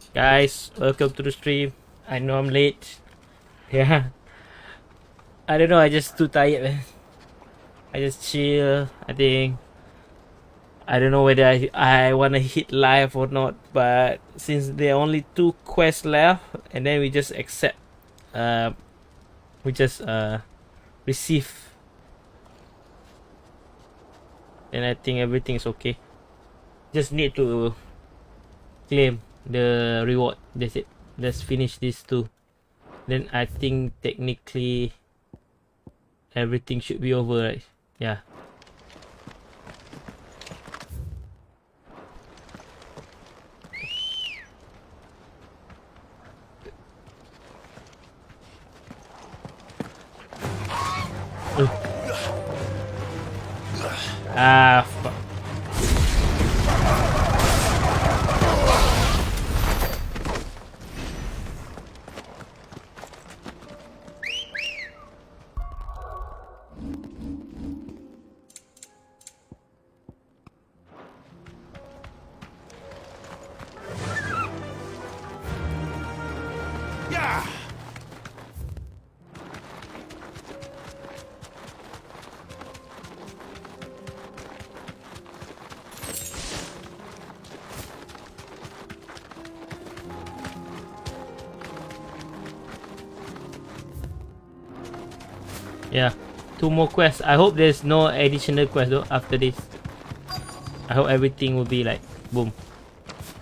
Guys, welcome to the stream. I know I'm late. Yeah. I don't know, I just too tired, man. I just chill. I think I don't know whether I wanna hit live or not, but since there are only 2 quests left, and then we just accept we just receive, and I think everything is okay. Just need to claim the reward. That's it. Let's finish these 2. Then I think technically everything should be over, right? Yeah. Ah, fuck. Yeah, 2 more quests. I hope there's no additional quest though after this. I hope everything will be like boom.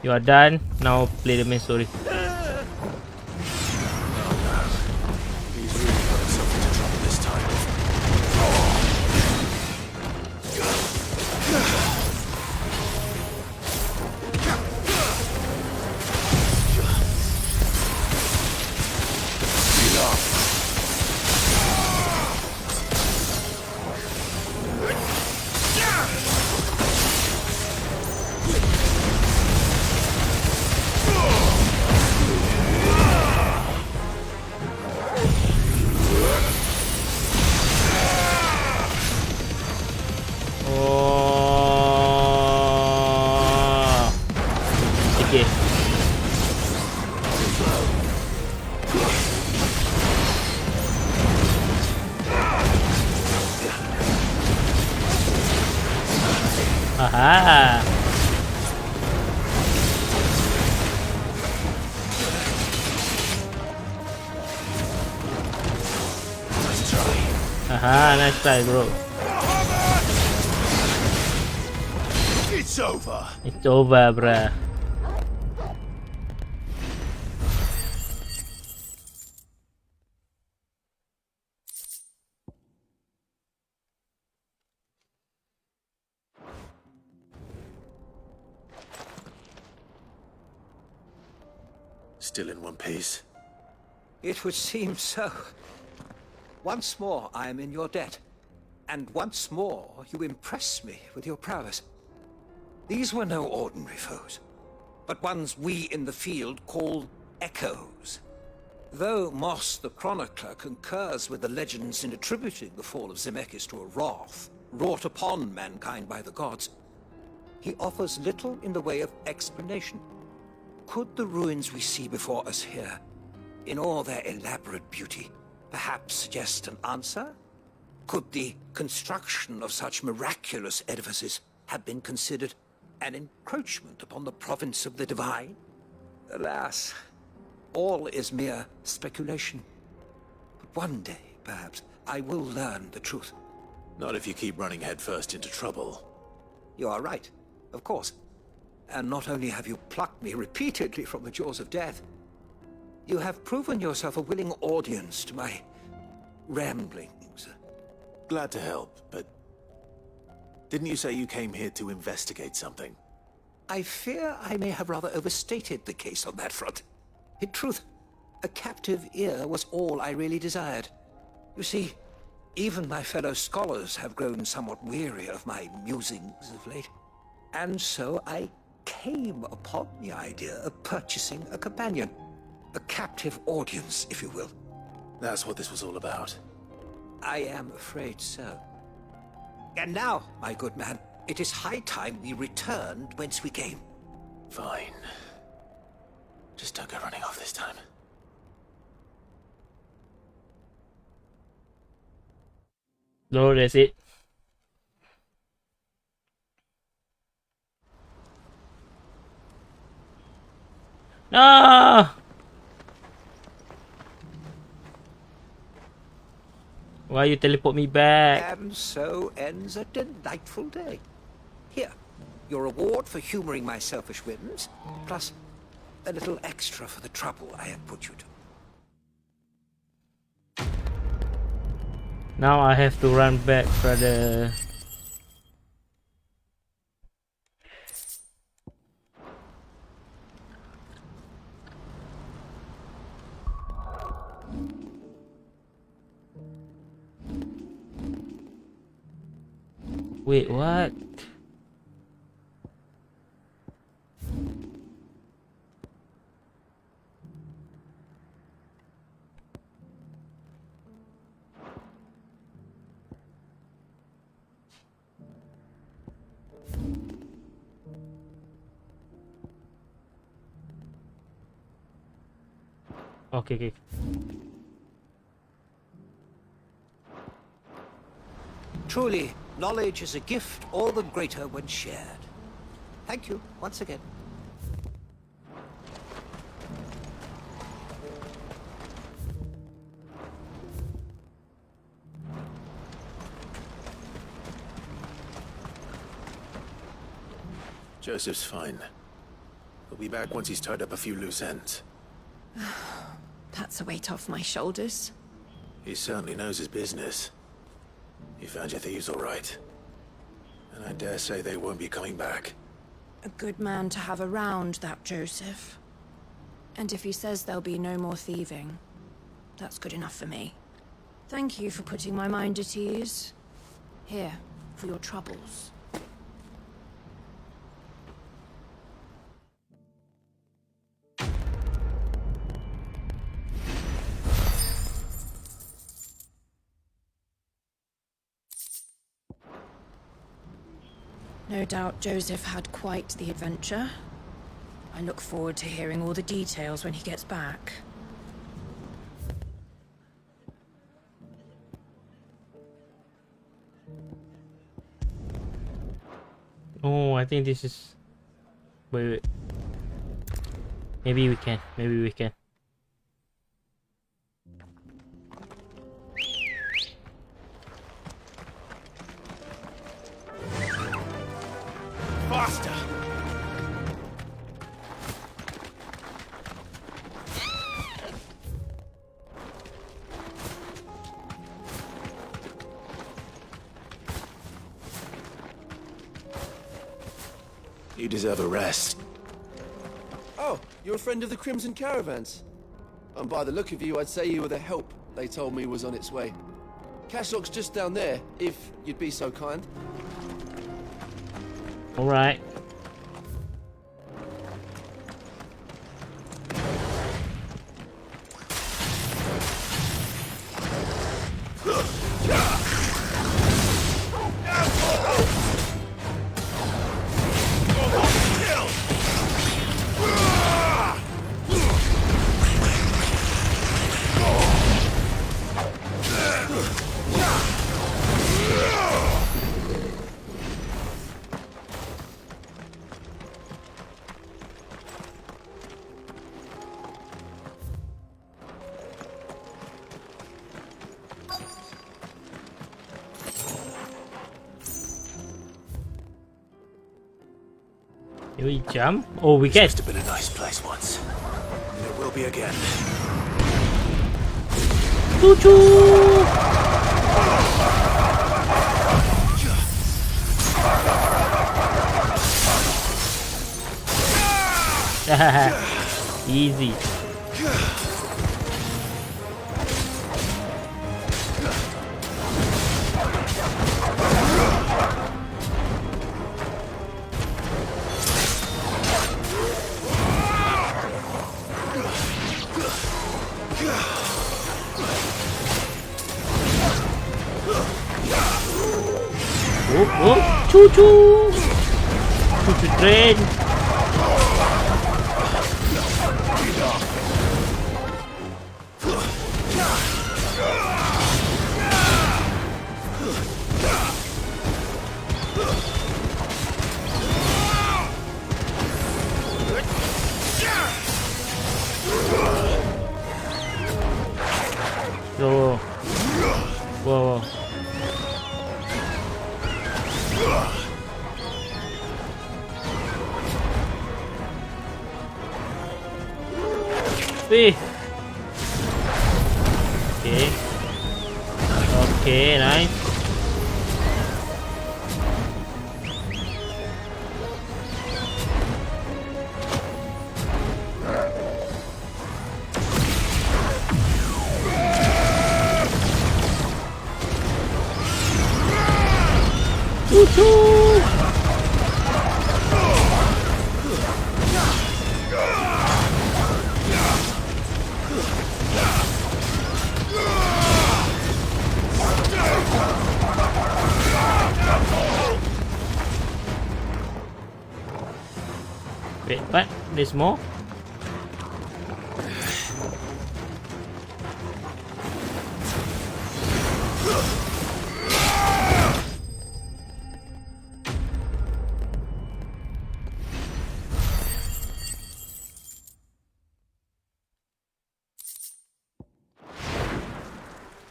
You are done. Now play the main story. He's really got himself into trouble this time. Oh. Okay. Aha. Let's try. Aha, nice try, bro. It's over. It's over, bruh. Still in one piece. It would seem so. Once more I am in your debt. And once more you impress me with your prowess. These were no ordinary foes, but ones we in the field call echoes. Though Moss the Chronicler concurs with the legends in attributing the fall of Zemeckis to a wrath wrought upon mankind by the gods, he offers little in the way of explanation. Could the ruins we see before us here, in all their elaborate beauty, perhaps suggest an answer? Could the construction of such miraculous edifices have been considered an encroachment upon the province of the divine? Alas, all is mere speculation. But one day, perhaps, I will learn the truth. Not if you keep running headfirst into trouble. You are right, of course. And not only have you plucked me repeatedly from the jaws of death, you have proven yourself a willing audience to my ramblings. Glad to help, but didn't you say you came here to investigate something? I fear I may have rather overstated the case on that front. In truth, a captive ear was all I really desired. You see, even my fellow scholars have grown somewhat weary of my musings of late. And so I came upon the idea of purchasing a companion. A captive audience, if you will. That's what this was all about. I am afraid so. And now, my good man, it is high time we returned whence we came. Fine. Just don't go running off this time. No, that's it. No! Why you teleport me back? And so ends a delightful day. Here, your reward for humoring my selfish whims, plus a little extra for the trouble I have put you to. Now I have to run back, brother. Wait, what? Okay. Truly, knowledge is a gift all the greater when shared. Thank you once again. Joseph's fine. He'll be back once he's tied up a few loose ends. That's a weight off my shoulders. He certainly knows his business. You found your thieves all right. And I dare say they won't be coming back. A good man to have around, that Joseph. And if he says there'll be no more thieving, that's good enough for me. Thank you for putting my mind at ease. Here, for your troubles. No doubt Joseph had quite the adventure. I look forward to hearing all the details when he gets back. Oh, I think this is... Wait. Maybe we can. Faster! You deserve a rest. Oh, you're a friend of the Crimson Caravans. And by the look of you, I'd say you were the help they told me was on its way. Cashlock's just down there, if you'd be so kind. Alright. Can we jump? Oh, we can. Must have been a nice place once. And it will be again. Choo-choo! Easy. Oh, choo-choo! Choo-choo train! Whoa. Whoa. See. Okay. Okay, nice. Woohoo! Wait, what? There's more?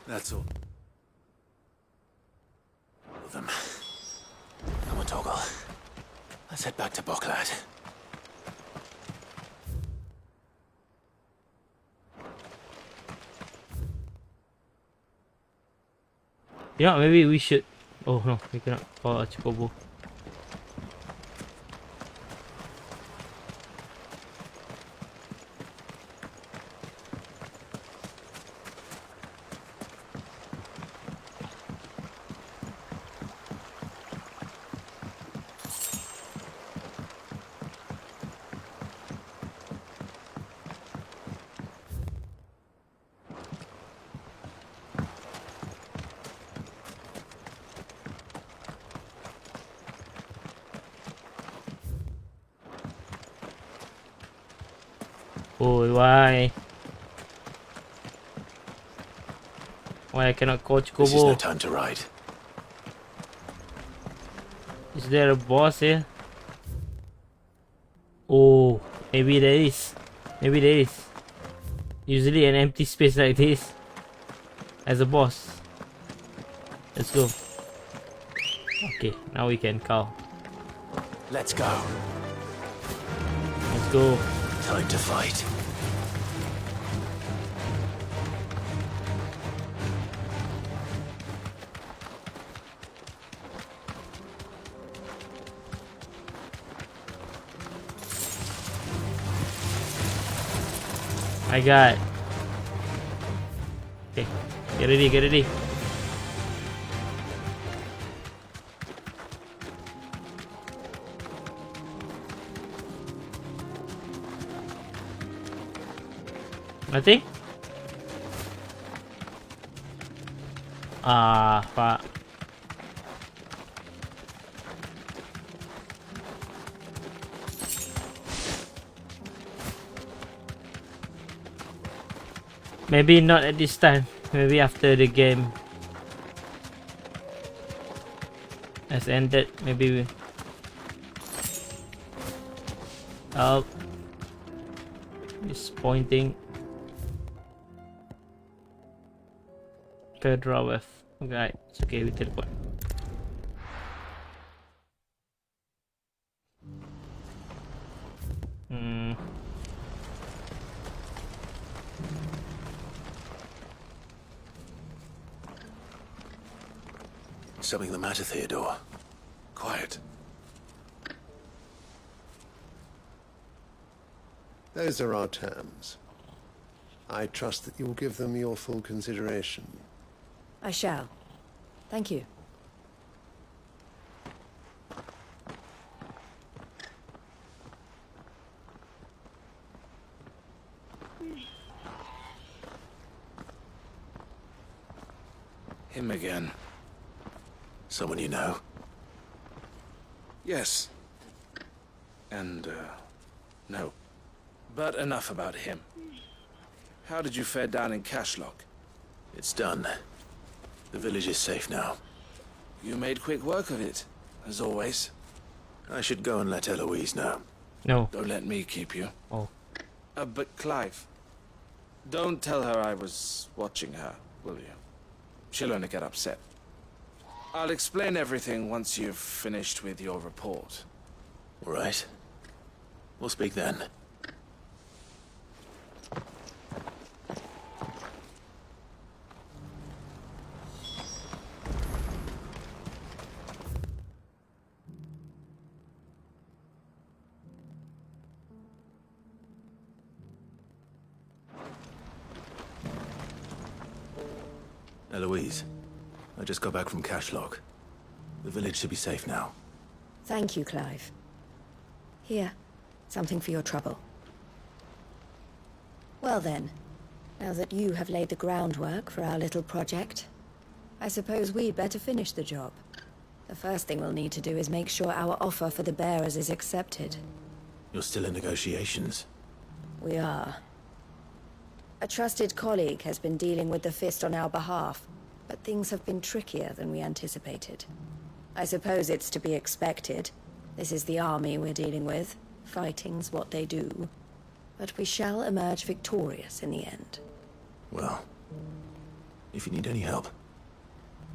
That's all. All of them. Come on, Toggle. Let's head back to Boklad. Yeah, maybe we should. Oh no, we cannot call a Chocobo. Oh, why? Why I cannot call This is no Chocobo? time to ride. Is there a boss here? Oh, maybe there is. Maybe there is. Usually an empty space like this as a boss. Let's go. Okay, now we can call. Let's go. Let's go. Time to fight. I got. Okay, get ready, get ready. Nothing? Ah, fuck. Maybe not at this time. Maybe after the game has ended. Maybe we... Oh. It's pointing. Draw with. Okay, it's okay, we teleport. Something the matter, Theodore? Quiet. Those are our terms. I trust that you will give them your full consideration. I shall. Thank you. Him again. Someone you know? Yes. And, no. But enough about him. How did you fare down in Cashlock? It's done. The village is safe now. You made quick work of it, as always. I should go and let Eloise know. No. Don't let me keep you. Oh. But Clive, don't tell her I was watching her, will you? She'll only get upset. I'll explain everything once you've finished with your report. All right. We'll speak then. Eloise, I just got back from Cashlock. The village should be safe now. Thank you, Clive. Here, something for your trouble. Well then, now that you have laid the groundwork for our little project, I suppose we'd better finish the job. The first thing we'll need to do is make sure our offer for the bearers is accepted. You're still in negotiations? We are. A trusted colleague has been dealing with the Fist on our behalf, but things have been trickier than we anticipated. I suppose it's to be expected. This is the army we're dealing with. Fighting's what they do. But we shall emerge victorious in the end. Well, if you need any help,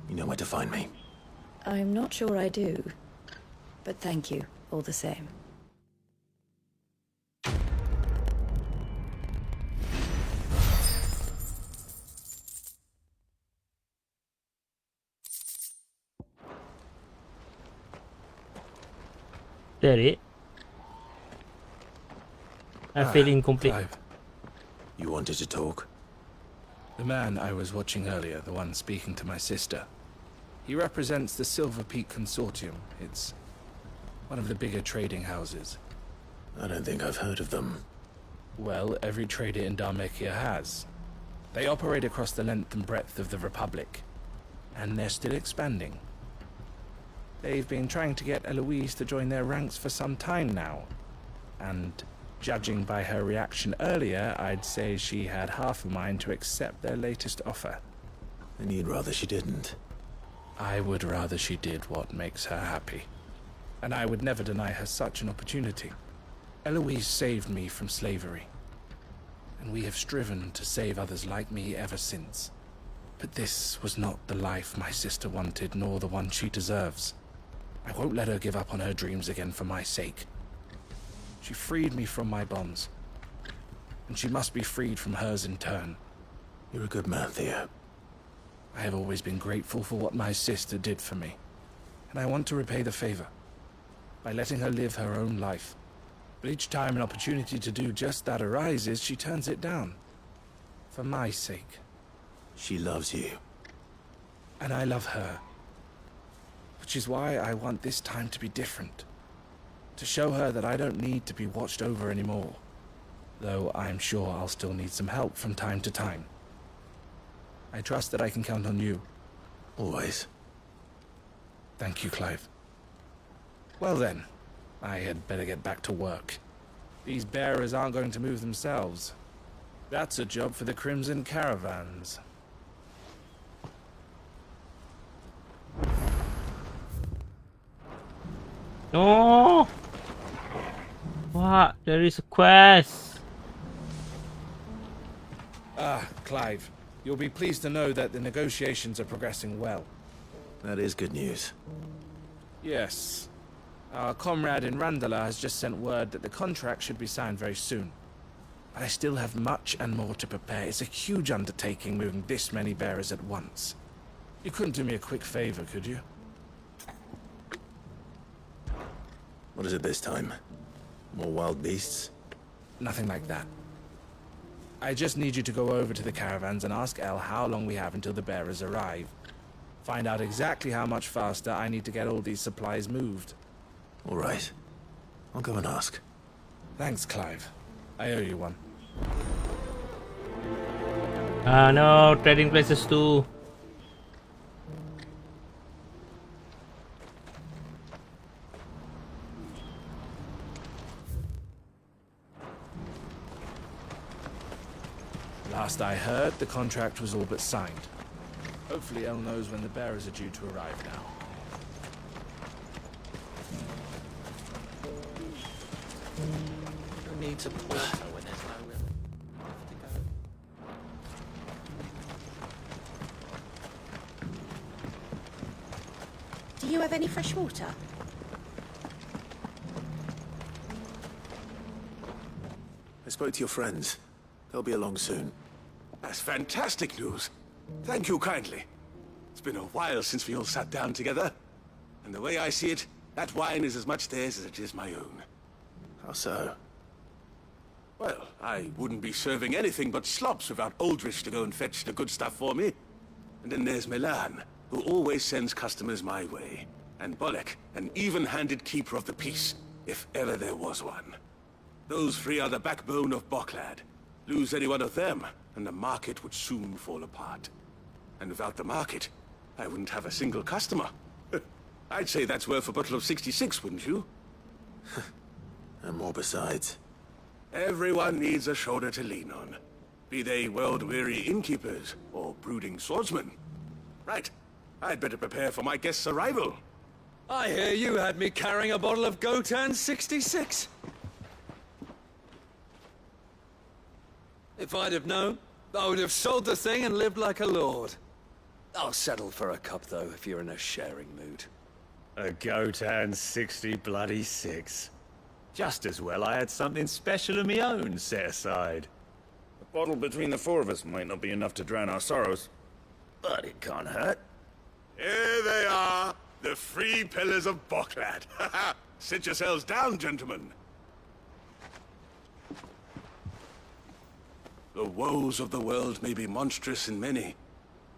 you know where to find me. I'm not sure I do, but thank you all the same. That it? I feel incomplete. Clive. You wanted to talk? The man I was watching earlier, the one speaking to my sister. He represents the Silver Peak Consortium. It's one of the bigger trading houses. I don't think I've heard of them. Well, every trader in Dharmekia has. They operate across the length and breadth of the Republic. And they're still expanding. They've been trying to get Eloise to join their ranks for some time now. And judging by her reaction earlier, I'd say she had half a mind to accept their latest offer. And you'd rather she didn't. I would rather she did what makes her happy. And I would never deny her such an opportunity. Eloise saved me from slavery. And we have striven to save others like me ever since. But this was not the life my sister wanted, nor the one she deserves. I won't let her give up on her dreams again for my sake. She freed me from my bonds. And she must be freed from hers in turn. You're a good man, Theo. I have always been grateful for what my sister did for me. And I want to repay the favor. By letting her live her own life. But each time an opportunity to do just that arises, she turns it down. For my sake. She loves you. And I love her. Which is why I want this time to be different. To show her that I don't need to be watched over anymore. Though I'm sure I'll still need some help from time to time. I trust that I can count on you. Always. Thank you, Clive. Well then, I had better get back to work. These bearers aren't going to move themselves. That's a job for the Crimson Caravans. No! What? There is a quest! Ah, Clive. You'll be pleased to know that the negotiations are progressing well. That is good news. Yes. Our comrade in Randala has just sent word that the contract should be signed very soon. But I still have much and more to prepare. It's a huge undertaking moving this many bearers at once. You couldn't do me a quick favor, could you? What is it this time? More wild beasts? Nothing like that. I just need you to go over to the caravans and ask El how long we have until the bearers arrive. Find out exactly how much faster I need to get all these supplies moved. All right. I'll go and ask. Thanks, Clive. I owe you one. No, trading places too. Last I heard, the contract was all but signed. Hopefully El knows when the bearers are due to arrive now. No need to pause when there's no real to go. you have any fresh water? I spoke to your friends. They'll be along soon. That's fantastic news. Thank you kindly. It's been a while since we all sat down together. And the way I see it, that wine is as much theirs as it is my own. How so? Well, I wouldn't be serving anything but slops without Aldrich to go and fetch the good stuff for me. And then there's Milan, who always sends customers my way. And Bolek, an even-handed keeper of the peace, if ever there was one. Those three are the backbone of Boklad. Lose any one of them, and the market would soon fall apart. And without the market, I wouldn't have a single customer. I'd say that's worth a bottle of 66, wouldn't you? And more besides. Everyone needs a shoulder to lean on. Be they world-weary innkeepers or brooding swordsmen. Right. I'd better prepare for my guest's arrival. I hear you had me carrying a bottle of Gotan 66. If I'd have known, I would have sold the thing and lived like a lord. I'll settle for a cup, though, if you're in a sharing mood. A Gotan 60 bloody 6. Just as well I had something special of my own set aside. A bottle between the four of us might not be enough to drown our sorrows, but it can't hurt. Here they are, the three pillars of Boklad. Sit yourselves down, gentlemen. The woes of the world may be monstrous in many,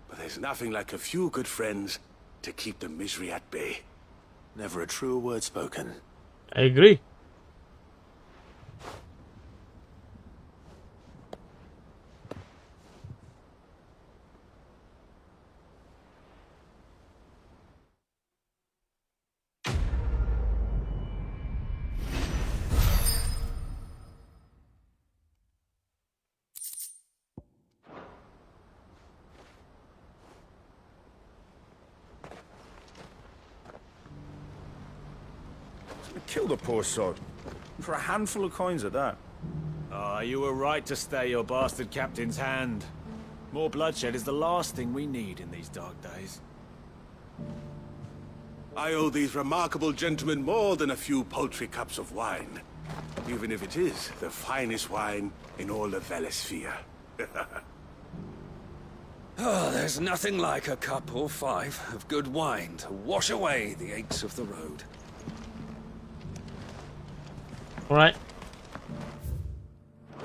but there's nothing like a few good friends to keep the misery at bay. Never a truer word spoken. I agree. Kill the poor sod. For a handful of coins at that. Ah, you were right to stay your bastard captain's hand. More bloodshed is the last thing we need in these dark days. I owe these remarkable gentlemen more than a few paltry cups of wine. Even if it is the finest wine in all the Velasphere. Oh, there's nothing like a cup or five of good wine to wash away the aches of the road. Alright. Do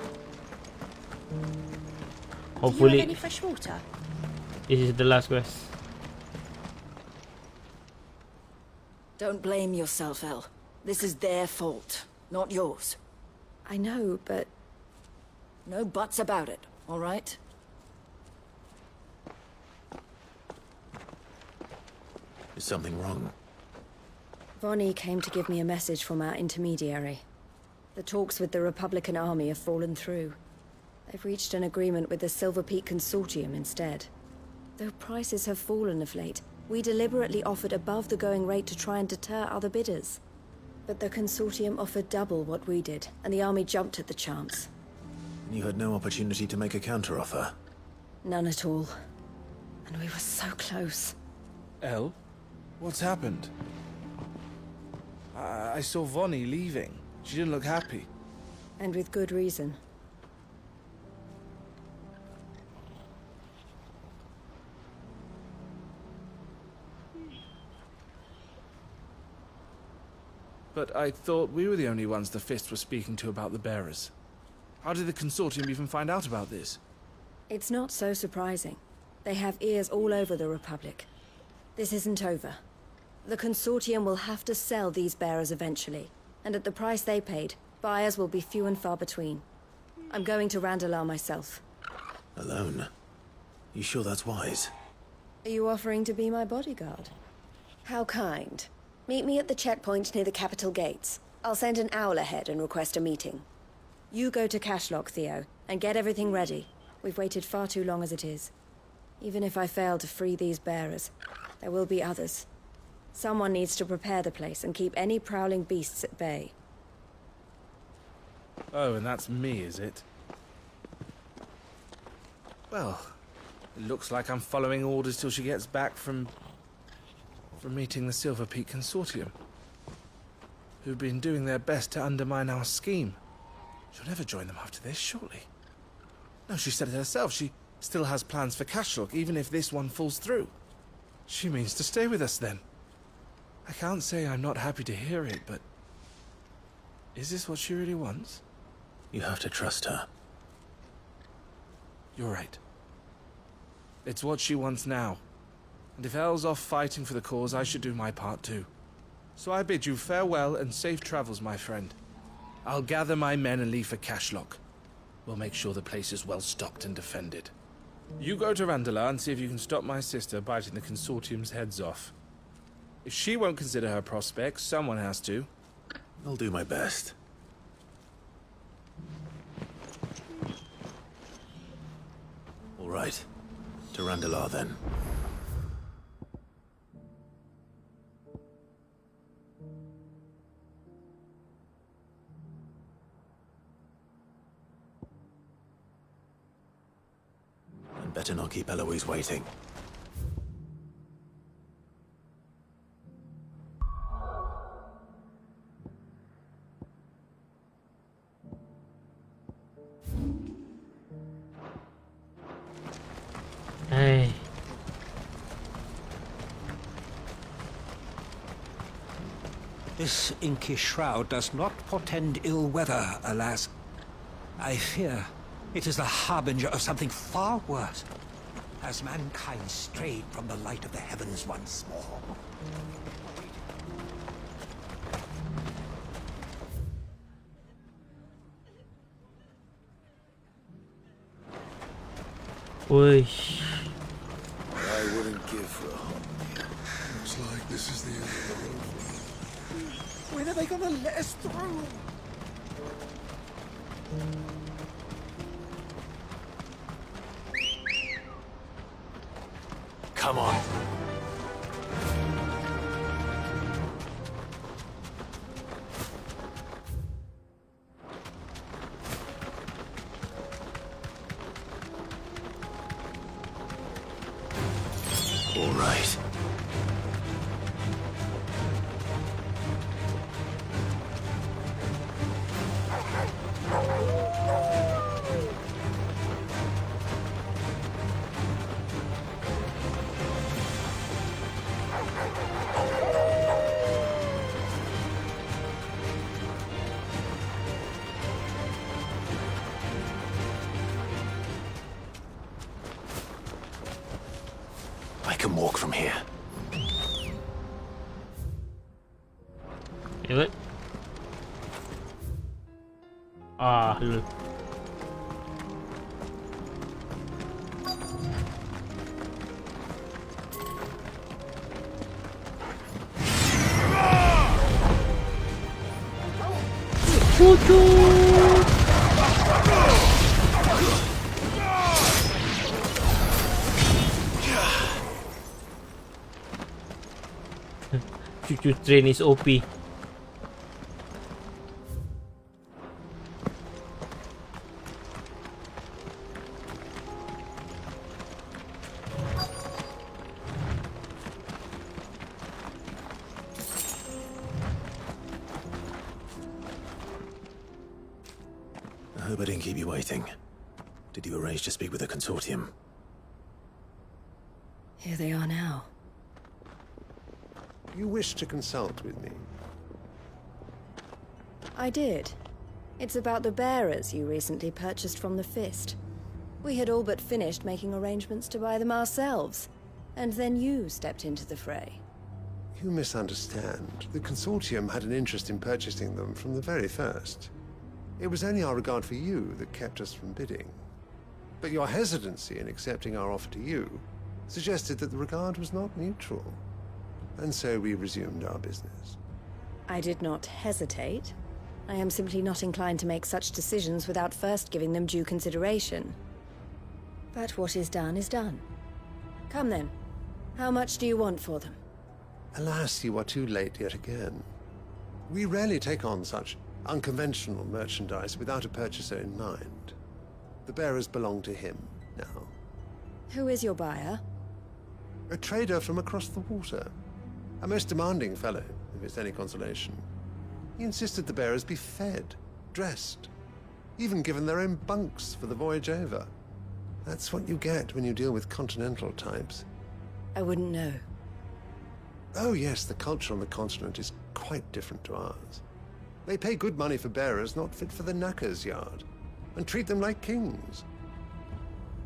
you have Hopefully, any fresh water? this is the last quest. Don't blame yourself, El. This is their fault, not yours. I know, but... no buts about it, all right? Is something wrong? Vonnie came to give me a message from our intermediary. The talks with the Republican army have fallen through. They've reached an agreement with the Silver Peak Consortium instead. Though prices have fallen of late, we deliberately offered above the going rate to try and deter other bidders. But the Consortium offered double what we did, and the army jumped at the chance. And you had no opportunity to make a counteroffer? None at all. And we were so close. El? What's happened? I saw Vonnie leaving. She didn't look happy. And with good reason. But I thought we were the only ones the Fist were speaking to about the bearers. How did the Consortium even find out about this? It's not so surprising. They have ears all over the Republic. This isn't over. The Consortium will have to sell these bearers eventually, and at the price they paid, buyers will be few and far between. I'm going to Randalar myself. Alone? You sure that's wise? Are you offering to be my bodyguard? How kind. Meet me at the checkpoint near the capital gates. I'll send an owl ahead and request a meeting. You go to Cashlock, Theo, and get everything ready. We've waited far too long as it is. Even if I fail to free these bearers, there will be others. Someone needs to prepare the place and keep any prowling beasts at bay. Oh, and that's me, is it? Well, it looks like I'm following orders till she gets back from... from meeting the Silver Peak Consortium, who've been doing their best to undermine our scheme. She'll never join them after this, surely. No, she said it herself. She still has plans for Cashlock, even if this one falls through. She means to stay with us, then. I can't say I'm not happy to hear it, but... is this what she really wants? You have to trust her. You're right. It's what she wants now. And if Elle's off fighting for the cause, I should do my part too. So I bid you farewell and safe travels, my friend. I'll gather my men and leave for Cashlock. We'll make sure the place is well stocked and defended. You go to Randala and see if you can stop my sister biting the Consortium's heads off. If she won't consider her prospects, someone has to. I'll do my best. All right. To Randalar, then. I'd better not keep Eloise waiting. Hey. This inky shroud does not portend ill weather, alas. I fear it is the harbinger of something far worse. Has mankind strayed from the light of the heavens once more? Oi. I wouldn't give for a hop. Looks like this is the end of the road. When are they gonna let us through? Come on. All right. I can walk from here. Do it. Ah, look. Choo-choo train is OP. I hope I didn't keep you waiting. Did you arrange to speak with the Consortium? Here they are now. You wish to consult with me? I did. It's about the bearers you recently purchased from the Fist. We had all but finished making arrangements to buy them ourselves, and then you stepped into the fray. You misunderstand. The Consortium had an interest in purchasing them from the very first. It was only our regard for you that kept us from bidding. But your hesitancy in accepting our offer to you suggested that the regard was not mutual. And so we resumed our business. I did not hesitate. I am simply not inclined to make such decisions without first giving them due consideration. But what is done is done. Come then. How much do you want for them? Alas, you are too late yet again. We rarely take on such unconventional merchandise without a purchaser in mind. The bearers belong to him now. Who is your buyer? A trader from across the water. A most demanding fellow, if it's any consolation. He insisted the bearers be fed, dressed, even given their own bunks for the voyage over. That's what you get when you deal with continental types. I wouldn't know. Oh yes, the culture on the continent is quite different to ours. They pay good money for bearers not fit for the knacker's yard, and treat them like kings.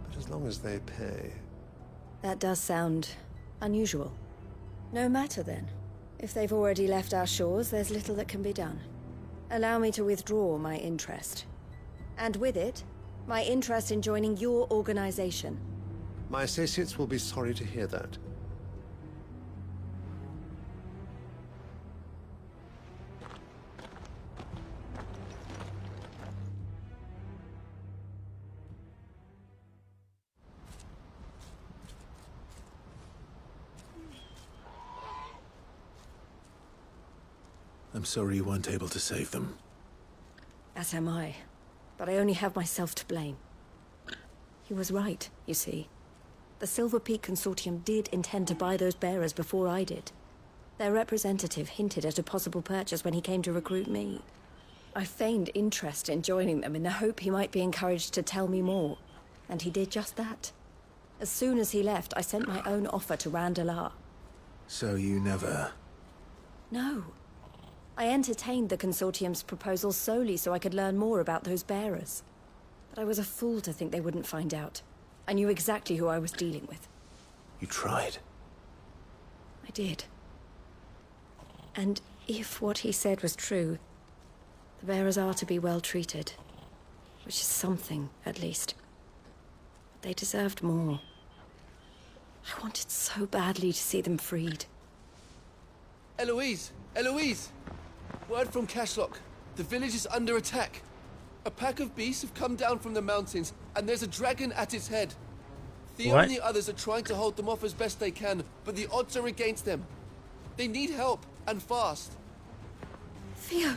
But as long as they pay... That does sound unusual. No matter then. If they've already left our shores, there's little that can be done. Allow me to withdraw my interest. And with it, my interest in joining your organization. My associates will be sorry to hear that. I'm sorry you weren't able to save them. As am I. But I only have myself to blame. He was right, you see. The Silver Peak Consortium did intend to buy those bearers before I did. Their representative hinted at a possible purchase when he came to recruit me. I feigned interest in joining them in the hope he might be encouraged to tell me more. And he did just that. As soon as he left, I sent my own offer to Randalar. So you never... No. I entertained the Consortium's proposal solely so I could learn more about those bearers. But I was a fool to think they wouldn't find out. I knew exactly who I was dealing with. You tried. I did. And if what he said was true, the bearers are to be well treated. Which is something, at least. They deserved more. I wanted so badly to see them freed. Eloise! Eloise! Word from Cashlock. The village is under attack. A pack of beasts have come down from the mountains, and there's a dragon at its head. Theo What? and the others are trying to hold them off as best they can, but the odds are against them. They need help, and fast. Theo!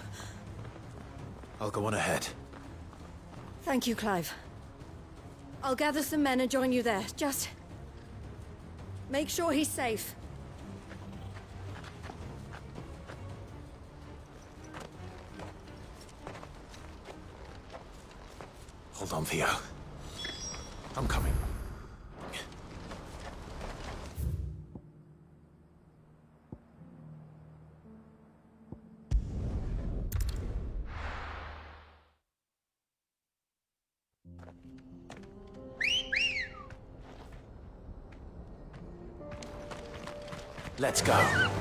I'll go on ahead. Thank you, Clive. I'll gather some men and join you there. Just... make sure he's safe. Hold on, Theo. I'm coming. Let's go.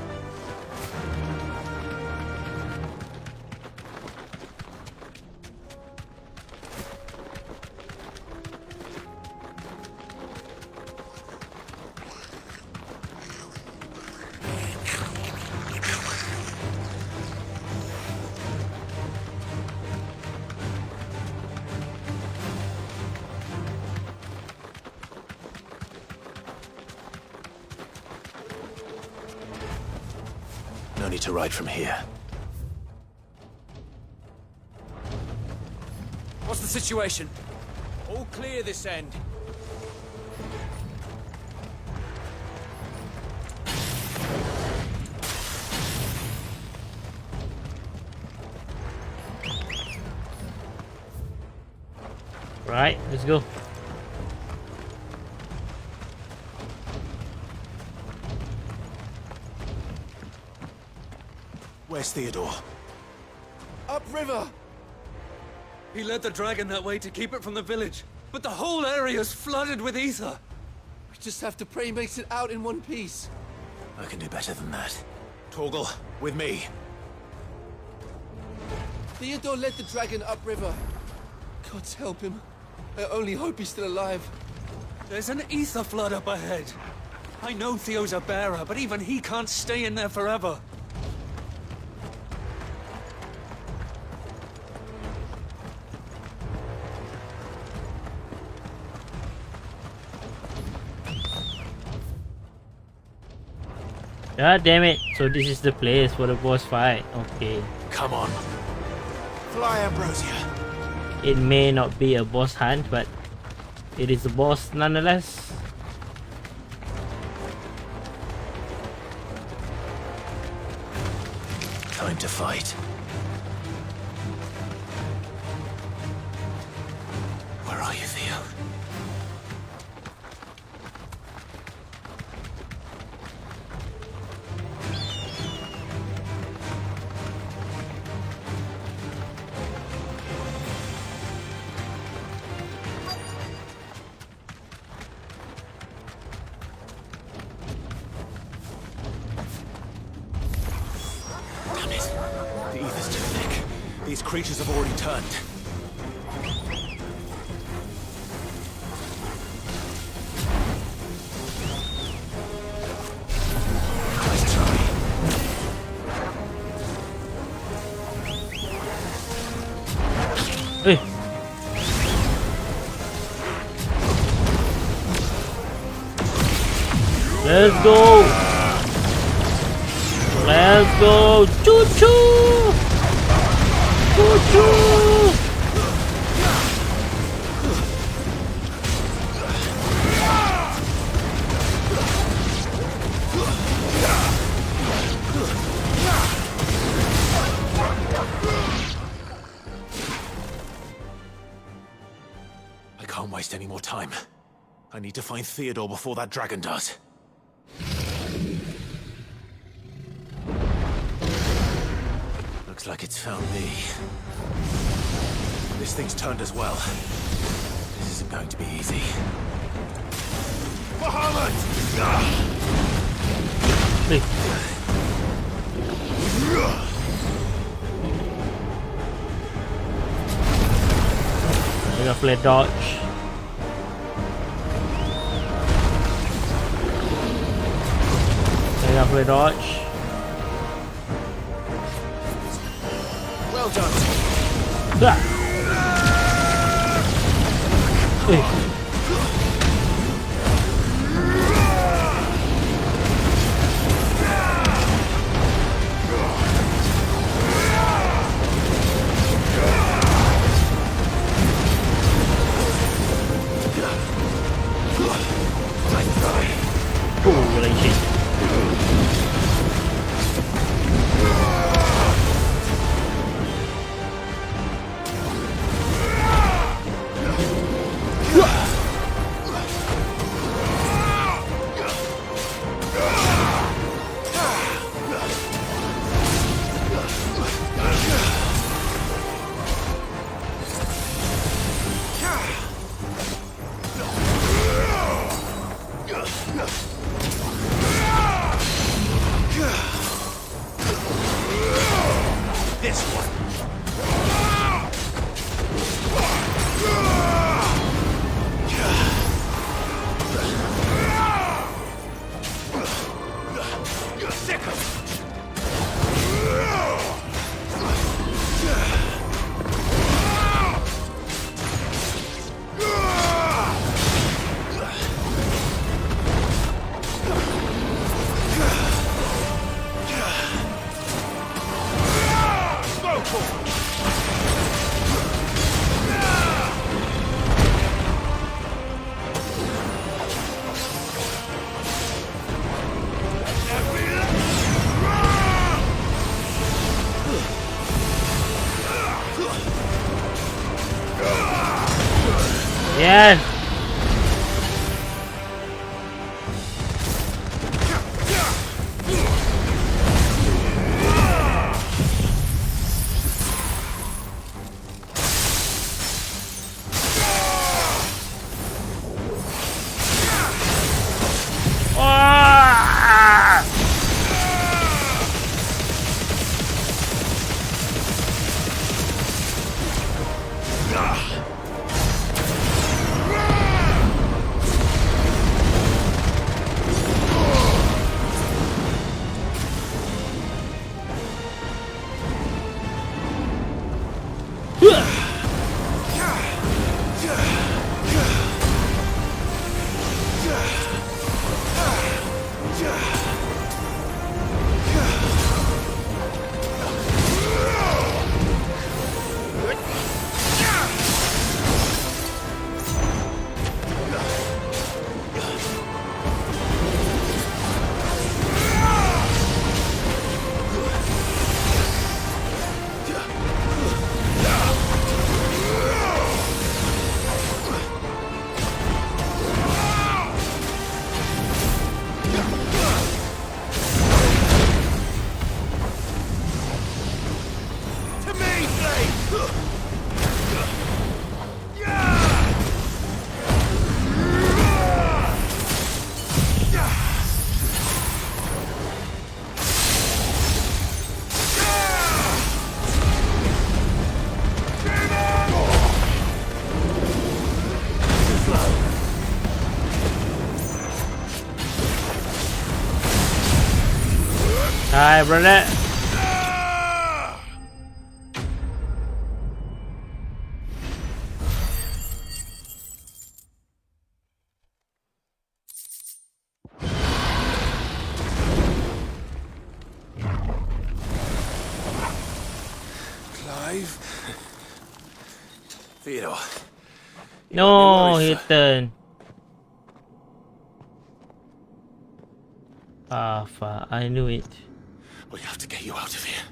No need to ride from here. What's the situation? All clear this end. Right, let's go. Where's Theodore? Upriver! He led the dragon that way to keep it from the village, but the whole area's flooded with ether. We just have to pray he makes it out in one piece. I can do better than that. Torgal, with me. Theodore led the dragon upriver. God's help him. I only hope he's still alive. There's an ether flood up ahead. I know Theo's a bearer, but even he can't stay in there forever. God damn it. So this is the place for the boss fight. Okay. Come on. Fly, Ambrosia. It may not be a boss hunt, but it is a boss nonetheless. time to fight. Where are you, Theo? Damn it. The ether's too thick. These creatures have already turned. Nice try. Hey. Let's go. Let's go. Choo choo. Choo choo. I can't waste any more time. I need to find Theodore before that dragon does. Looks like it's found me. This thing's turned as well. This isn't going to be easy. Muhammad! Hey. I got flare dodge. I got flare dodge. Well done. Ah. Hey. Holy shit. This one. Yes. Ah! Hi, brother. Clive? Theodore. No, he turned. Ah, fuck. I knew it. We have to get you out of here.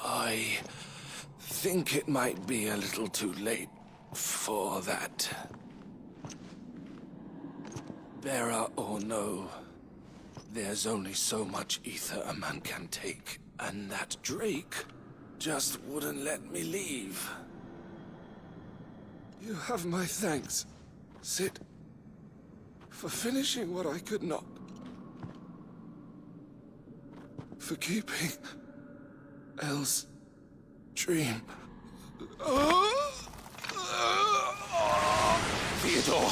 I think it might be a little too late for that. Bearer or no, there's only so much ether a man can take, and that Drake just wouldn't let me leave. You have my thanks, Sid, for finishing what I could not. For keeping Elle's dream. Theodore!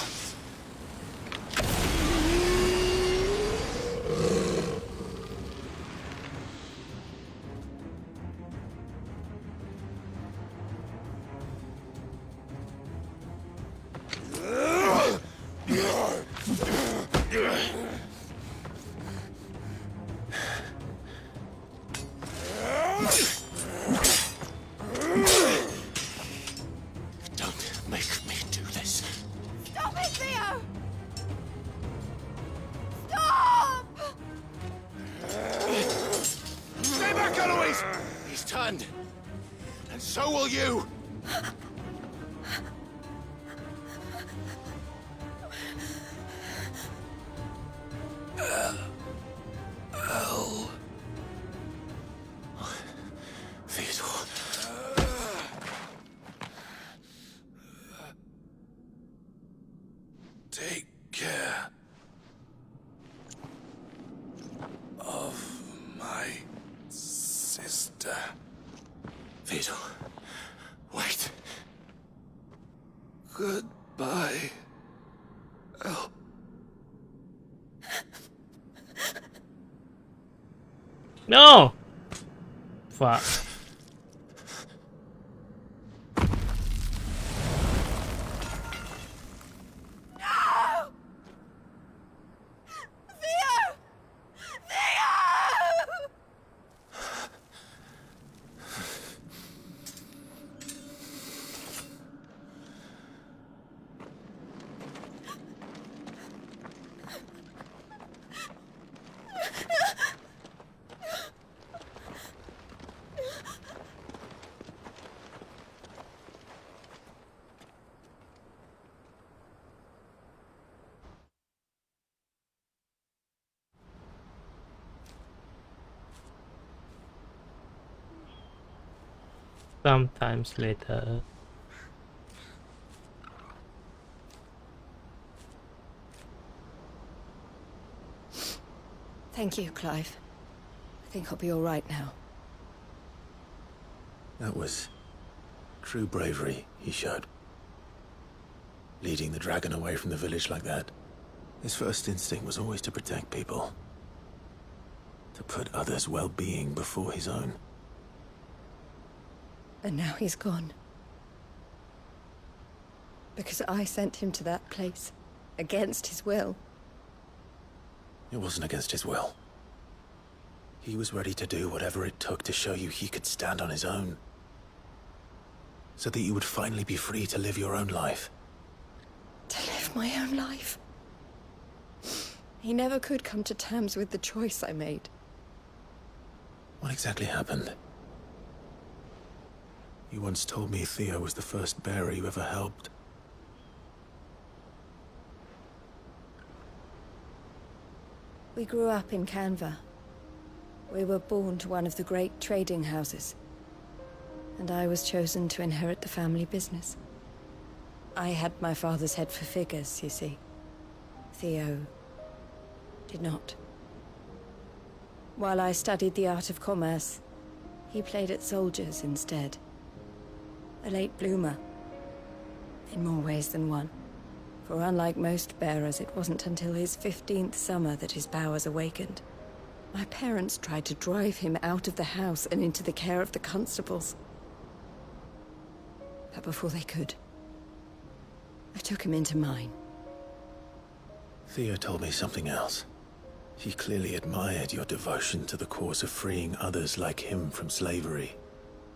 Don't make me do this. Stop it, Theo! Stop! Stay back, Eloise! He's turned. And so will you! Theodore. Take care of my sister. Theodore, wait. Goodbye, Elle. No! Fuck. No! Theo! Theo! Sometimes later. Thank you, Clive. I think I'll be all right now. That was true bravery he showed. Leading the dragon away from the village like that. His first instinct was always to protect people. To put others' well-being before his own. And now he's gone. Because I sent him to that place, against his will. It wasn't against his will. He was ready to do whatever it took to show you he could stand on his own. So that you would finally be free to live your own life. To live my own life. He never could come to terms with the choice I made. What exactly happened? You once told me Theo was the first bearer you ever helped. We grew up in Canva. We were born to one of the great trading houses. And I was chosen to inherit the family business. I had my father's head for figures, you see. Theo did not. While I studied the art of commerce, he played at soldiers instead. A late bloomer, in more ways than one. For unlike most bearers, it wasn't until his 15th summer that his powers awakened. My parents tried to drive him out of the house and into the care of the constables. But before they could, I took him into mine. Theo told me something else. He clearly admired your devotion to the cause of freeing others like him from slavery.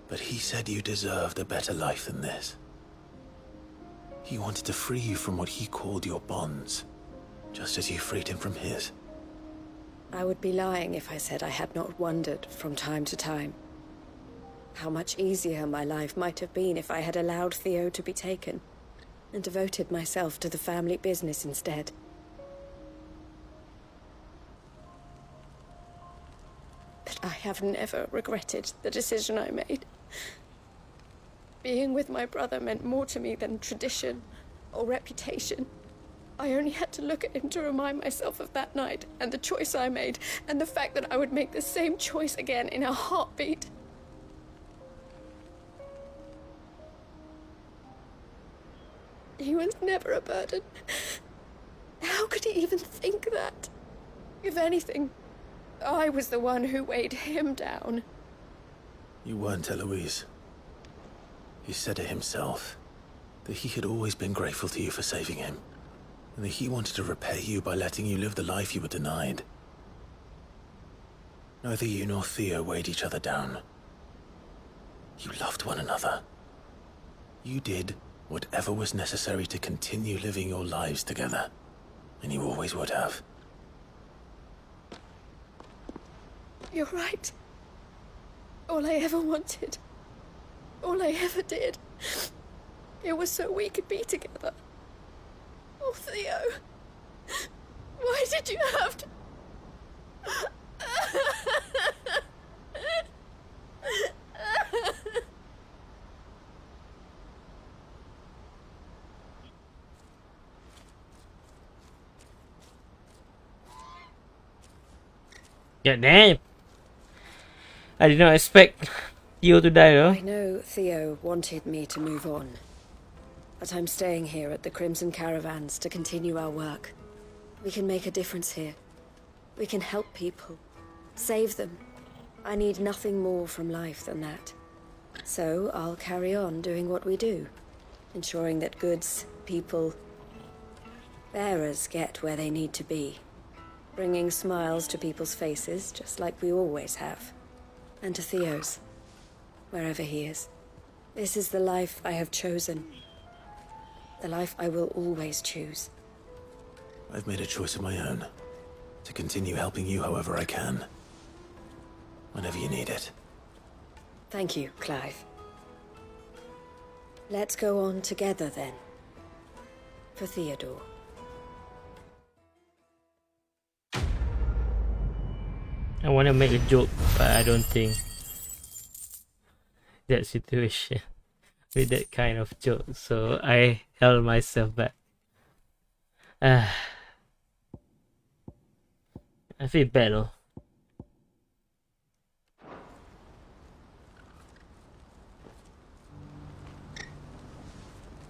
But he said you deserved a better life than this. He wanted to free you from what he called your bonds, just as you freed him from his. I would be lying if I said I had not wondered from time to time how much easier my life might have been if I had allowed Theo to be taken and devoted myself to the family business instead. But I have never regretted the decision I made. Being with my brother meant more to me than tradition or reputation. I only had to look at him to remind myself of that night and the choice I made, and the fact that I would make the same choice again in a heartbeat. He was never a burden. How could he even think that? If anything, I was the one who weighed him down. You weren't, Eloise. He said it himself, that he had always been grateful to you for saving him, and that he wanted to repay you by letting you live the life you were denied. Neither you nor Theo weighed each other down. You loved one another. You did whatever was necessary to continue living your lives together, and you always would have. You're right. All I ever wanted, all I ever did, it was so we could be together. Oh, Theo, why did you have to... God damn. I did not expect Theo to die though. I know Theo wanted me to move on, but I'm staying here at the Crimson Caravans to continue our work. We can make a difference here. We can help people, save them. I need nothing more from life than that. So I'll carry on doing what we do, ensuring that goods, people, bearers get where they need to be, bringing smiles to people's faces just like we always have, and to Theo's, wherever he is. This is the life I have chosen, the life I will always choose. I've made a choice of my own, to continue helping you however I can, whenever you need it. Thank you, Clive. Let's go on together then, for Theodore. I want to make a joke, but I don't think that situation with that kind of joke, so I held myself back. I feel bad though.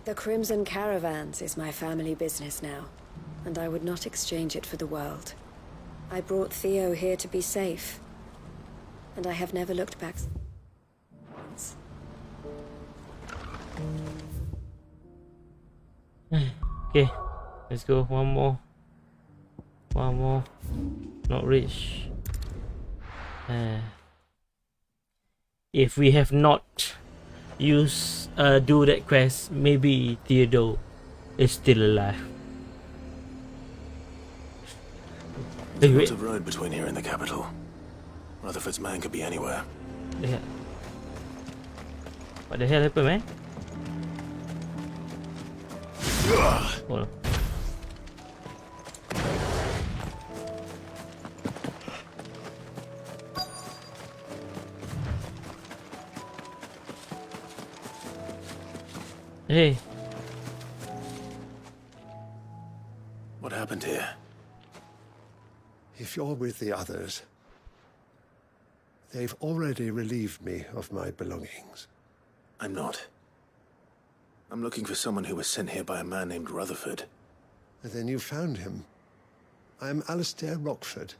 The Crimson Caravans is my family business now, and I would not exchange it for the world. I brought Theo here to be safe, and I have never looked back since. Okay, let's go. One more. Not rich. If we have not used do that quest, maybe Theodore is still alive. There's lots of road between here and the capital. Rutherford's man could be anywhere. Yeah. What the hell happened, man? Hold on. Hey. What happened here? If you're with the others, they've already relieved me of my belongings. I'm not. I'm looking for someone who was sent here by a man named Rutherford. Then you found him. I am Alistair Rockford,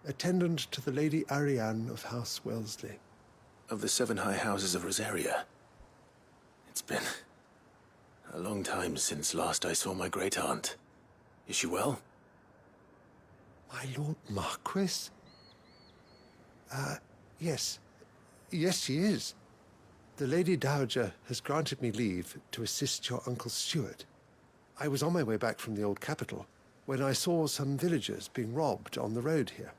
attendant to the Lady Ariane of House Wellesley. Of the 7 high houses of Rosaria. It's been a long time since last I saw my great-aunt. Is she well? My Lord Marquis? Yes. Yes, she is. The Lady Dowager has granted me leave to assist your Uncle Stuart. I was on my way back from the old capital when I saw some villagers being robbed on the road here.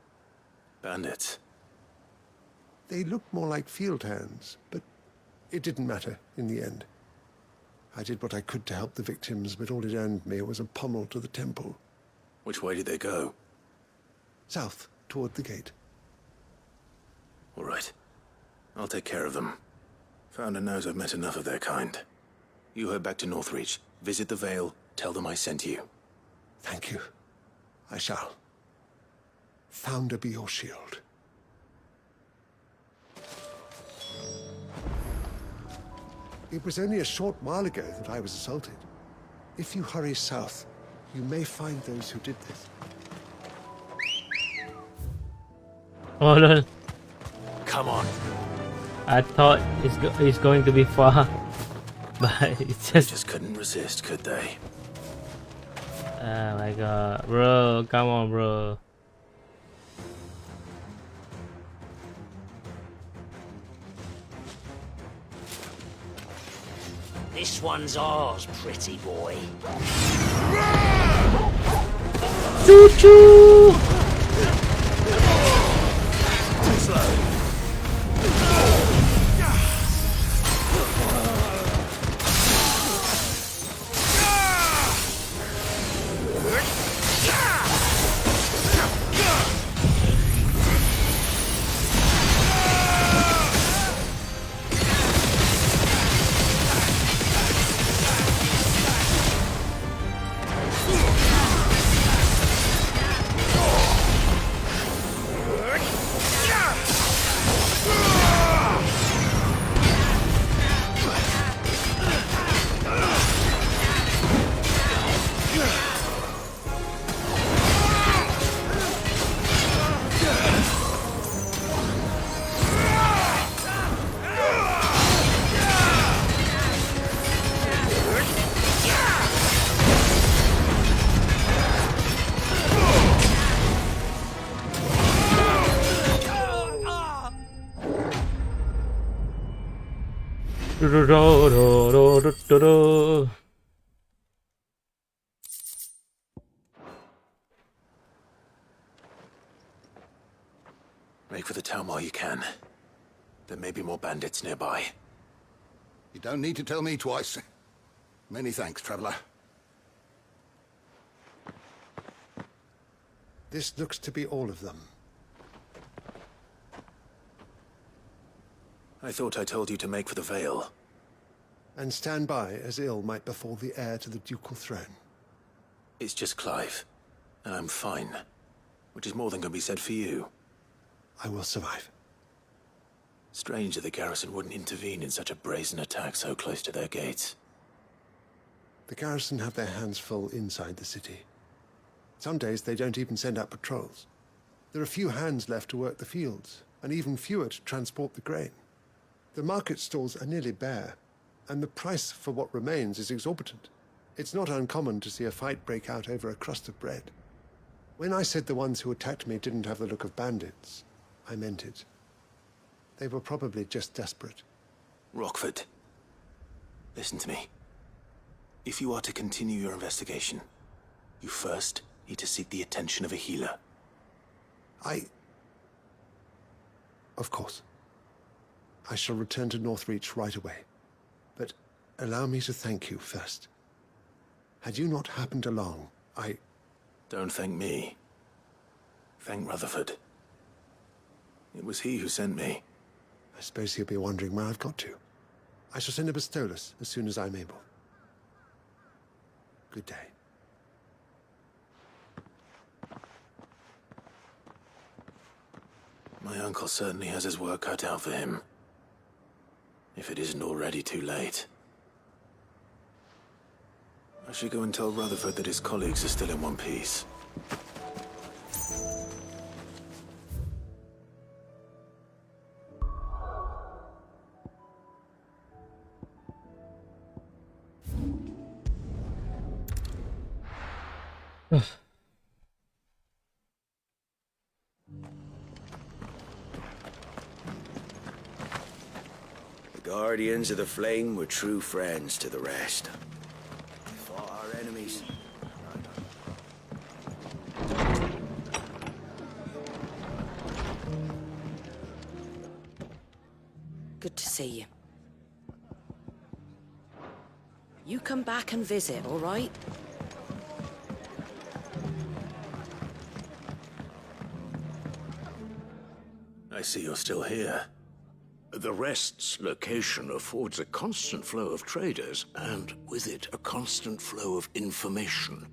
Bandits? They looked more like field hands, but it didn't matter in the end. I did what I could to help the victims, but all it earned me was a pommel to the temple. Which way did they go? South, toward the gate. All right. I'll take care of them. Founder knows I've met enough of their kind. You head back to Northreach, visit the Vale, tell them I sent you. Thank you. I shall. Founder be your shield. It was only a short while ago that I was assaulted. If you hurry south, you may find those who did this. Oh no. Come on. I thought it's going to be far. But it's Just couldn't resist, could they? Oh my god. Bro, come on, bro. This one's ours, pretty boy. Choo-choo! Too slow. Make for the town while you can. There may be more bandits nearby. You don't need to tell me twice. Many thanks, traveler. This looks to be all of them. I thought I told you to make for the Vale. And stand by as ill might befall the heir to the ducal throne. It's just Clive, and I'm fine. Which is more than can be said for you. I will survive. Strange that the garrison wouldn't intervene in such a brazen attack so close to their gates. The garrison have their hands full inside the city. Some days they don't even send out patrols. There are few hands left to work the fields, and even fewer to transport the grain. The market stalls are nearly bare, and the price for what remains is exorbitant. It's not uncommon to see a fight break out over a crust of bread. When I said the ones who attacked me didn't have the look of bandits, I meant it. They were probably just desperate. Rockford, listen to me. If you are to continue your investigation, you first need to seek the attention of a healer. Of course. I shall return to Northreach right away. But allow me to thank you first. Had you not happened along, Don't thank me. Thank Rutherford. It was he who sent me. I suppose he'll be wondering where I've got to. I shall send a Bastolus as soon as I'm able. Good day. My uncle certainly has his work cut out for him. If it isn't already too late. I should go and tell Rutherford that his colleagues are still in one piece. The Guardians of the Flame were true friends to the rest. They fought our enemies. Good to see you. You come back and visit, all right? I see you're still here. The Rest's location affords a constant flow of traders, and with it, a constant flow of information.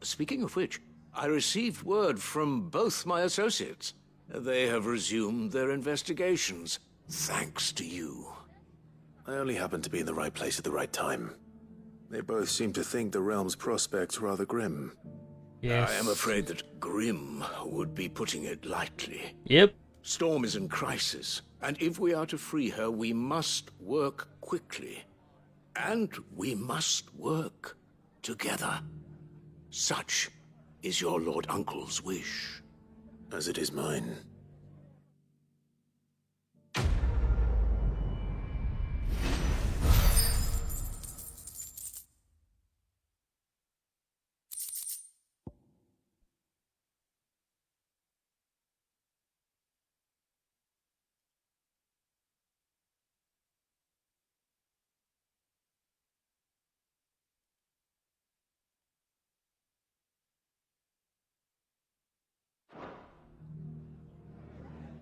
Speaking of which, I received word from both my associates. They have resumed their investigations, thanks to you. I only happened to be in the right place at the right time. They both seem to think the realm's prospects rather grim. Yes. I am afraid that grim would be putting it lightly. Yep. Storm is in crisis, and if we are to free her, we must work quickly. And we must work together. Such is your Lord Uncle's wish. As it is mine.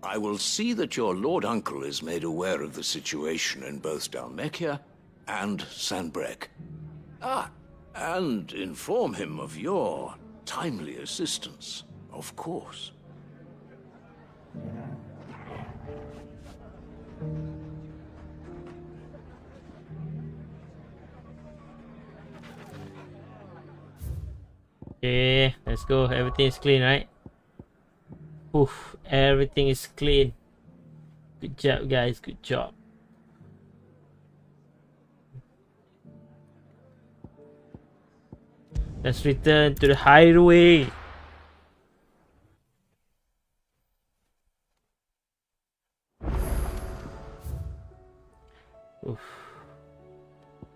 I will see that your Lord Uncle is made aware of the situation in both Dalmekia and Sanbrek. And inform him of your timely assistance, of course. Yeah, let's go. Everything is clean, right? Oof, everything is clean. Good job, guys. Good job. Let's return to the highway. Oof.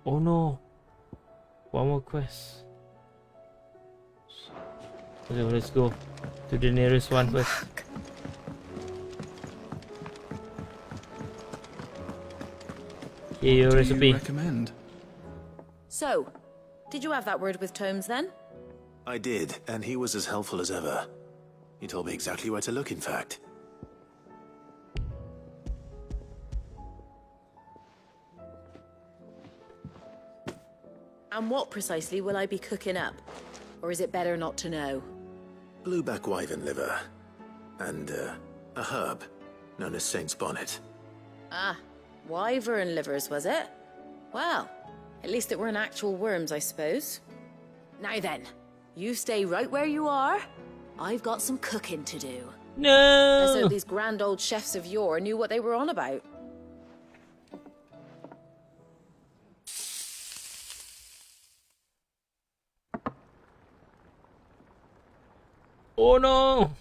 Oh no. One more quest. Okay, let's go to the nearest one first. Here, your recipe. Recommend? So, did you have that word with Tomes then? I did, and he was as helpful as ever. He told me exactly where to look, in fact. And what precisely will I be cooking up? Or is it better not to know? Blueback wyvern liver. And, a herb known as Saint's Bonnet. Ah, wyvern livers, was it? Well, at least it weren't actual worms, I suppose. Now then, you stay right where you are. I've got some cooking to do. No! As though these grand old chefs of yore knew what they were on about. Oh no!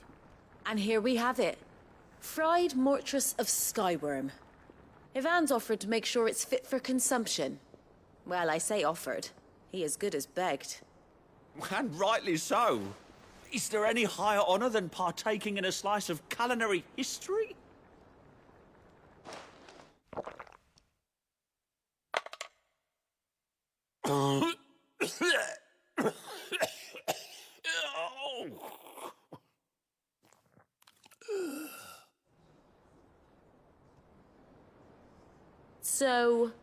And here we have it. Fried mortress of skyworm. Ivan's offered to make sure it's fit for consumption. Well, I say offered. He as good as begged. And rightly so. Is there any higher honor than partaking in a slice of culinary history? So,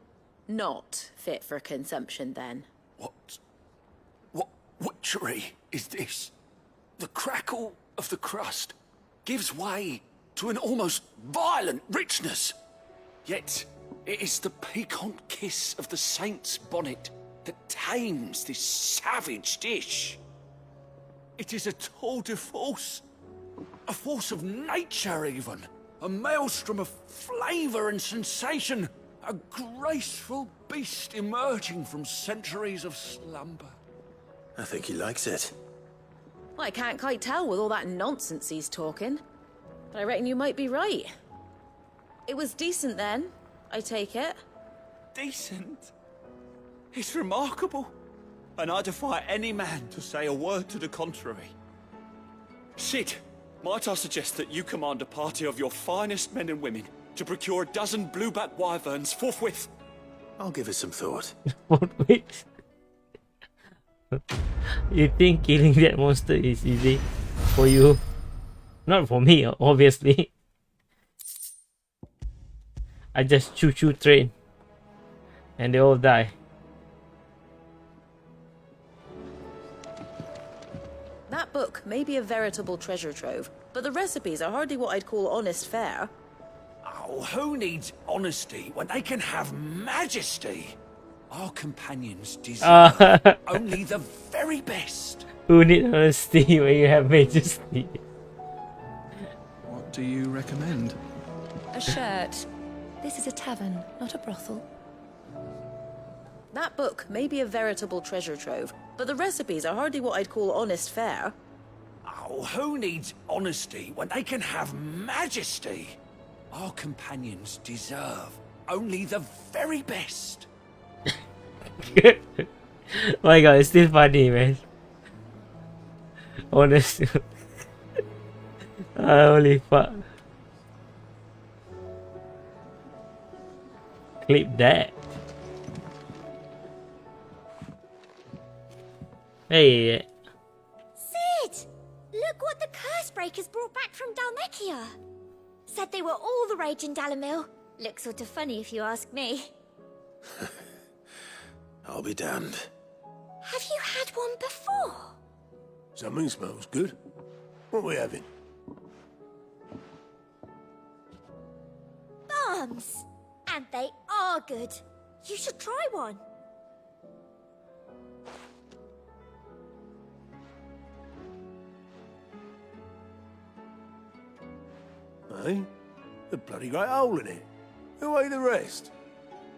not fit for consumption then? What witchery is this? The crackle of the crust gives way to an almost violent richness. Yet, it is the piquant kiss of the Saint's Bonnet that tames this savage dish. It is a tour de force. A force of nature, even. A maelstrom of flavour and sensation. A graceful beast emerging from centuries of slumber. I think he likes it. Well, I can't quite tell with all that nonsense he's talking. But I reckon you might be right. It was decent then, I take it. Decent? It's remarkable. And I defy any man to say a word to the contrary. Sid, might I suggest that you command a party of your finest men and women to procure a dozen blueback wyverns forthwith? I'll give it some thought. Forthwith? You think killing that monster is easy for you? Not for me, obviously. I just choo-choo train and they all die. That book may be a veritable treasure trove, but the recipes are hardly what I'd call honest fare. Oh, who needs honesty when they can have majesty? Our companions deserve only the very best. Who need honesty when you have majesty? What do you recommend? A shirt. This is a tavern, not a brothel. That book may be a veritable treasure trove, but the recipes are hardly what I'd call honest fare. Oh, who needs honesty when they can have majesty? Our companions deserve only the very best. My god, it's still funny, man. Honestly. Holy fuck. Clip that. Hey. Sid! Look what the curse breakers brought back from Dalmekia. Said they were all the rage in Dalamil. Looks sort of funny if you ask me. I'll be damned. Have you had one before? Something smells good. What are we having? Bombs! And they are good. You should try one. Eh? A bloody great hole in it. Who ate the rest?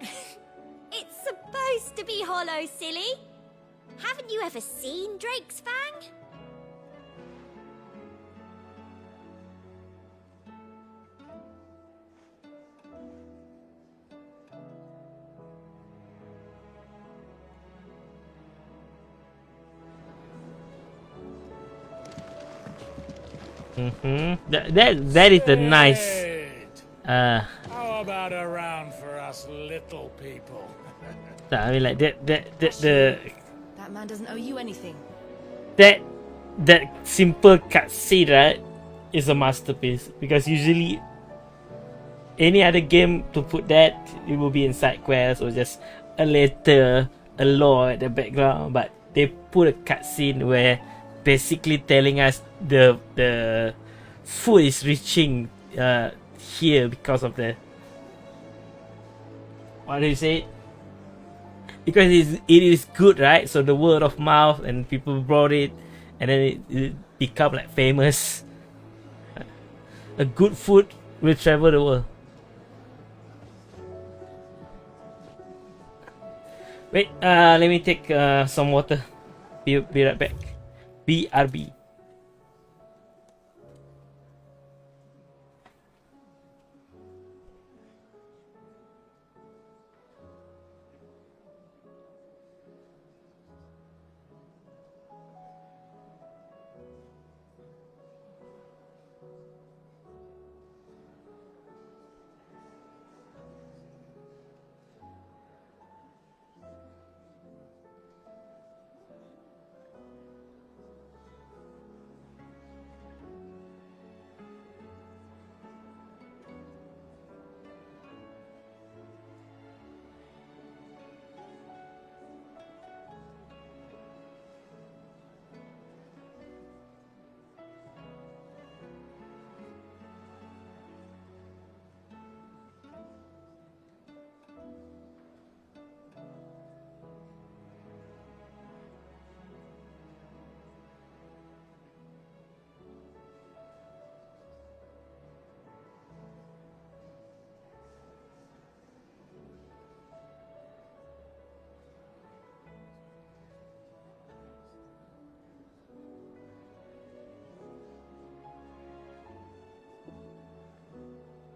It's supposed to be hollow, silly. Haven't you ever seen Drake's Fang? That is a nice. How about a round for us little people? I mean, like that That man doesn't owe you anything. that simple cutscene, right, is a masterpiece. Because usually, any other game to put that, it will be in side quest or just a letter, a lore at the background. But they put a cutscene where basically telling us the food is reaching here because of the, what do you say? Because it is good, right? So the word of mouth and people brought it, and then it become like famous. A good food will travel the world. Wait, let me take some water. Be right back. BRB.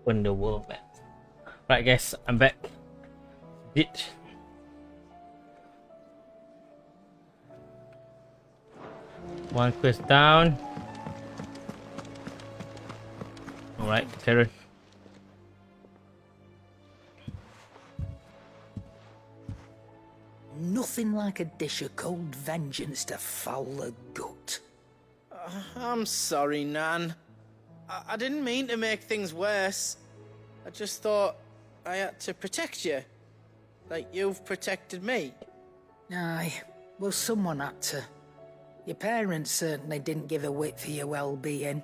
on the world map. Right guys, I'm back. One quest down. Alright, Terran. Nothing like a dish of cold vengeance to foul the gut. I'm sorry, Nan. I didn't mean to make things worse. I just thought I had to protect you. Like you've protected me. Aye, well someone had to. Your parents certainly didn't give a whit for your well-being.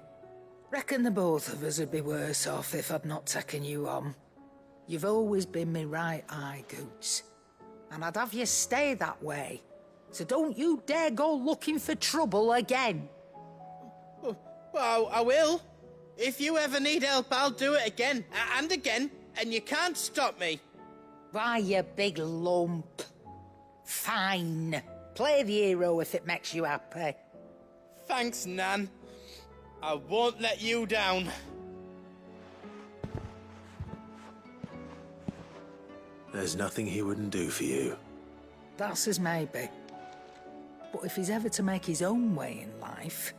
Reckon the both of us would be worse off if I'd not taken you on. You've always been me right eye, Goots. And I'd have you stay that way. So don't you dare go looking for trouble again. Well, I will. If you ever need help, I'll do it again and again, and you can't stop me. Why, you big lump. Fine. Play the hero if it makes you happy. Thanks, Nan. I won't let you down. There's nothing he wouldn't do for you. That's as maybe. But if he's ever to make his own way in life,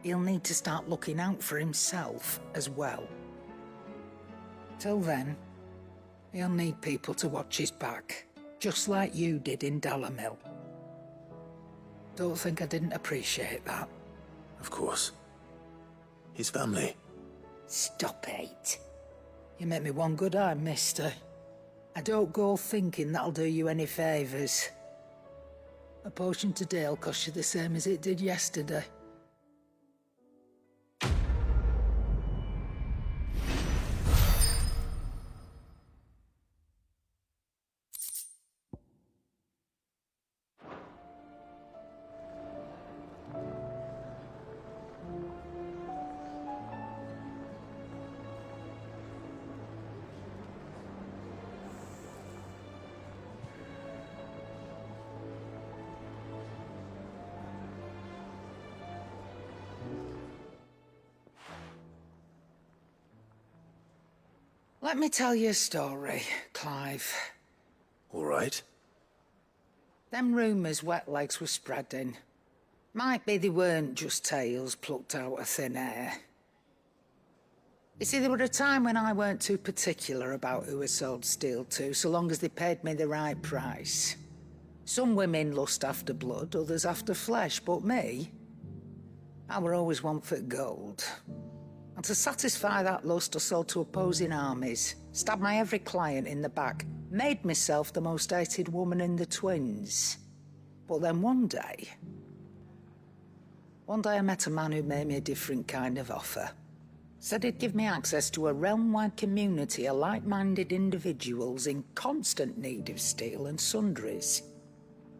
he'll need to start looking out for himself as well. Till then, he'll need people to watch his back, just like you did in Dalamil. Don't think I didn't appreciate that. Of course. His family. Stop it. You make me one good eye, mister. I don't go thinking that'll do you any favours. A potion today'll cost you the same as it did yesterday. Let me tell you a story, Clive. All right. Them rumours Wetlegs were spreading. Might be they weren't just tales plucked out of thin air. You see, there were a time when I weren't too particular about who I sold steel to, so long as they paid me the right price. Some women lust after blood, others after flesh, but me, I were always one for gold. And to satisfy that lust, I sold to opposing armies, stabbed my every client in the back, made myself the most hated woman in the twins. But then one day I met a man who made me a different kind of offer. Said he'd give me access to a realm-wide community of like-minded individuals in constant need of steel and sundries.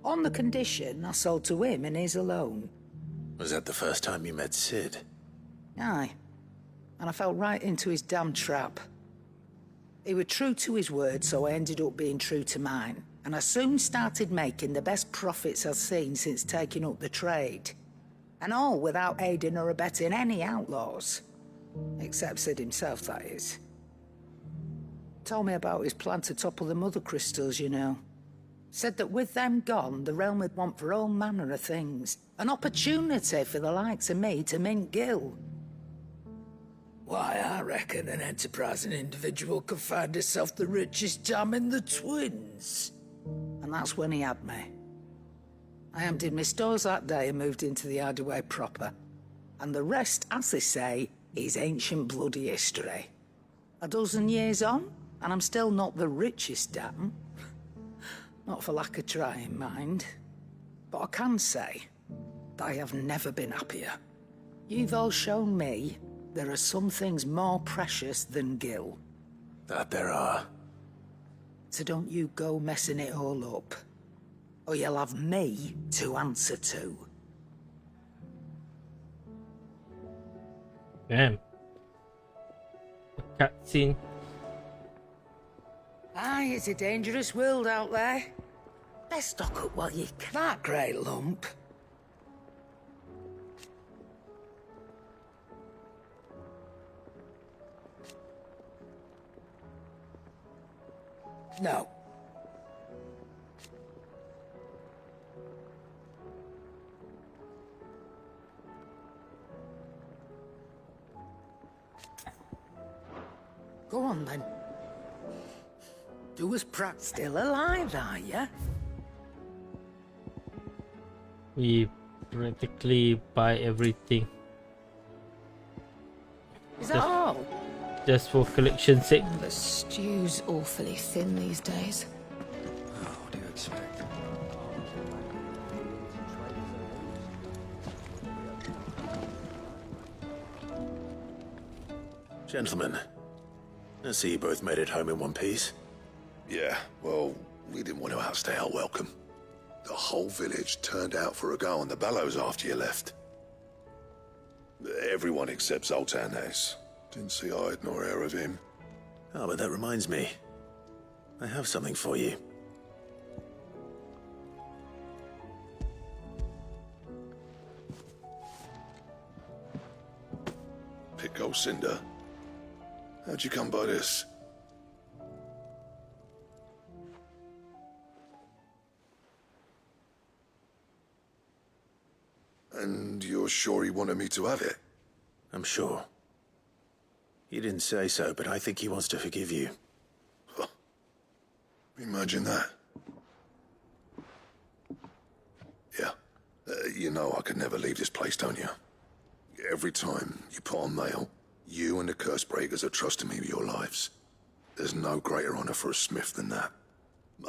On the condition I sold to him and his alone. Was that the first time you met Sid? Aye. And I fell right into his damn trap. He was true to his word, so I ended up being true to mine. And I soon started making the best profits I've seen since taking up the trade. And all without aiding or abetting any outlaws. Except Sid himself, that is. Told me about his plan to topple the mother crystals, you know. Said that with them gone, the realm would want for all manner of things. An opportunity for the likes of me to mint gil. Why, I reckon an enterprising individual could find himself the richest dam in the twins. And that's when he had me. I emptied my stores that day and moved into the hideaway proper. And the rest, as they say, is ancient bloody history. A dozen years on, and I'm still not the richest dam. Not for lack of trying, mind. But I can say that I have never been happier. You've all shown me there are some things more precious than gil. That there are. So don't you go messing it all up, or you'll have me to answer to. Damn. A cutscene. Aye, it's a dangerous world out there. Best stock up while you can. That great lump. No. Go on, then. Do us proud. Still alive, are ya? We practically buy everything. Is that all? Just for collection's sake. The stew's awfully thin these days. What do you expect? Gentlemen, I see you both made it home in one piece. Yeah, well, we didn't want to outstay our welcome. The whole village turned out for a go on the bellows after you left. Everyone except Zoltan has. Didn't see hide nor hair of him. Oh, but that reminds me. I have something for you. Pick old Cinder. How'd you come by this? And you're sure he wanted me to have it? I'm sure. He didn't say so, but I think he wants to forgive you. Huh. Imagine that. Yeah. You know I could never leave this place, don't you? Every time you put on mail, you and the curse breakers are trusting me with your lives. There's no greater honor for a smith than that.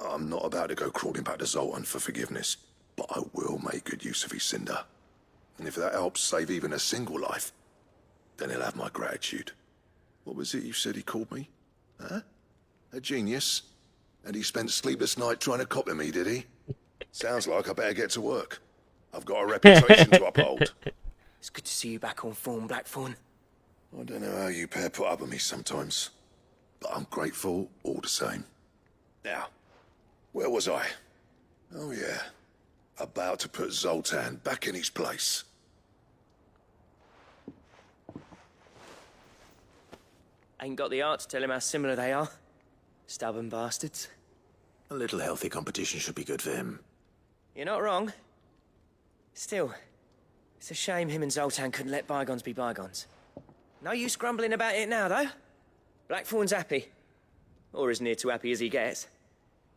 I'm not about to go crawling back to Zoltan for forgiveness, but I will make good use of his cinder. And if that helps save even a single life, then he'll have my gratitude. What was it you said he called me? Huh? A genius? And he spent sleepless night trying to copy me, did he? Sounds like I better get to work. I've got a reputation to uphold. It's good to see you back on form, Blackthorn. I don't know how you pair put up with me sometimes, but I'm grateful all the same. Now, where was I? Oh yeah, about to put Zoltan back in his place. Ain't got the art to tell him how similar they are. Stubborn bastards. A little healthy competition should be good for him. You're not wrong. Still, it's a shame him and Zoltan couldn't let bygones be bygones. No use grumbling about it now, though. Blackthorn's happy. Or as near to happy as he gets.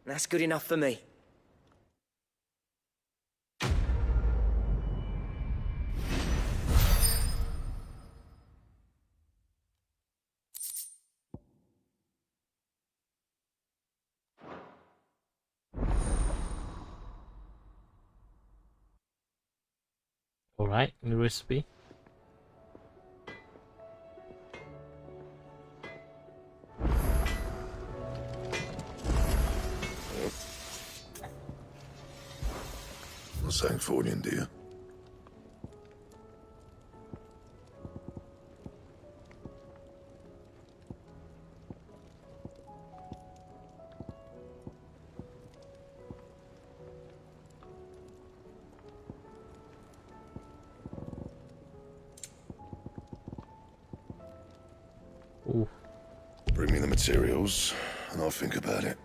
And that's good enough for me. Alright, new recipe. What's that for you, dear? Ooh. Bring me the materials, and I'll think about it.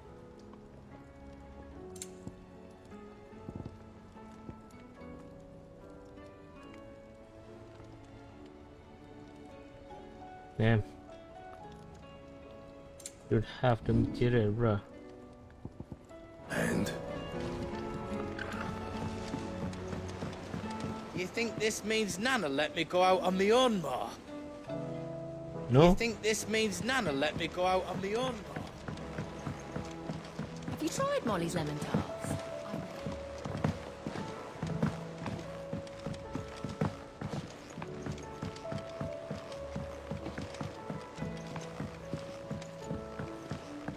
Damn. Don't have the material, bruh. And? You think this means Nana let me go out on my own more? No? You think this means Nana let me go out on my own more? Have you tried Molly's lemon tarts?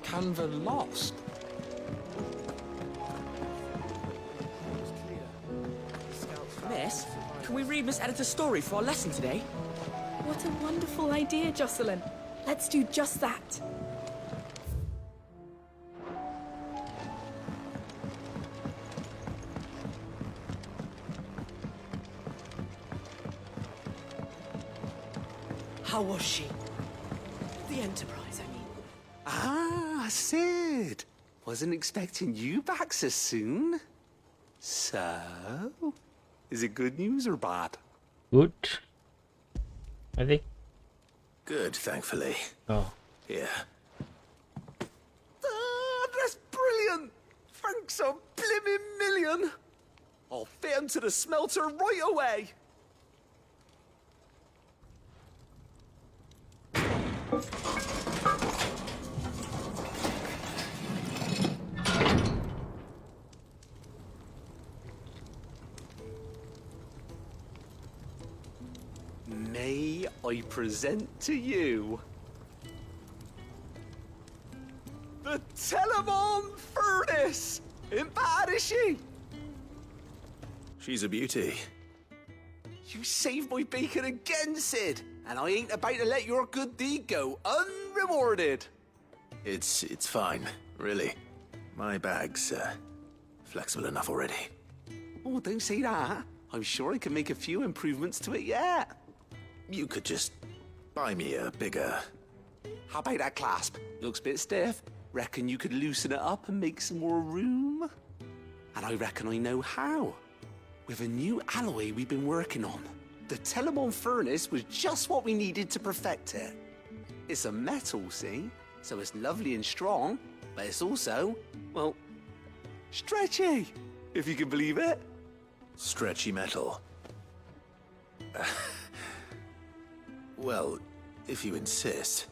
Canva lost. Miss, can we read Miss Editor's story for our lesson today? What a wonderful idea, Jocelyn. Let's do just that. How was she? The Enterprise, I mean. Ah, Sid. Wasn't expecting you back so soon. So, is it good news or bad? Good, I think. Good, thankfully. Oh. Yeah. That's brilliant! Thanks a blimmin' million! I'll fit 'em to the smelter right away! May I present to you the Telemon furnace? Ain't bad, is she? She's a beauty. You saved my bacon again, Sid, and I ain't about to let your good deed go unrewarded. It's fine, really. My bag's flexible enough already. Oh, don't say that. I'm sure I can make a few improvements to it yet. You could just buy me a bigger... How about that clasp? Looks a bit stiff. Reckon you could loosen it up and make some more room? And I reckon I know how. With a new alloy we've been working on. The Telemon furnace was just what we needed to perfect it. It's a metal, see? So it's lovely and strong, but it's also, well, stretchy, if you can believe it. Stretchy metal. Well, if you insist.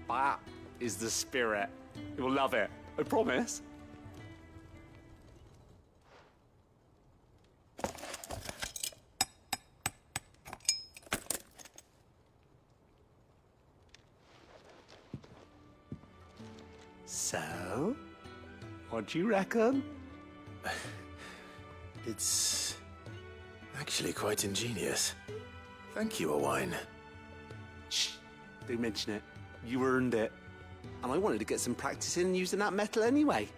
That is the spirit. You'll love it, I promise. So, what do you reckon? It's actually quite ingenious. Thank you, Owain. Shh, don't mention it. You earned it. And I wanted to get some practice in using that metal anyway.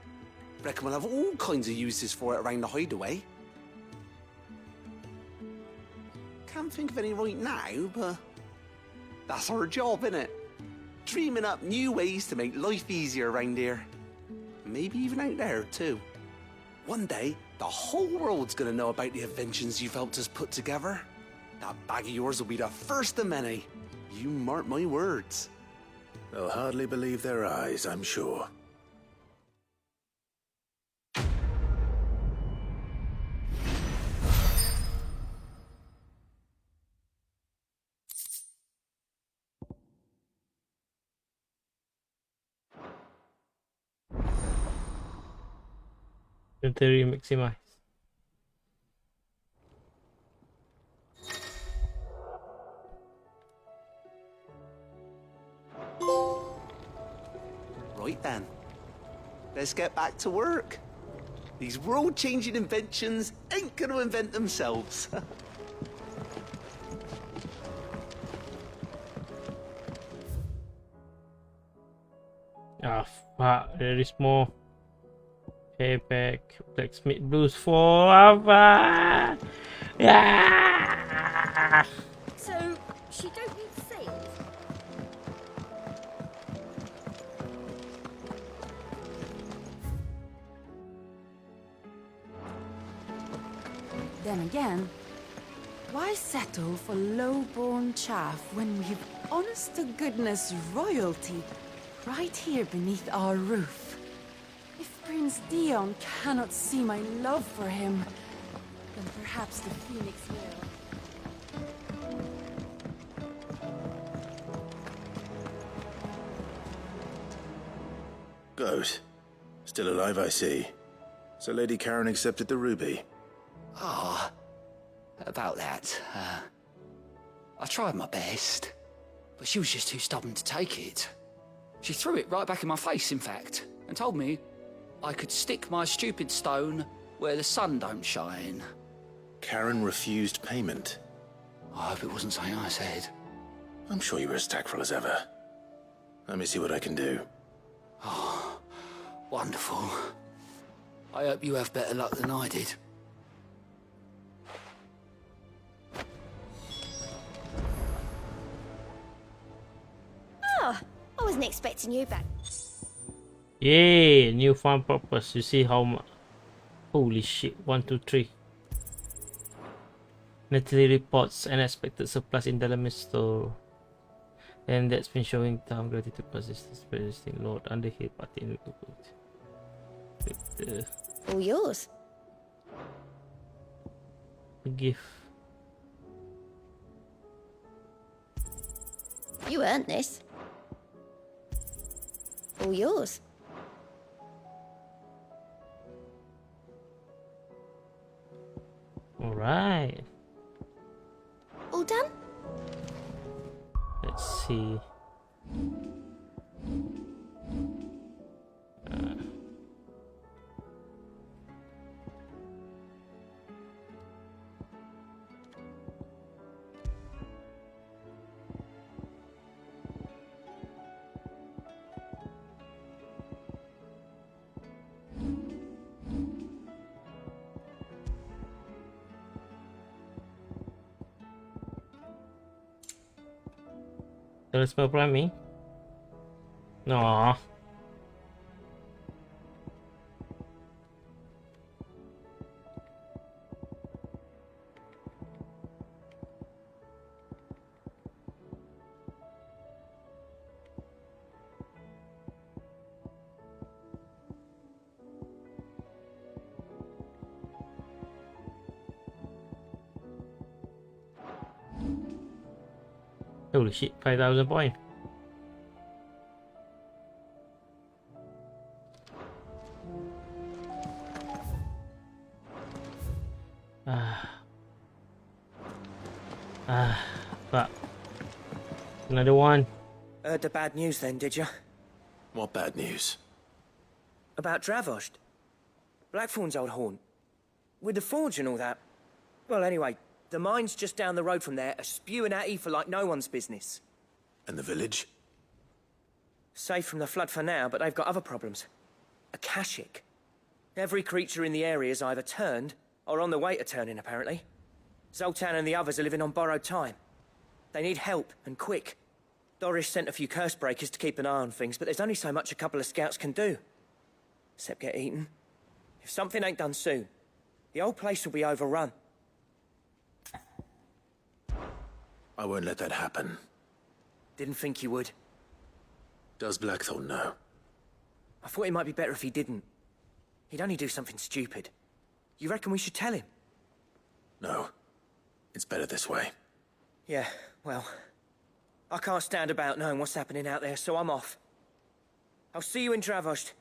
Reckon we'll have all kinds of uses for it around the hideaway. Can't think of any right now, but that's our job, innit? Dreaming up new ways to make life easier around here. Maybe even out there, too. One day, the whole world's gonna know about the inventions you've helped us put together. That bag of yours will be the first of many. You mark my words. They'll hardly believe their eyes, I'm sure. Theory maximize. Right then, let's get back to work. These world-changing inventions ain't gonna invent themselves. Ah, fuck, there is more. Payback, blacksmith blues for Ava. Yeah. So, she don't need sails? Then again, why settle for low-born chaff when we've honest-to-goodness royalty right here beneath our roof? If Prince Dion cannot see my love for him, then perhaps the Phoenix will. Goat. Still alive, I see. So Lady Karen accepted the ruby. Ah, about that, I tried my best, but she was just too stubborn to take it. She threw it right back in my face, in fact, and told me I could stick my stupid stone where the sun don't shine. Karen refused payment. I hope it wasn't something I said. I'm sure you were as tactful as ever. Let me see what I can do. Oh, wonderful. I hope you have better luck than I did. Oh, I wasn't expecting you back. Yay! New farm purpose. You see how much? Holy shit! 1, 2, 3. Natalie reports unexpected surplus in Delamere store. And that's been showing time gratitude persistence persisting Lord Underhill party in the All yours. gift. You earned this. All yours. All right. All done? Let's see. Don't smell plumbing. No. Holy shit, 5,000 points. Fuck. Another one. Heard the bad news then, did you? What bad news? About Dravost. Blackthorn's old haunt. With the forge and all that. Well, anyway, the mines just down the road from there are spewing out ether like no one's business. And the village? Safe from the flood for now, but they've got other problems. Akashic. Every creature in the area's either turned, or on the way to turning, apparently. Zoltan and the others are living on borrowed time. They need help, and quick. Doris sent a few curse breakers to keep an eye on things, but there's only so much a couple of scouts can do. Except get eaten. If something ain't done soon, the old place will be overrun. I won't let that happen. Didn't think you would. Does Blackthorn know? I thought it might be better if he didn't. He'd only do something stupid. You reckon we should tell him? No. It's better this way. Yeah, well, I can't stand about knowing what's happening out there, so I'm off. I'll see you in Dravost.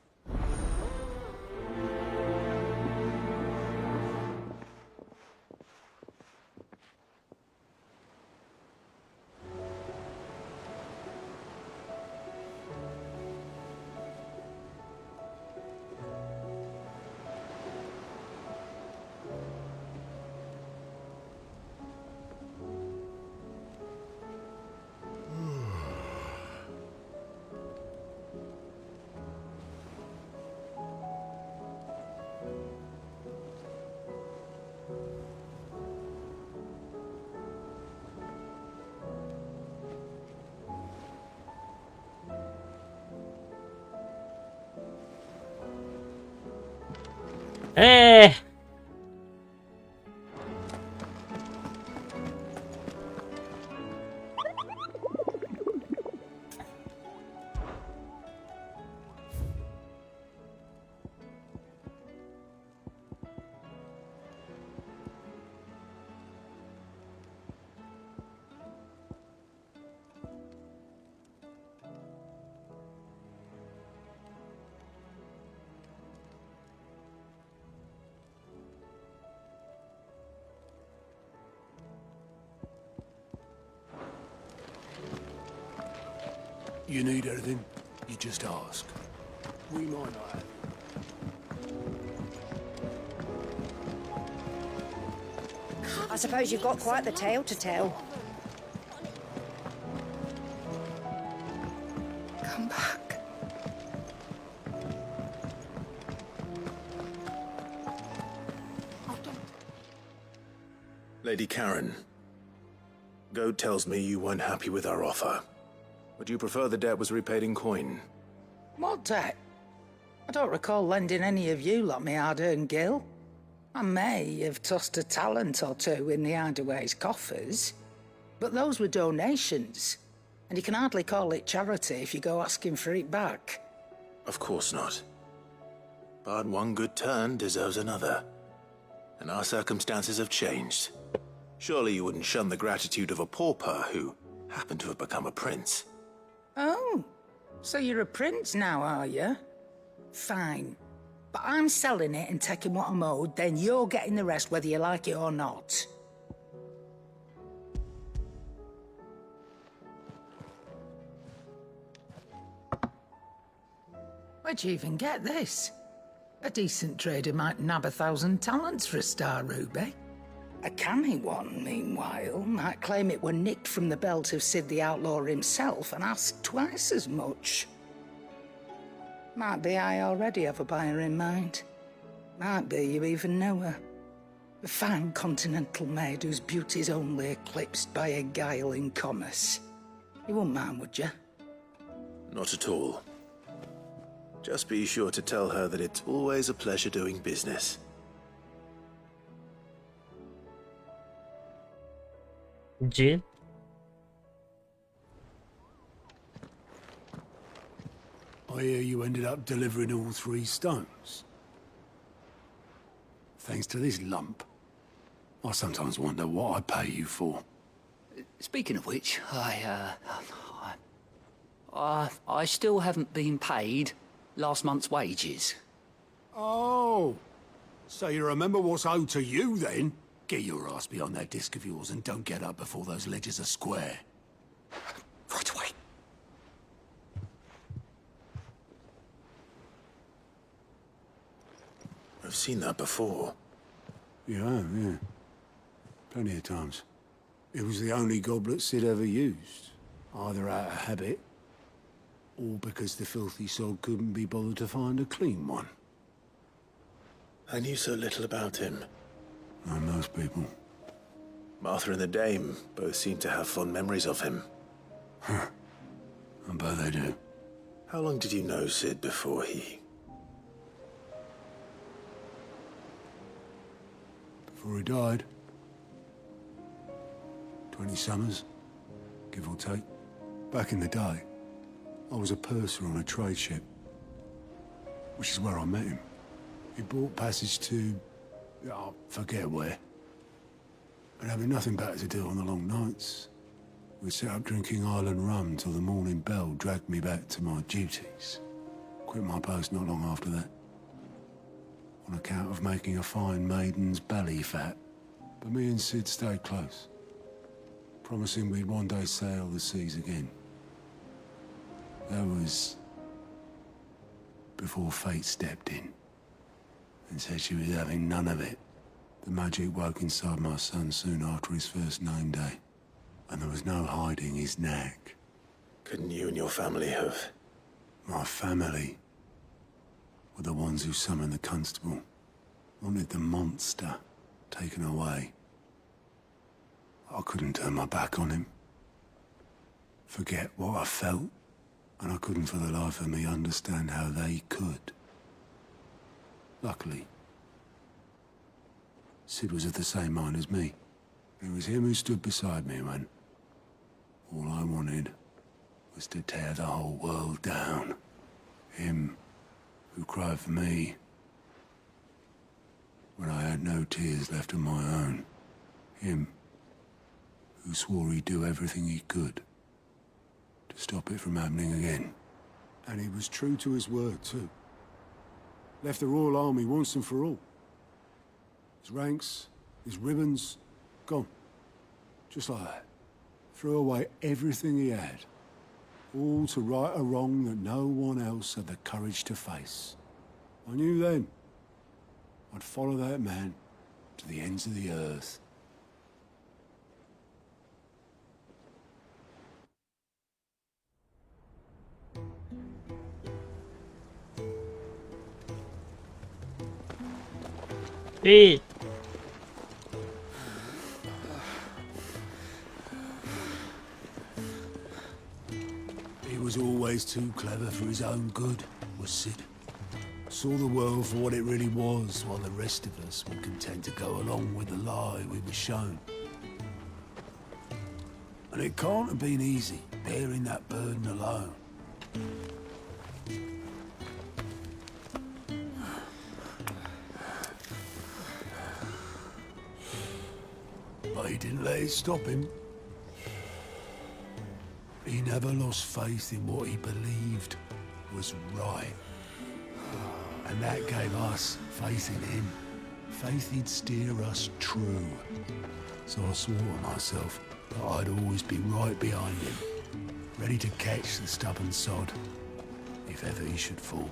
Hey! You need anything, you just ask. We might not have. I suppose you've got quite the tale to tell. Come back. Lady Karen, Goat tells me you weren't happy with our offer. Would you prefer the debt was repaid in coin? What debt? I don't recall lending any of you lot me hard-earned gil. I may have tossed a talent or two in the Hideaway's coffers, but those were donations, and you can hardly call it charity if you go asking for it back. Of course not. But one good turn deserves another. And our circumstances have changed. Surely you wouldn't shun the gratitude of a pauper who happened to have become a prince. Oh, so you're a prince now, are you? Fine. But I'm selling it and taking what I'm owed, then you're getting the rest whether you like it or not. Where'd you even get this? A decent trader might nab 1,000 talents for a star ruby. A canny one, meanwhile, might claim it were nicked from the belt of Sid the Outlaw himself and ask twice as much. Might be I already have a buyer in mind. Might be you even know her. A fine continental maid whose beauty's only eclipsed by a guile in commerce. You wouldn't mind, would you? Not at all. Just be sure to tell her that it's always a pleasure doing business. Jill? I hear you ended up delivering all 3 stones. Thanks to this lump. I sometimes wonder what I pay you for. Speaking of which, I still haven't been paid last month's wages. Oh, so you remember what's owed to you then? Get your ass behind that disc of yours and don't get up before those ledgers are square. Right away. I've seen that before. You have, yeah. Plenty of times. It was the only goblet Sid ever used. Either out of habit, or because the filthy sod couldn't be bothered to find a clean one. I knew so little about him. Like most people. Martha and the Dame both seem to have fond memories of him. Huh. I bet they do. How long did you know Sid before he... Before he died? 20 summers, give or take. Back in the day, I was a purser on a trade ship, which is where I met him. He bought passage to... I forget where. And having nothing better to do on the long nights, we set up drinking island rum till the morning bell dragged me back to my duties. Quit my post not long after that, on account of making a fine maiden's belly fat. But me and Sid stayed close, promising we'd one day sail the seas again. That was before fate stepped in and said she was having none of it. The magic woke inside my son soon after his first name day, and there was no hiding his knack. Couldn't you and your family have... My family were the ones who summoned the constable, wanted the monster taken away. I couldn't turn my back on him, forget what I felt, and I couldn't for the life of me understand how they could. Luckily, Sid was of the same mind as me. It was him who stood beside me when all I wanted was to tear the whole world down. Him who cried for me when I had no tears left of my own. Him who swore he'd do everything he could to stop it from happening again. And he was true to his word, too. Left the Royal Army once and for all. His ranks, his ribbons, gone. Just like that. Threw away everything he had. All to right a wrong that no one else had the courage to face. I knew then I'd follow that man to the ends of the earth. Hey! He was always too clever for his own good, was Sid. saw the world for what it really was, while the rest of us were content to go along with the lie we were shown. And it can't have been easy, bearing that burden alone. But he didn't let it stop him. He never lost faith in what he believed was right. And that gave us faith in him. Faith he'd steer us true. So I swore to myself that I'd always be right behind him, ready to catch the stubborn sod, if ever he should fall.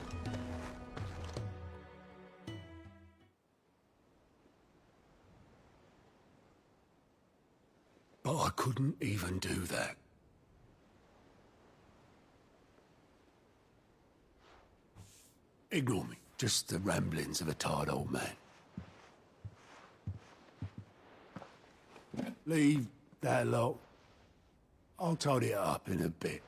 But I couldn't even do that. Ignore me, just the ramblings of a tired old man. Leave that lot. I'll tidy it up in a bit.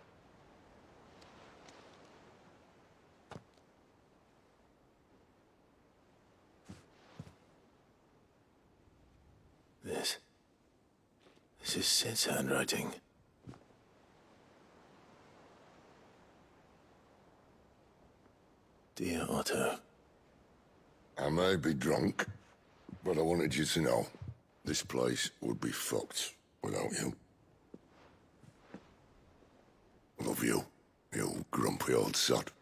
This is Sid's handwriting. Dear Otto. I may be drunk, but I wanted you to know this place would be fucked without you. Love you, you grumpy old sod.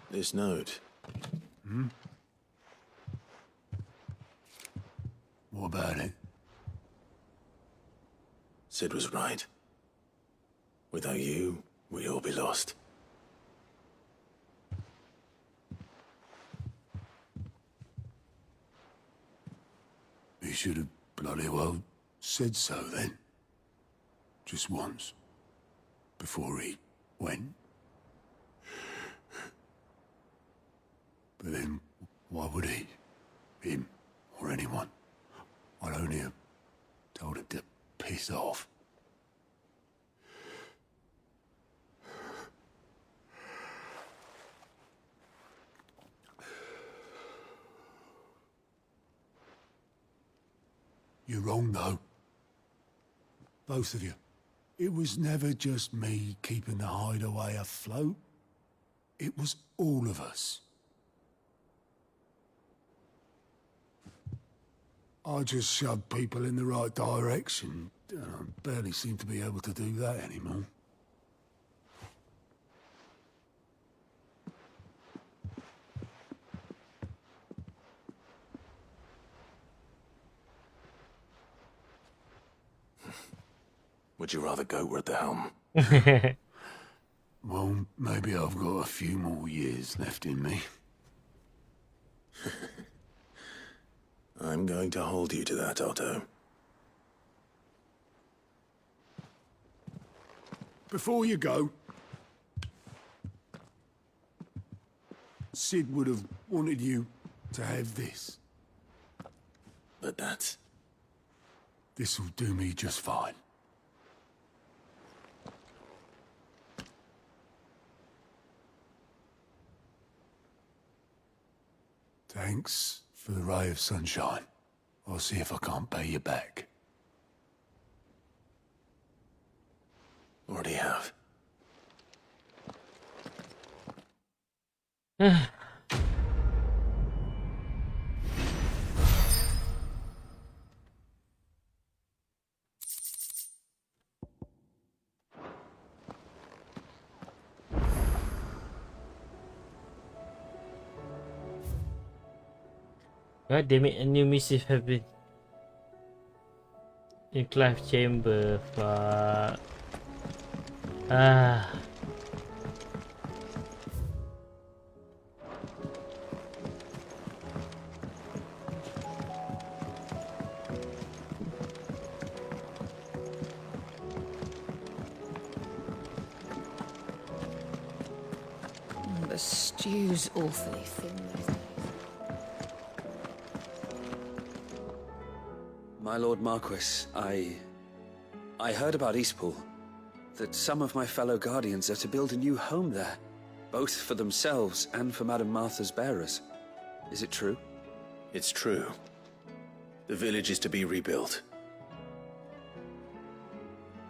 This note. Hmm? What about it? Sid was right. Without you, we'd all be lost. He should have bloody well said so then. Just once. Before he went. But then, why would he? Him, or anyone? I'd only have told him to piss off. You're wrong, though. Both of you. It was never just me keeping the hideaway afloat. It was all of us. I just shoved people in the right direction. I barely seem to be able to do that anymore. Would you rather go at the helm? Well, maybe I've got a few more years left in me. I'm going to hold you to that, Otto. Before you go, Sid would have wanted you to have this. But that's... This'll do me just fine. Thanks for the ray of sunshine. I'll see if I can't pay you back. Already have. God damn it, a new missive have been in Clive Chamber. Fuck. Ah. The stew's awfully thin these days. My Lord Marquis, I heard about Eastpool. that some of my fellow Guardians are to build a new home there, both for themselves and for Madame Martha's bearers. Is it true? It's true. The village is to be rebuilt.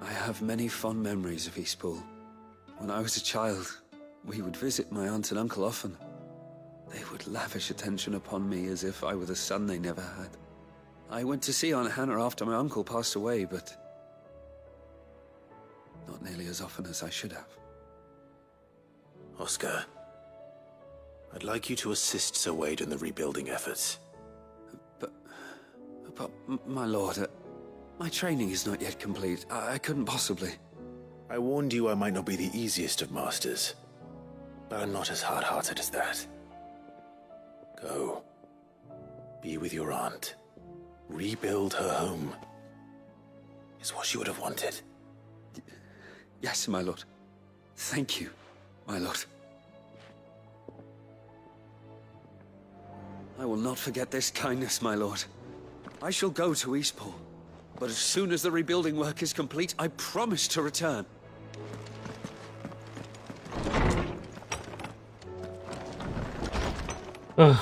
I have many fond memories of Eastpool. When I was a child, we would visit my aunt and uncle often. They would lavish attention upon me as if I were the son they never had. I went to see Aunt Hannah after my uncle passed away, but not nearly as often as I should have. Oscar, I'd like you to assist Sir Wade in the rebuilding efforts. But my lord, my training is not yet complete. I couldn't possibly. I warned you I might not be the easiest of masters, but I'm not as hard-hearted as that. Go. Be with your aunt. Rebuild her home. Is what she would have wanted. Yes, my lord. Thank you, my lord. I will not forget this kindness, my lord. I shall go to Eastpool, but as soon as the rebuilding work is complete, I promise to return. Ugh.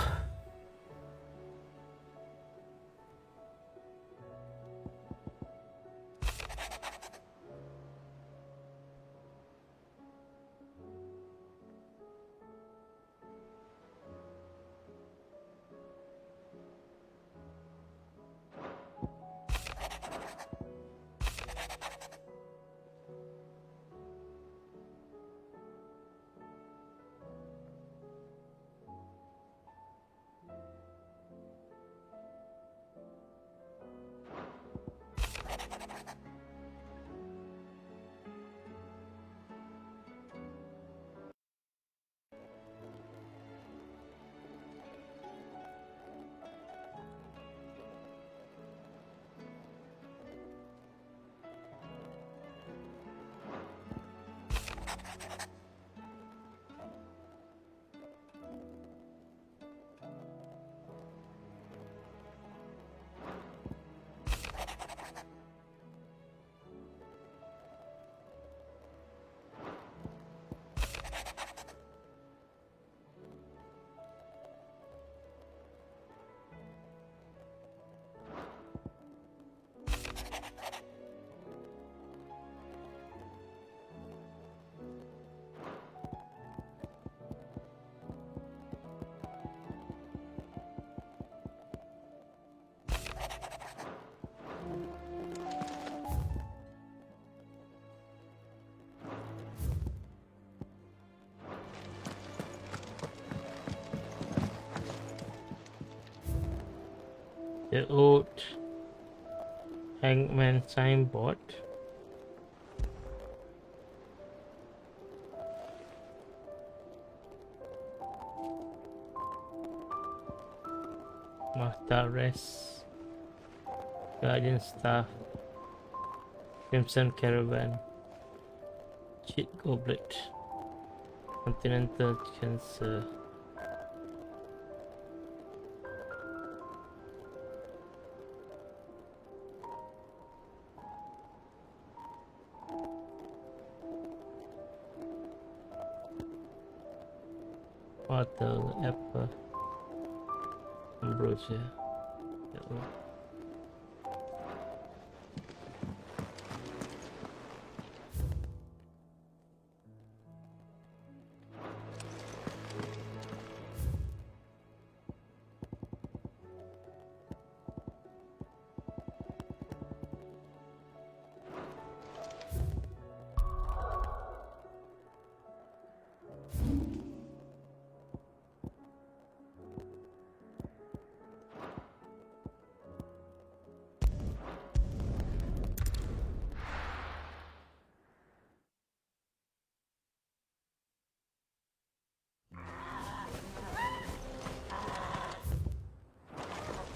The old hangman signboard. Master Rest, Guardian Staff, Crimson Caravan, Cheat Goblet, Continental Cancer. Water, apple, ambrosia. Yellow.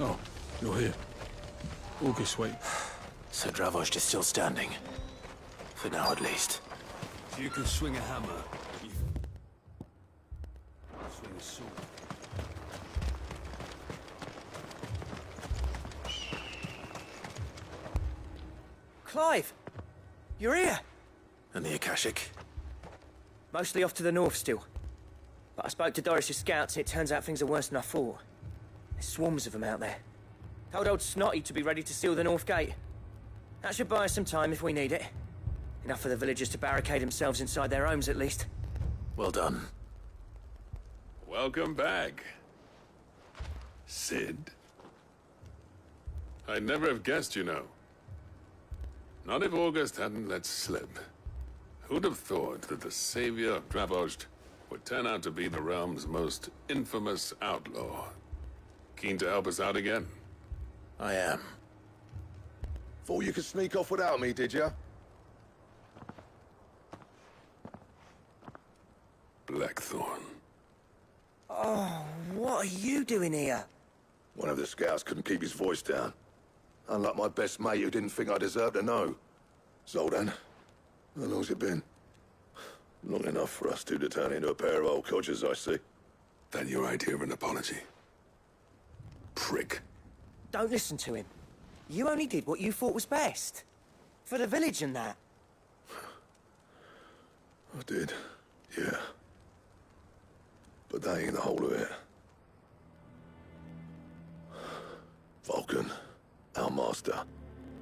Oh, you're here. August, wait. Sir Dravost is still standing. For now, at least. If you can swing a hammer, you can swing a sword. Clive! You're here! And the Akashic? Mostly off to the north still. But I spoke to Doris's scouts and it turns out things are worse than I thought. There's swarms of them out there. Told old Snotty to be ready to seal the north gate. That should buy us some time if we need it. Enough for the villagers to barricade themselves inside their homes at least. Well done. Welcome back, Sid. I'd never have guessed, you know. Not if August hadn't let slip. Who'd have thought that the savior of Dravost would turn out to be the realm's most infamous outlaw? Keen to help us out again? I am. Thought you could sneak off without me, did ya? Blackthorn. Oh, what are you doing here? One of the scouts couldn't keep his voice down. Unlike my best mate who didn't think I deserved to know. Zoltan, how long's it been? Long enough for us two to turn into a pair of old codgers, I see. That your idea of an apology? Prick. Don't listen to him. You only did what you thought was best. For the village and that. I did, yeah. But that ain't the whole of it. Vulcan, our master,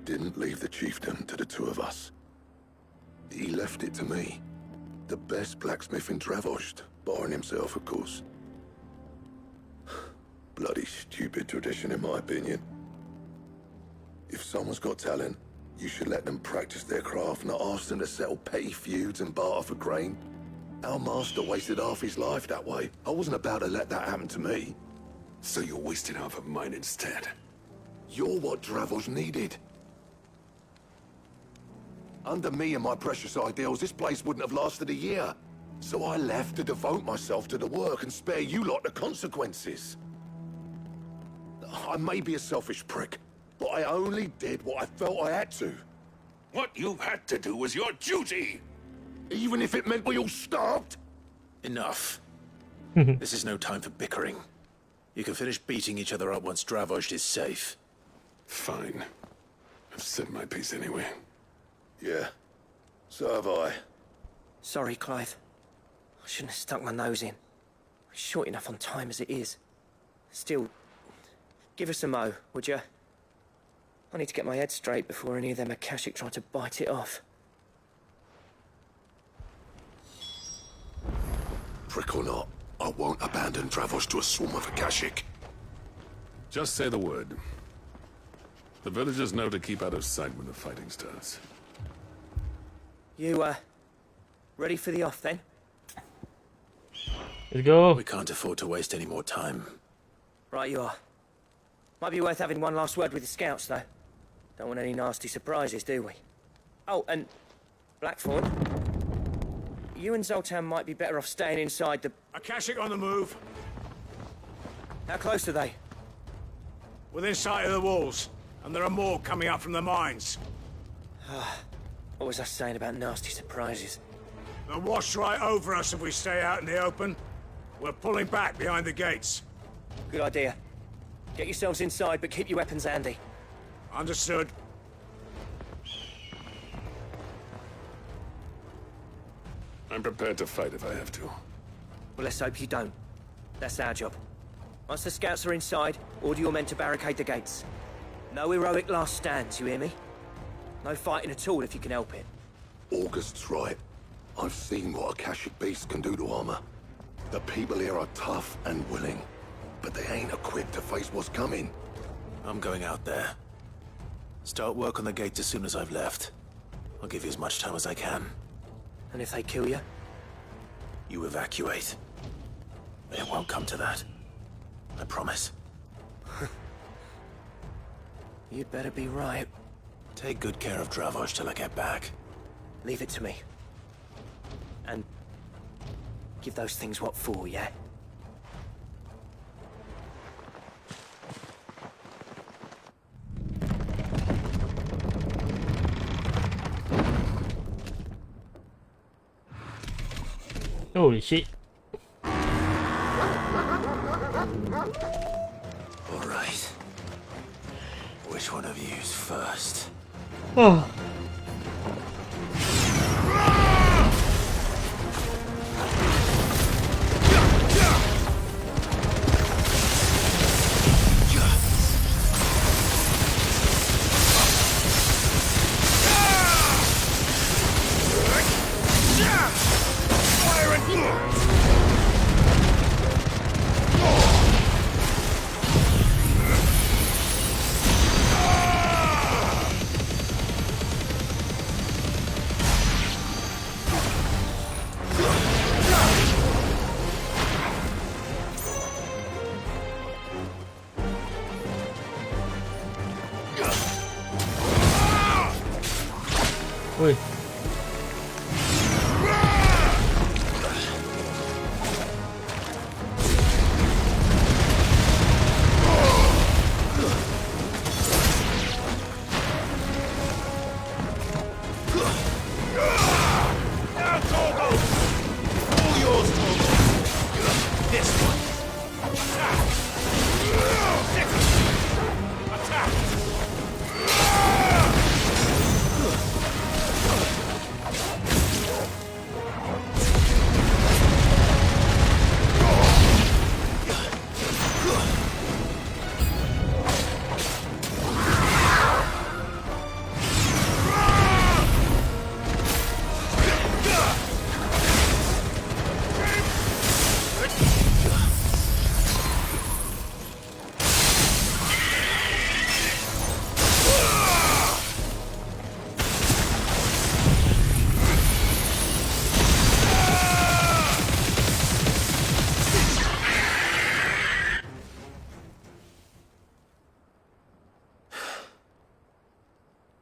didn't leave the chiefdom to the two of us. He left it to me. The best blacksmith in Dravost, barring himself, of course. Bloody stupid tradition, in my opinion. If someone's got talent, you should let them practice their craft, not ask them to settle petty feuds and barter for grain. Our master wasted half his life that way. I wasn't about to let that happen to me. So you're wasting half of mine instead? You're what Dravost needed. Under me and my precious ideals, this place wouldn't have lasted a year. So I left to devote myself to the work and spare you lot the consequences. I may be a selfish prick, but I only did what I felt I had to. What you had to do was your duty! Even if it meant we all starved? Enough. This is no time for bickering. You can finish beating each other up once Dravost is safe. Fine. I've said my piece anyway. Yeah, so have I. Sorry, Clive. I shouldn't have stuck my nose in. We're short enough on time as it is. Still, give us a mo, would you? I need to get my head straight before any of them Akashic try to bite it off. Prick or not, I won't abandon Dravost to a swarm of Akashic. Just say the word. The villagers know to keep out of sight when the fighting starts. You, ready for the off, then? Let's go. We can't afford to waste any more time. Right you are. Might be worth having one last word with the scouts, though. Don't want any nasty surprises, do we? Oh, and Blackthorn, you and Zoltan might be better off staying inside the... Akashic on the move. How close are they? Within sight of the walls, and there are more coming up from the mines. What was I saying about nasty surprises? They'll wash right over us if we stay out in the open. We're pulling back behind the gates. Good idea. Get yourselves inside, but keep your weapons handy. Understood. I'm prepared to fight if I have to. Well, let's hope you don't. That's our job. Once the scouts are inside, order your men to barricade the gates. No heroic last stands, you hear me? No fighting at all if you can help it. August's right. I've seen what Akashic beasts can do to armor. The people here are tough and willing, but they ain't equipped to face what's coming. I'm going out there. Start work on the gates as soon as I've left. I'll give you as much time as I can. And if they kill you? You evacuate. It won't come to that. I promise. You'd better be right. Take good care of Dravost till I get back. Leave it to me. And give those things what for, yeah? Holy shit. All right. Which one of you's first? Oh. Ui.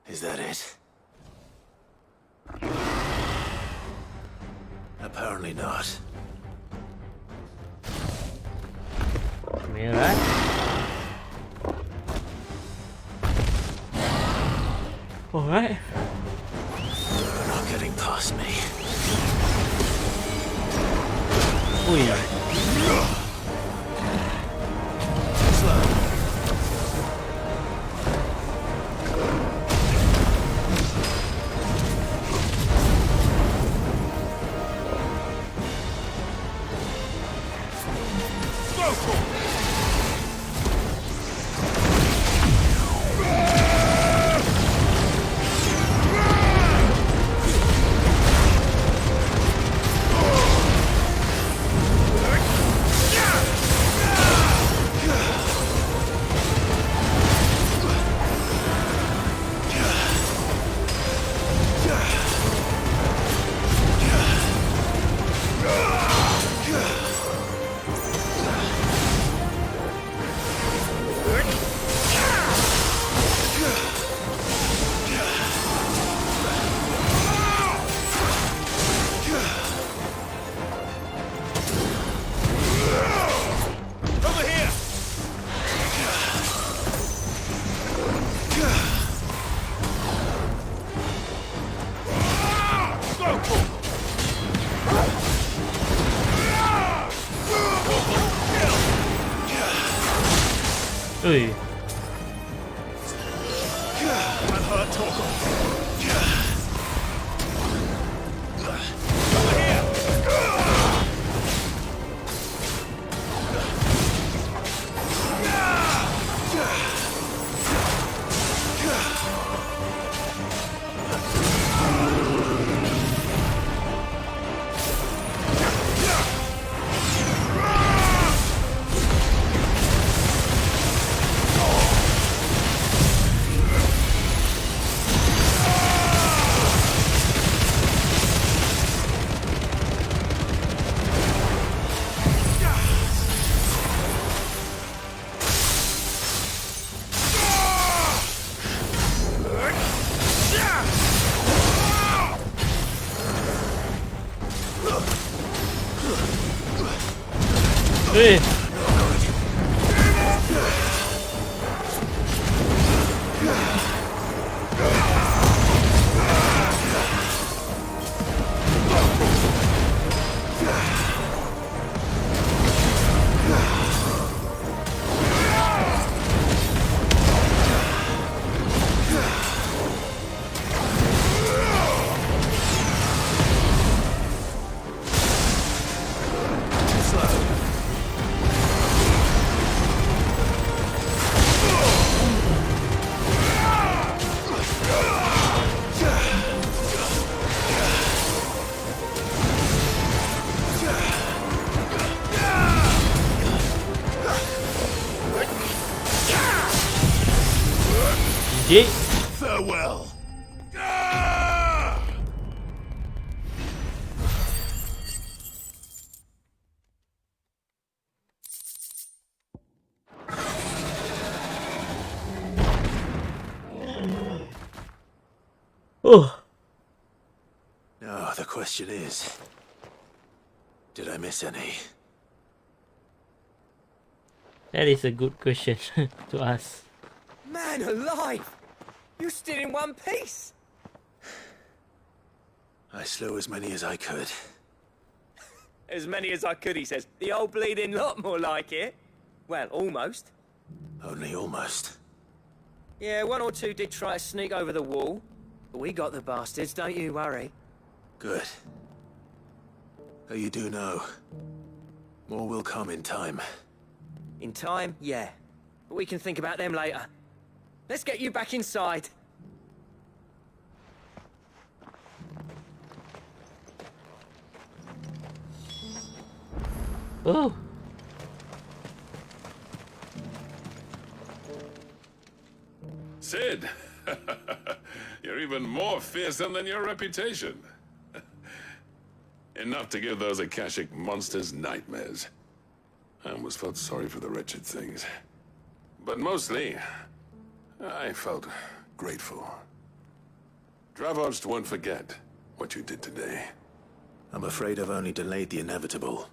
Is that it? Apparently not. Me right? Alright. You're not getting past me. Oh yeah. Ui. Ui. GG. Farewell. Oh, question is, did I miss any? That is a good question to ask. Man alive! You're still in one piece! I slew as many as I could. As many as I could, he says. The old bleeding lot, more like it. Well, almost. Only almost. Yeah, one or two did try to sneak over the wall. But we got the bastards, don't you worry. Good. Though you do know, more will come in time. In time, yeah. But we can think about them later. Let's get you back inside. Oh. Sid, you're even more fearsome than your reputation. Enough to give those Akashic monsters nightmares. I almost felt sorry for the wretched things. But mostly, I felt grateful. Dravos won't forget what you did today. I'm afraid I've only delayed the inevitable.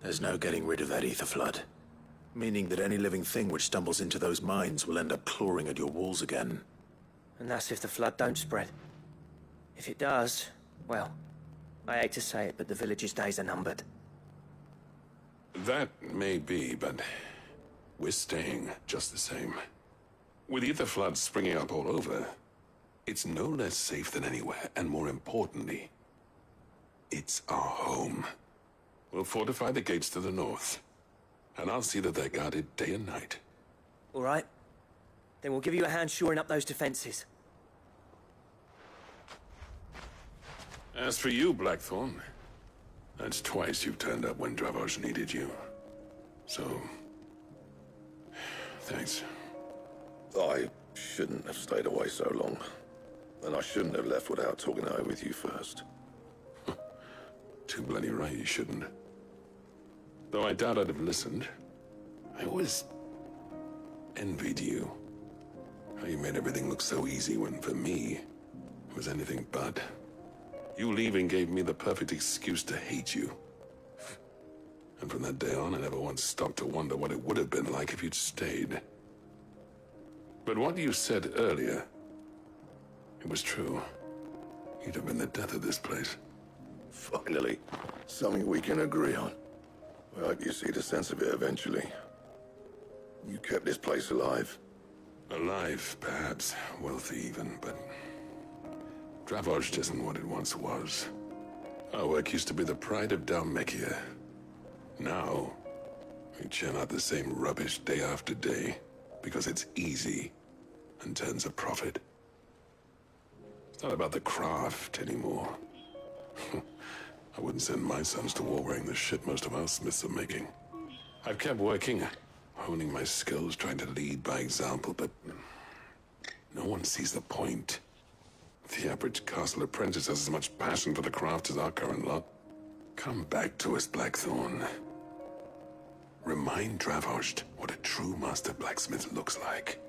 There's no getting rid of that ether flood. Meaning that any living thing which stumbles into those mines will end up clawing at your walls again. And that's if the flood don't spread. If it does, well, I hate to say it, but the village's days are numbered. That may be, but we're staying just the same. With ether floods springing up all over, it's no less safe than anywhere, and more importantly, it's our home. We'll fortify the gates to the north, and I'll see that they're guarded day and night. All right. Then we'll give you a hand shoring up those defenses. As for you, Blackthorn, that's twice you've turned up when Dravos needed you. So, thanks. I shouldn't have stayed away so long. And I shouldn't have left without talking it over with you first. Too bloody right you shouldn't. Though I doubt I'd have listened. I always envied you. How you made everything look so easy when, for me, it was anything but. You leaving gave me the perfect excuse to hate you. And from that day on, I never once stopped to wonder what it would have been like if you'd stayed. But what you said earlier, it was true. You'd have been the death of this place. Finally, something we can agree on. I hope you see the sense of it eventually. You kept this place alive. Alive, perhaps. Wealthy even, but Dravos isn't what it once was. Our work used to be the pride of Downscale. Now, we churn out the same rubbish day after day because it's easy and turns a profit. It's not about the craft anymore. I wouldn't send my sons to war wearing the shit most of our smiths are making. I've kept working, honing my skills, trying to lead by example, but no one sees the point. The average castle apprentice has as much passion for the craft as our current lot. Come back to us, Blackthorn. Remind Dravos what a true master blacksmith looks like.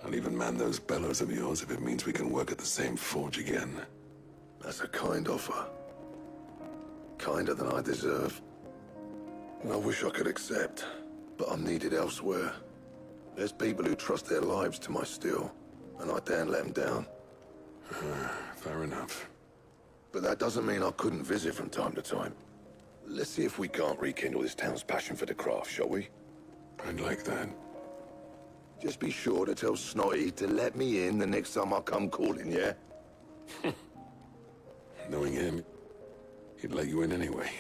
I'll even man those bellows of yours if it means we can work at the same forge again. That's a kind offer. Kinder than I deserve. And I wish I could accept, but I'm needed elsewhere. There's people who trust their lives to my steel, and I daren't let them down. Fair enough. But that doesn't mean I couldn't visit from time to time. Let's see if we can't rekindle this town's passion for the craft, shall we? I'd like that. Just be sure to tell Snotty to let me in the next time I come calling, yeah? Knowing him, he'd let you in anyway.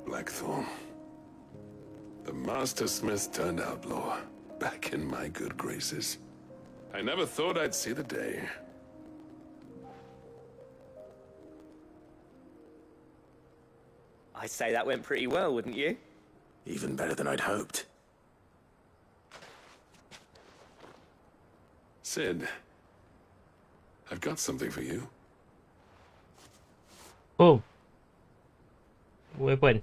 Blackthorn. The Master Smith turned outlaw, back in my good graces. I never thought I'd see the day. I'd say that went pretty well, wouldn't you? Even better than I'd hoped. Sid, I've got something for you. Oh. Weapon.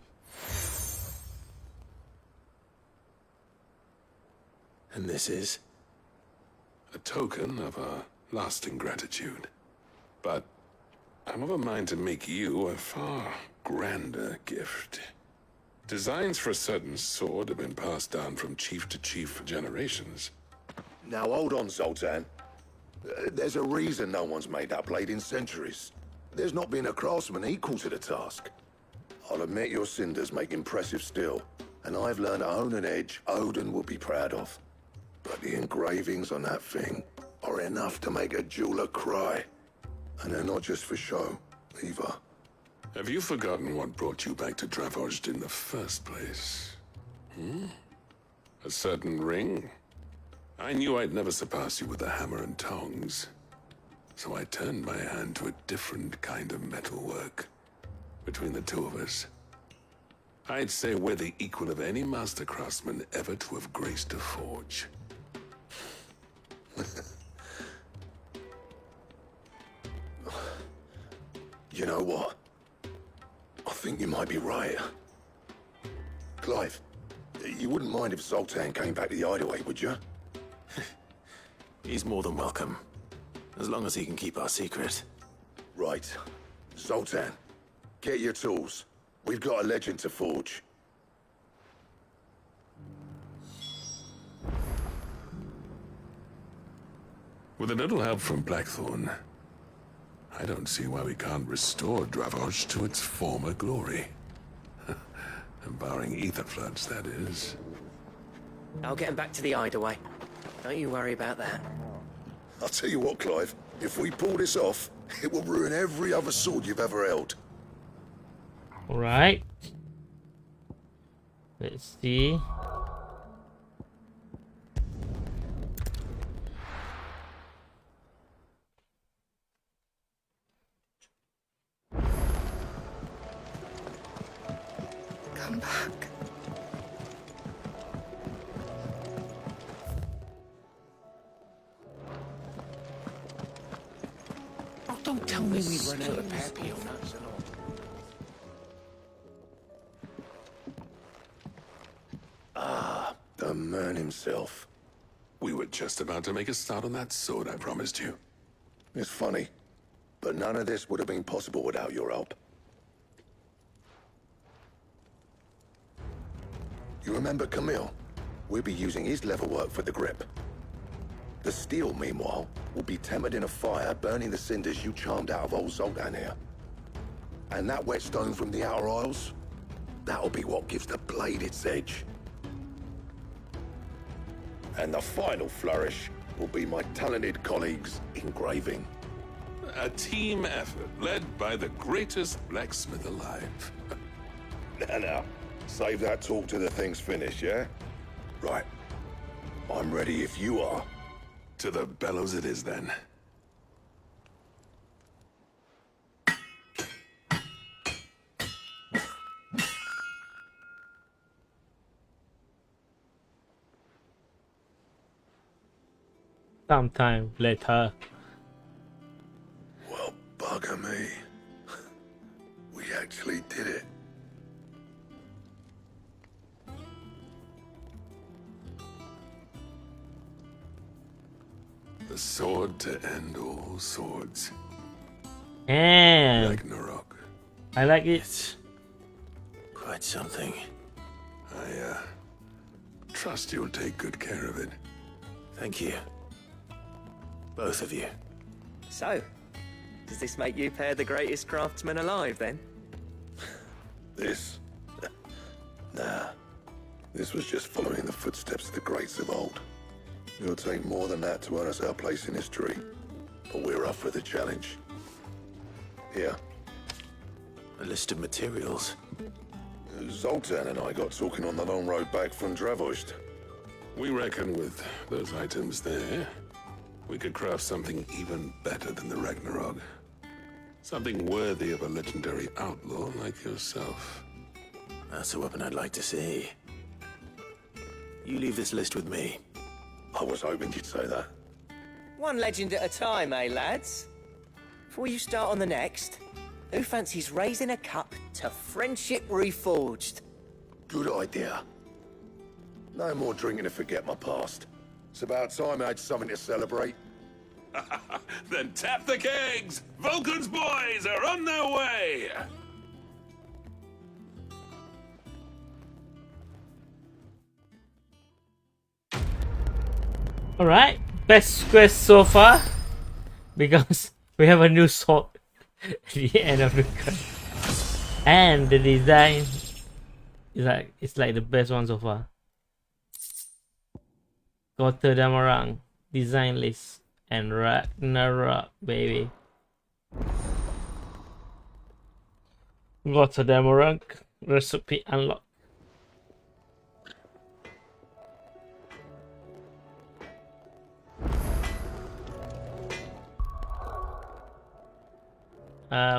And this is? a token of our lasting gratitude. But I'm of a mind to make you a far grander gift. Designs for a certain sword have been passed down from chief to chief for generations. Now hold on, Zoltan. There's a reason no one's made that blade in centuries. There's not been a craftsman equal to the task. I'll admit your cinders make impressive steel, and I've learned to own an edge Odin will be proud of. But the engravings on that thing are enough to make a jeweler cry. And they're not just for show, either. Have you forgotten what brought you back to Dravozd in the first place? A certain ring? I knew I'd never surpass you with a hammer and tongs. So I turned my hand to a different kind of metalwork. Between the two of us, I'd say we're the equal of any master craftsman ever to have graced a forge. You know what? I think you might be right. Clive, you wouldn't mind if Zoltan came back to the hideaway, would you? He's more than welcome. As long as he can keep our secret. Right. Zoltan, get your tools. We've got a legend to forge. With a little help from Blackthorn, I don't see why we can't restore Dravozd to its former glory. Barring ether floods, that is. I'll get him back to the hideaway. Don't you worry about that. I'll tell you what, Clive. If we pull this off, it will ruin every other sword you've ever held. Alright. Let's see. Come back. Oh, don't tell me we run out of papio nuts and all. Ah, the man himself. We were just about to make a start on that sword I promised you. It's funny, but none of this would have been possible without your help. You remember Camille? We'll be using his leather work for the grip. The steel, meanwhile, will be tempered in a fire, burning the cinders you charmed out of old Zoltan here. And that whetstone from the Outer Isles, that'll be what gives the blade its edge. And the final flourish will be my talented colleagues' engraving. A team effort led by the greatest blacksmith alive. Now, save that talk till the thing's finished, yeah? Right. I'm ready if you are. To the bellows it is, then. Sometime later. Well, bugger me. We actually did it. The sword to end all swords. And Ragnarok. I like it. Quite something. I trust you'll take good care of it. Thank you. Both of you. So, does this make you pair the greatest craftsmen alive, then? This? Nah. This was just following the footsteps of the greats of old. It'll take more than that to earn us our place in history. But we're up for the challenge. Here. A list of materials. Zoltan and I got talking on the long road back from Dravozd. We reckon with those items there, we could craft something even better than the Ragnarok. Something worthy of a legendary outlaw like yourself. That's a weapon I'd like to see. You leave this list with me. I was hoping you'd say that. One legend at a time, eh, lads? Before you start on the next, who fancies raising a cup to friendship reforged? Good idea. No more drinking to forget my past. It's about time I had something to celebrate. Then tap the kegs! Vulcan's boys are on their way! Alright, best quest so far. Because we have a new sword at the end of the quest. And the design is it's like the best one so far. Gotterdammerang design list and Ragnarok, baby. Gotterdammerang recipe unlocked.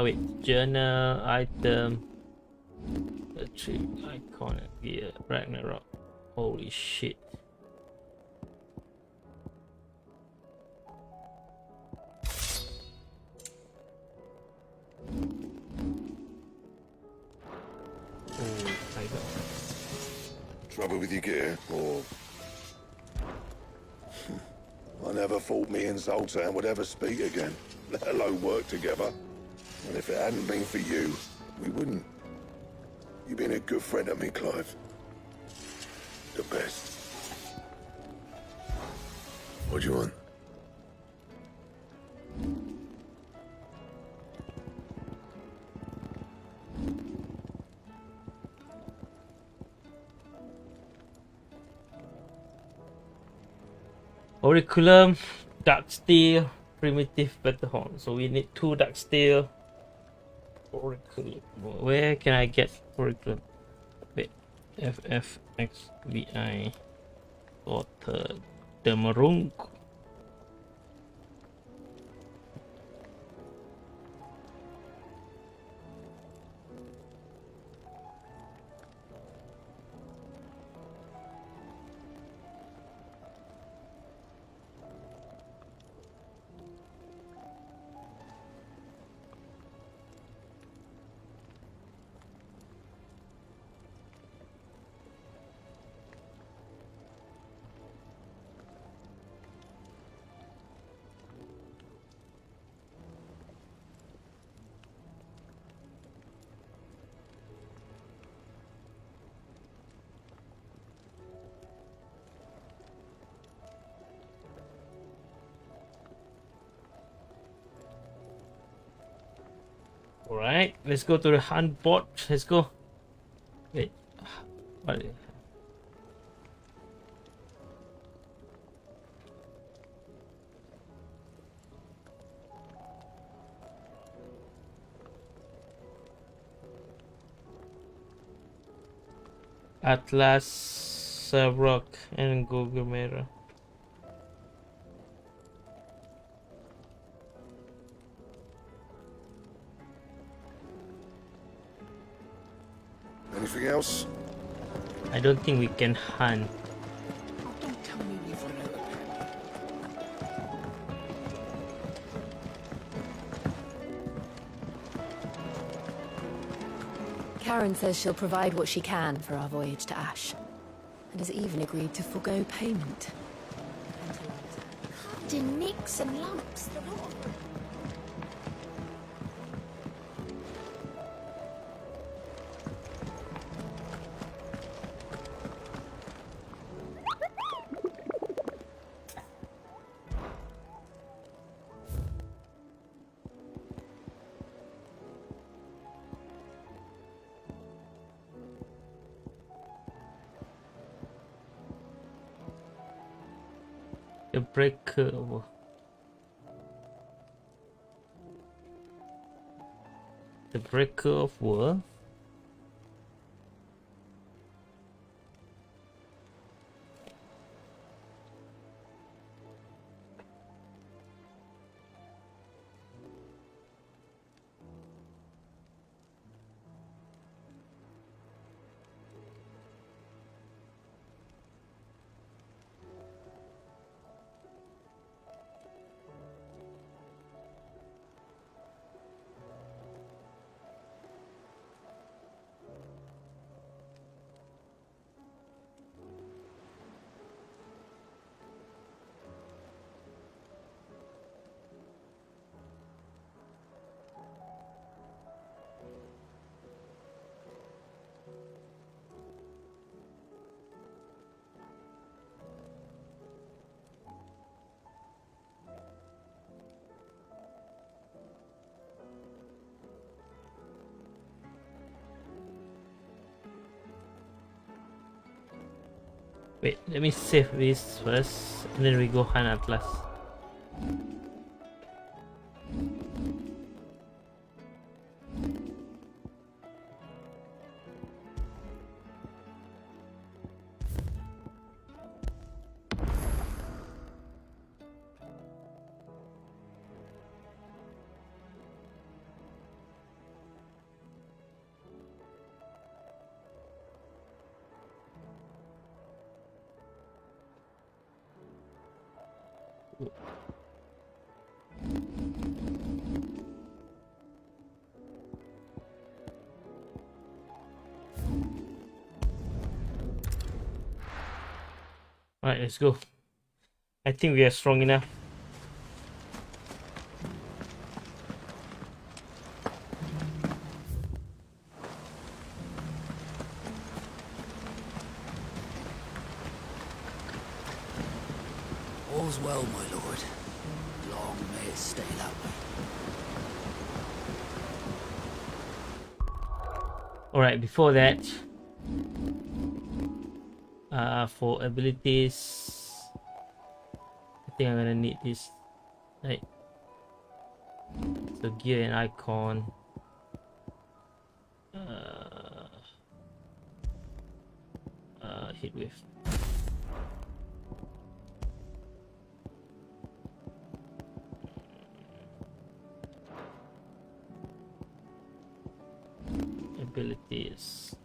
Wait, journal item, the trip iconic gear, Ragnarok. Holy shit. Oh, I got Trouble with your gear, or... I never thought me and Zoltan would ever speak again, let alone work together. And if it hadn't been for you, we wouldn't. You've been a good friend to me, Clive. The best. What do you want? Auriculum, dark steel, primitive battlehorn. So we need 2 dark steel. Auriculum. Where can I get Auriculum? Wait, FFXVI. Gotterdammerung. Alright, let's go to the hunt board. Let's go. Wait, what? Atlas, Rock, and Gogomera. Anything else? I don't think we can hunt. Don't tell me we've run out of Karen says she'll provide what she can for our voyage to Ash, and has even agreed to forgo payment. Do nicks and lumps, the lot of them. The breaker of war. The breaker of war. Wait, let me save this first, and then we go hunt Atlas. Alright, let's go. I think we are strong enough. All's well, my lord. Long may it stay that way. Alright, before that, for abilities, I think I'm gonna need this, right? So gear and icon. Hit with. Abilities.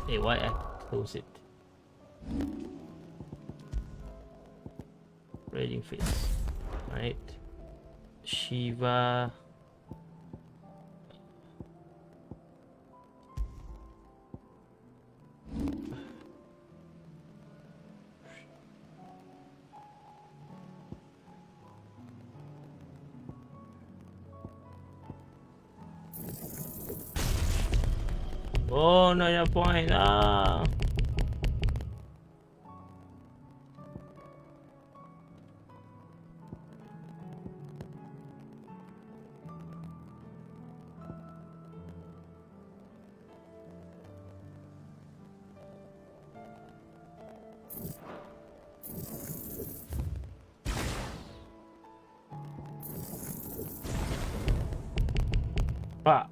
Hey, why I close it? Raging face, right? Shiva. Oh, no, your point. Ah. Ah.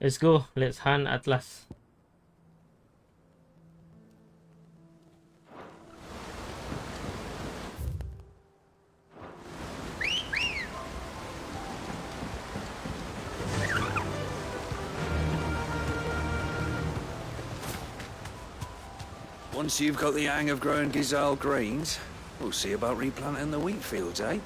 Let's go. Let's hunt Atlas. Once you've got the hang of growing Gizal greens, we'll see about replanting the wheat fields, eh?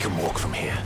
can walk from here.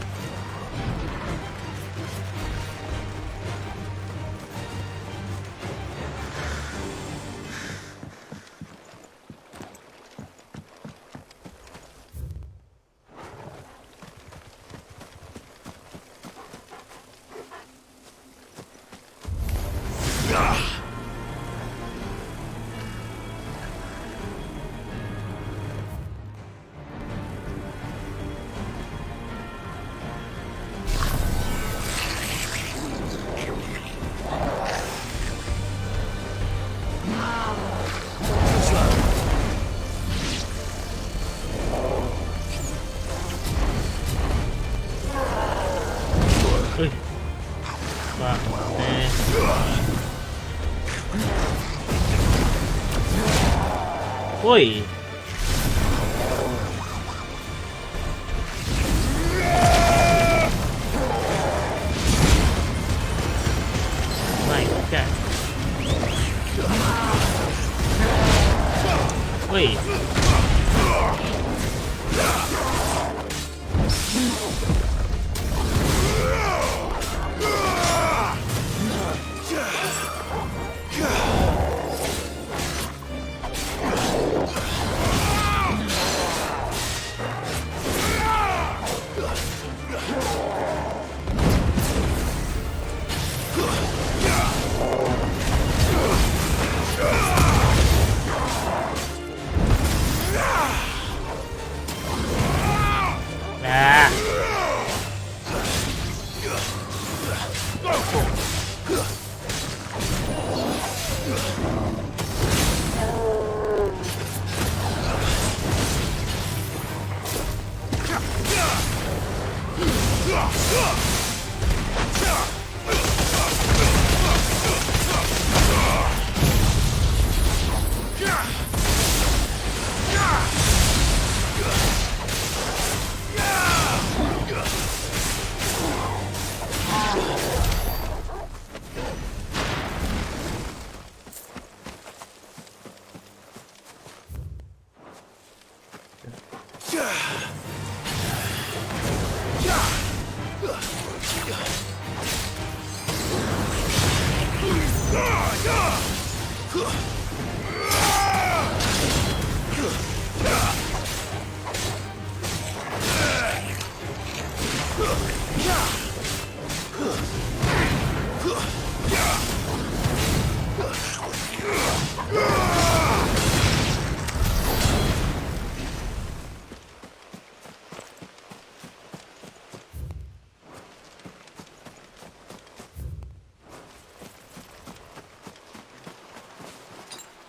Oi. My God. Oi.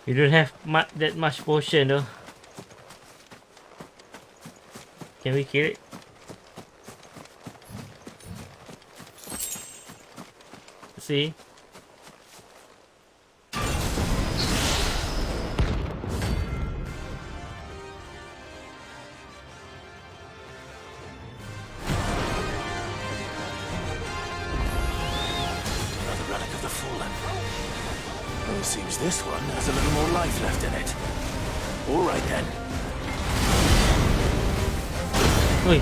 You don't have that much potion though. Can we kill it? See? Another relic of the fallen. Well, it seems this one has a little more life left in it. All right then. Oi.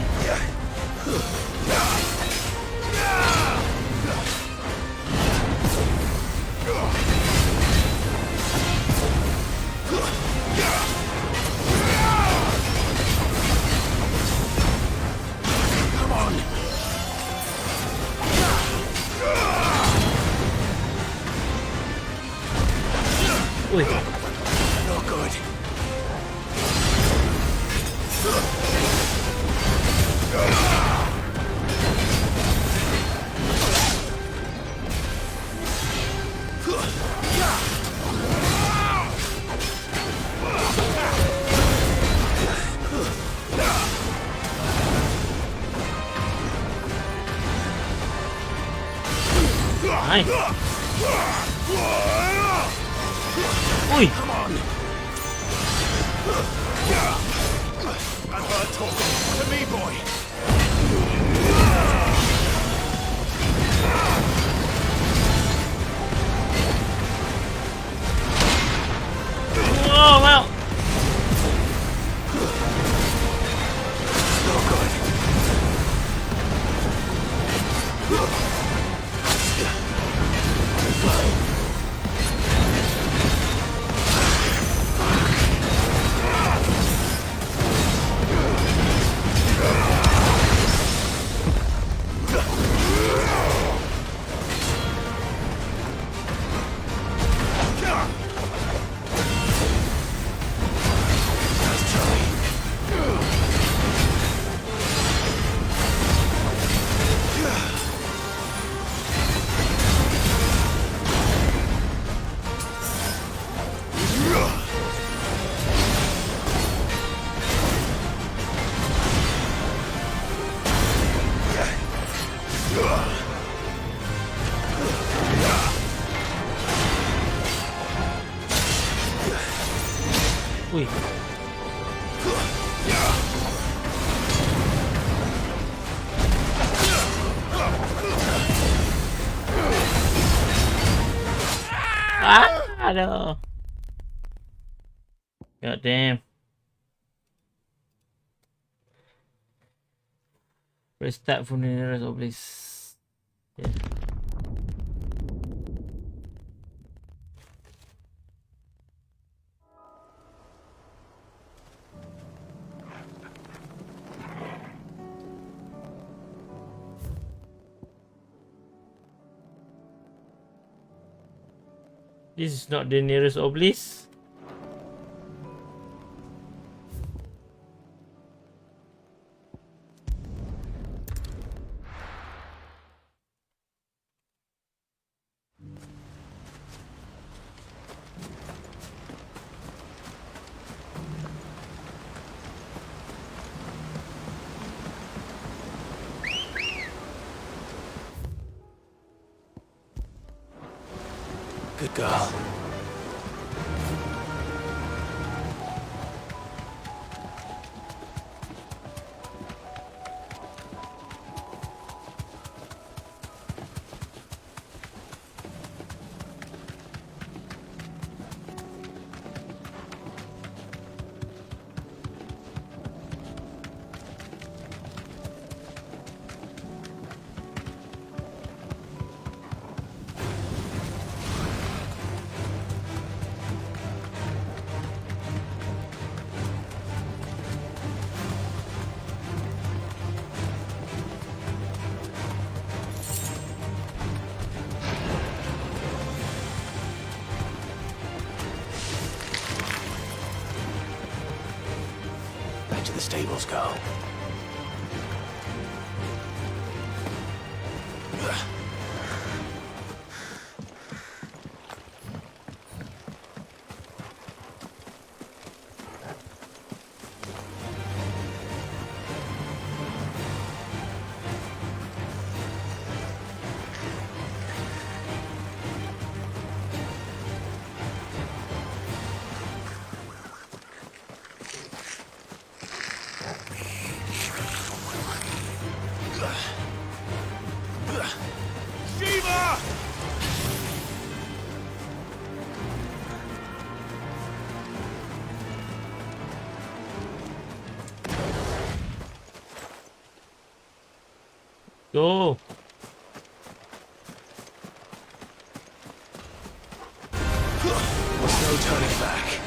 Come on. Oi. Not good. Nice. Oi. Come on. I've heard talking to me, boy. Oh wow. No good. Aduh. God damn. Press start from the nearest obelisk. Yeah. This is not the nearest obelisk. Good girl. Back to the stables, girl. Go. There's no turning back.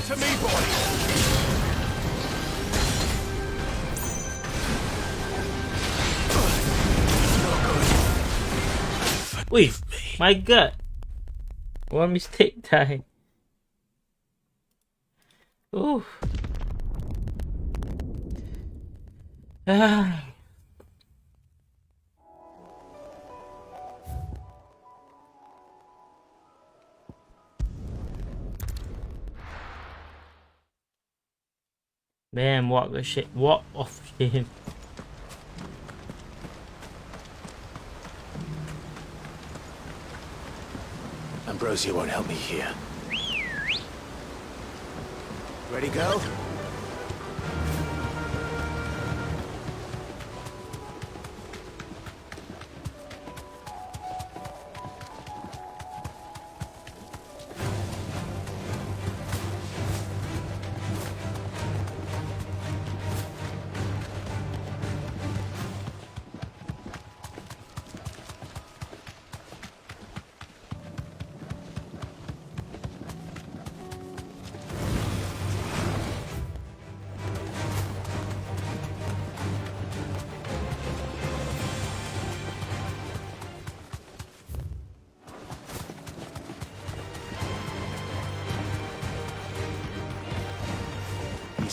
To me, boy! Wait, my god. One mistake die. Ooh. Ah. Man, walk the shit. Walk off him. Ambrosia won't help me here. Ready, girl?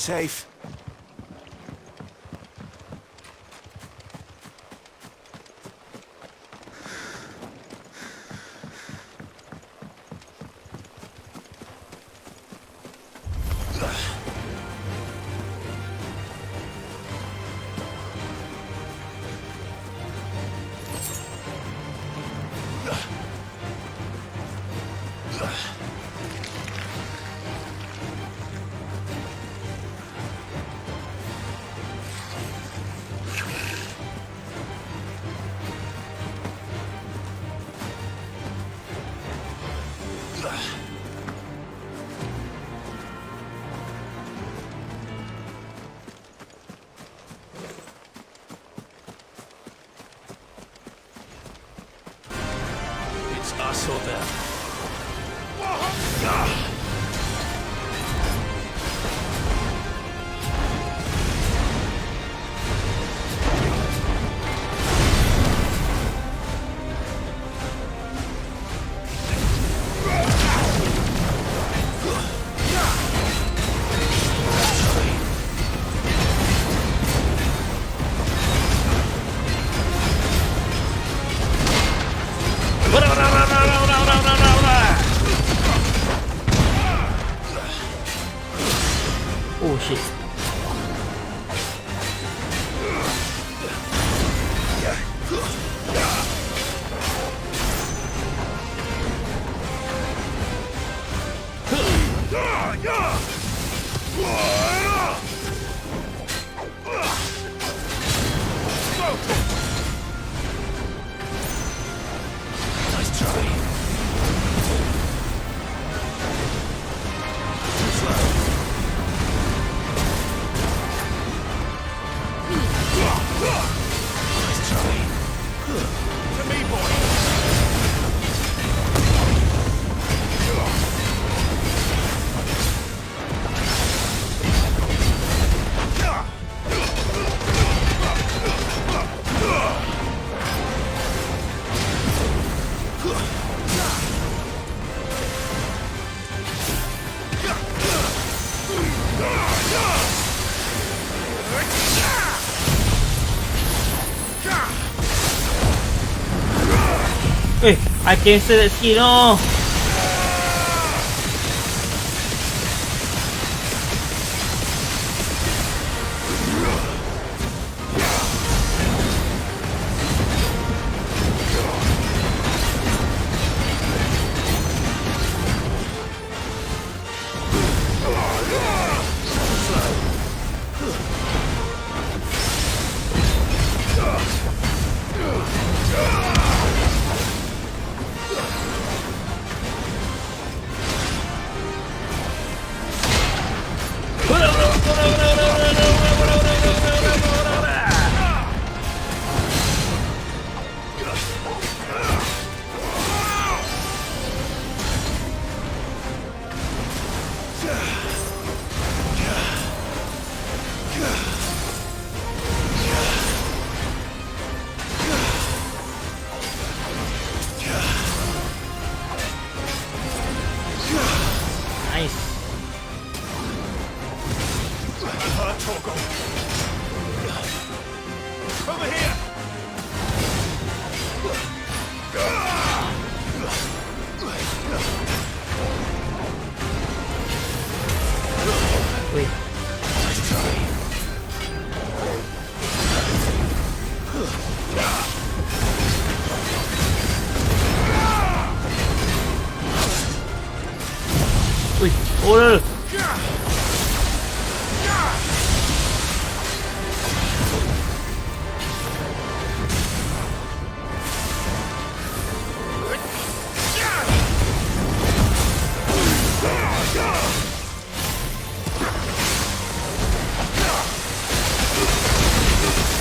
safe. It's us or them. Oh shit. Nice try. Nice try. To me, boy. I cancel that skill, no. Over here! Wait. Nice try. Wait, hold on.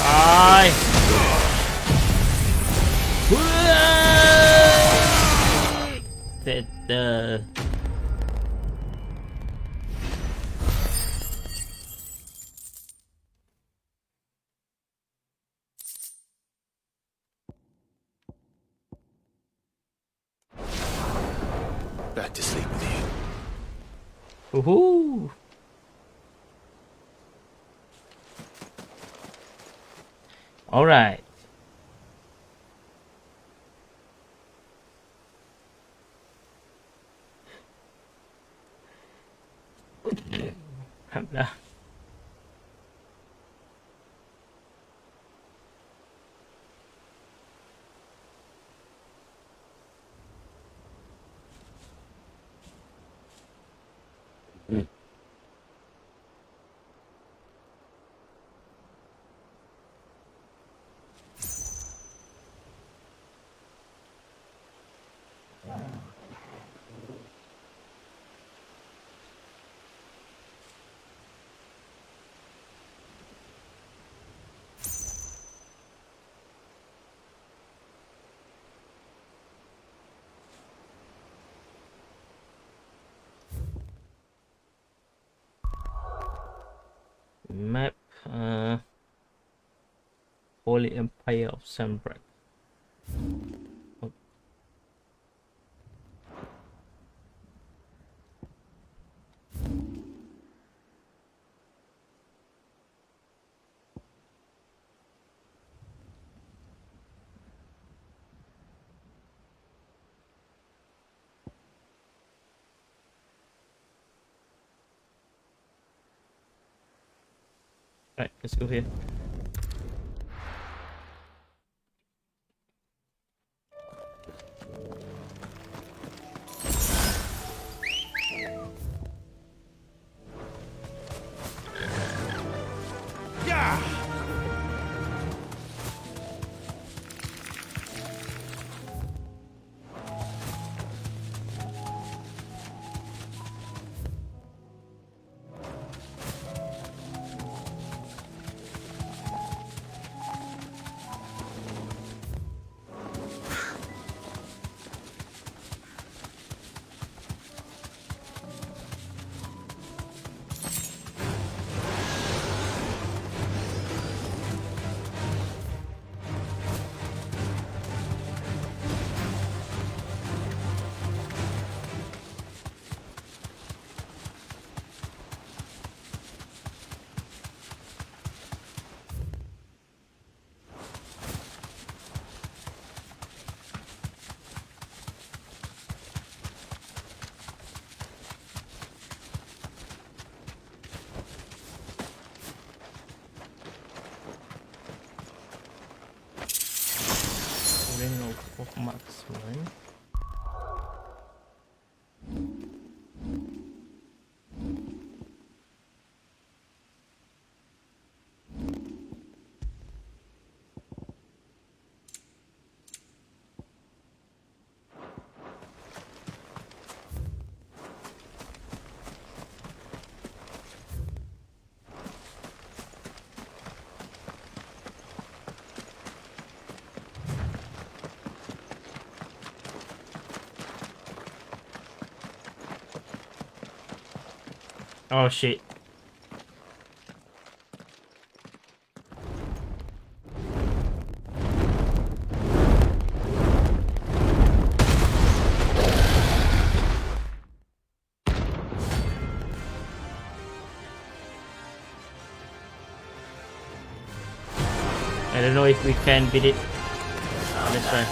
Ai. That Back to sleep with you. Woohoo! All right. Alhamdulillah. Map Holy Empire of Sunbreak. Right, let's go here. Ring of marksman. Oh shit. I don't know if we can beat it. Let's try.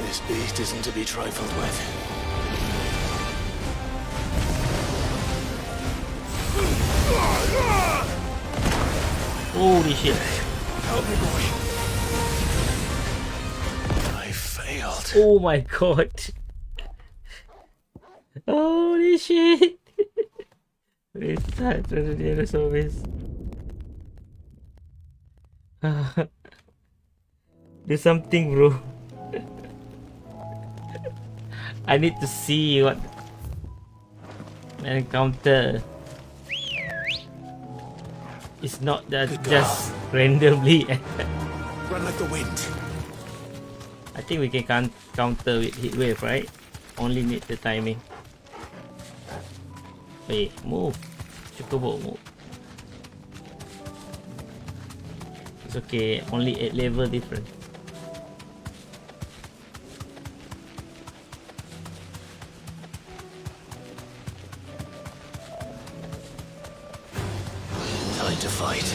This beast isn't to be trifled with. Holy shit. Help me, boy. I failed. Oh my god. Holy shit. Restart to the other service. Do something, bro. I need to see what encounter. It's not that just randomly. Run like the wind. I think we can counter with heat wave, right? Only need the timing. Wait, move. Chocobo, move. It's okay, only 8 level different. Time to fight.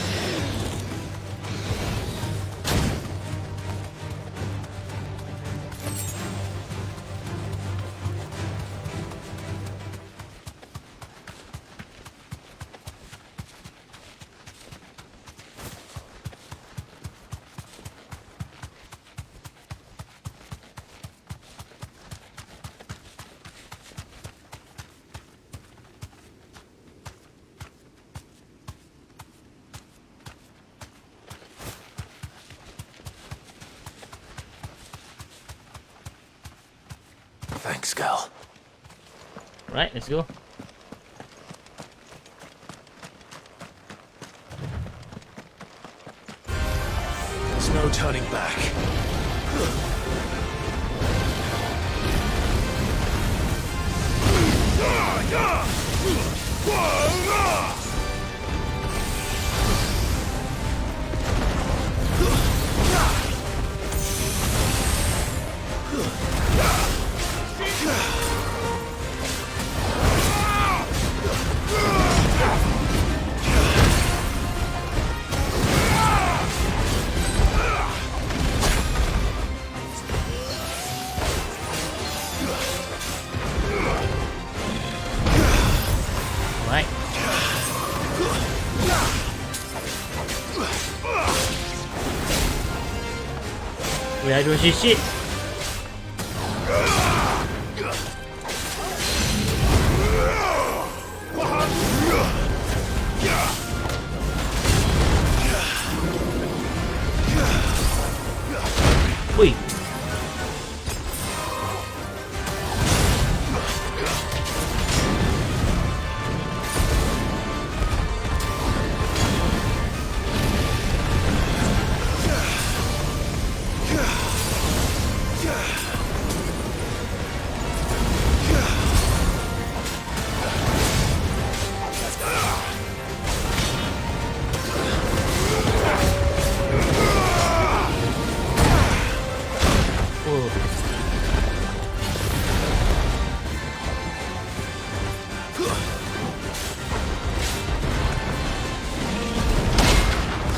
Thanks, Gal. Right, let's go. There's no turning back. Right. We are doing shit. Ui.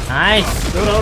Nice. Roll.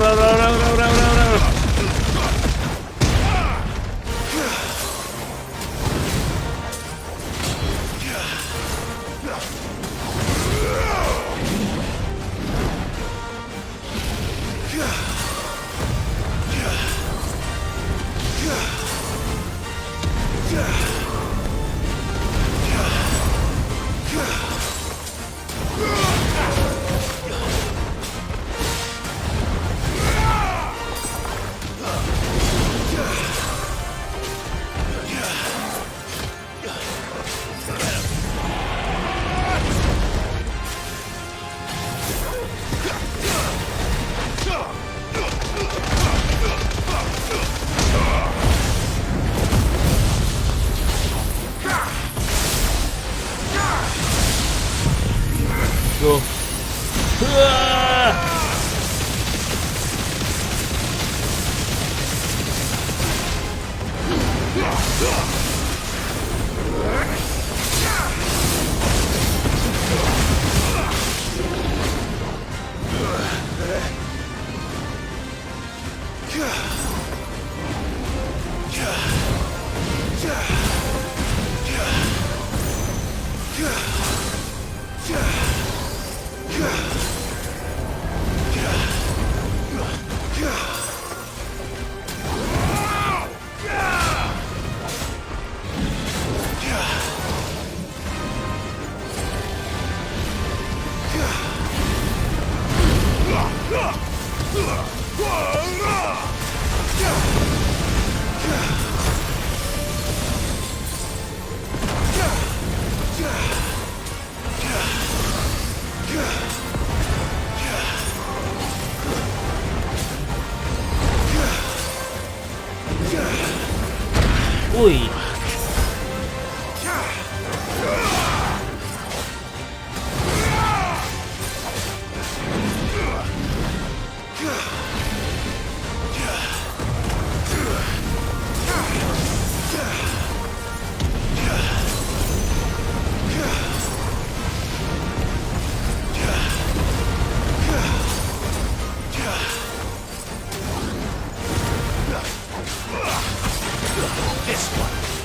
Go. Ui. This one.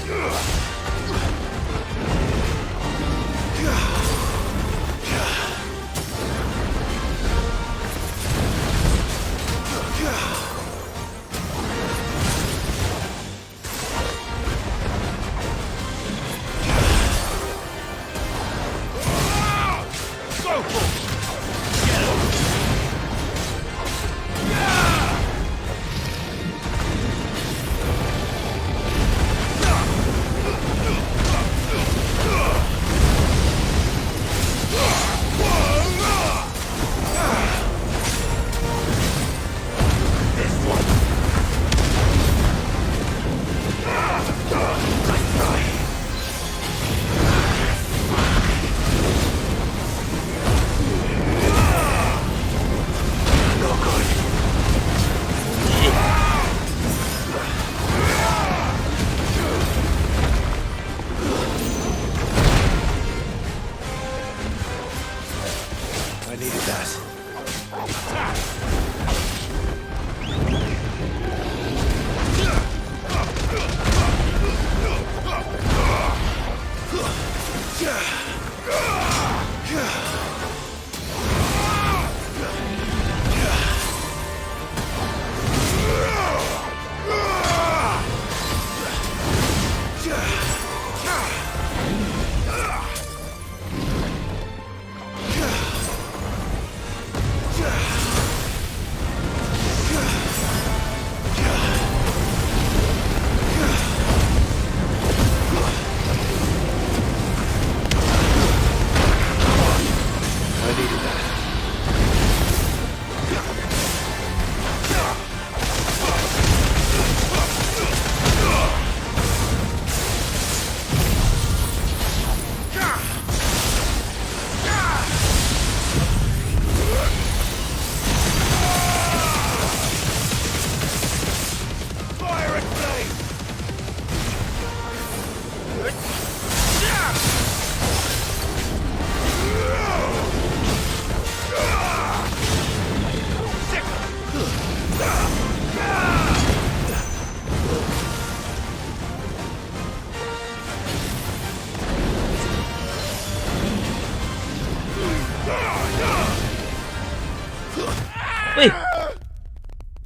Wait!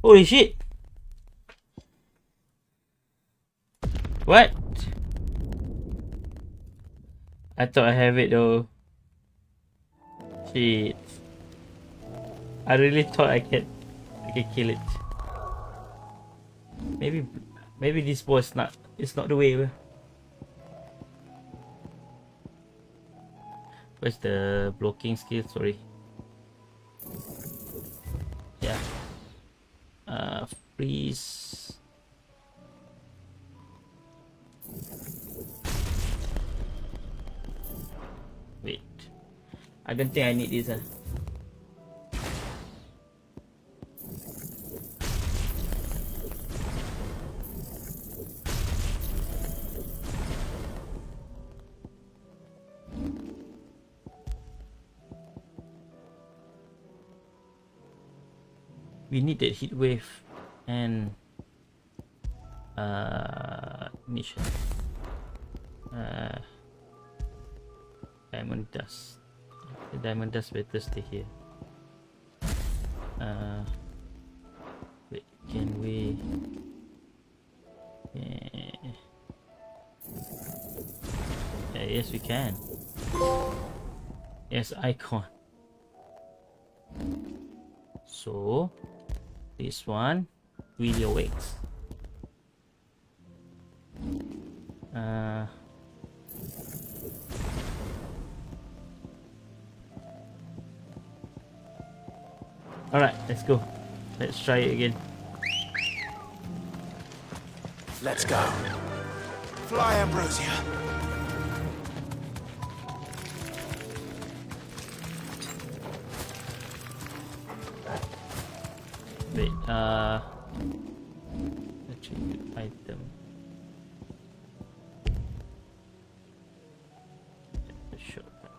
Holy shit! What? I thought I have it though. Shit. I really thought I can kill it. Maybe this boss it's not the way. Where's the blocking skill? Sorry. Yeah. Freeze. Wait. I don't think I need this. We need that heat wave and mission. Diamond dust. The diamond dust better stay here. Wait, can we? Yes, we can. Yes, icon. So this one really awakes. Alright, let's go. Let's try it again. Let's go. Fly, Ambrosia. Wait, attribute item. Shortcut.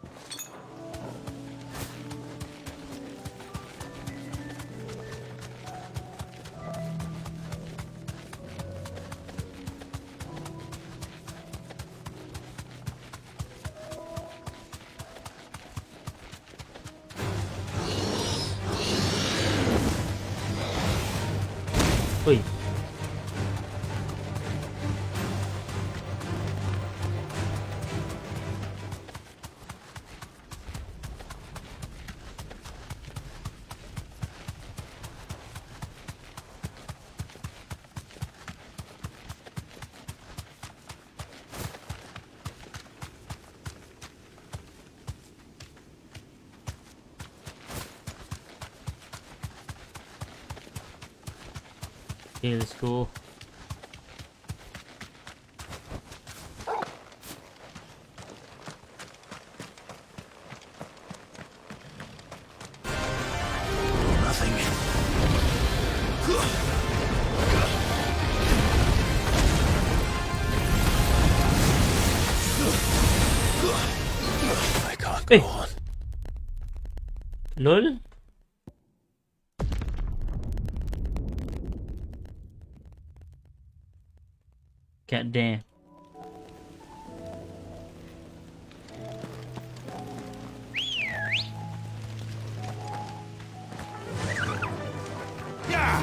Oi. Okay, let's go. Nothing. I can't go on. LOL. God damn. Yeah.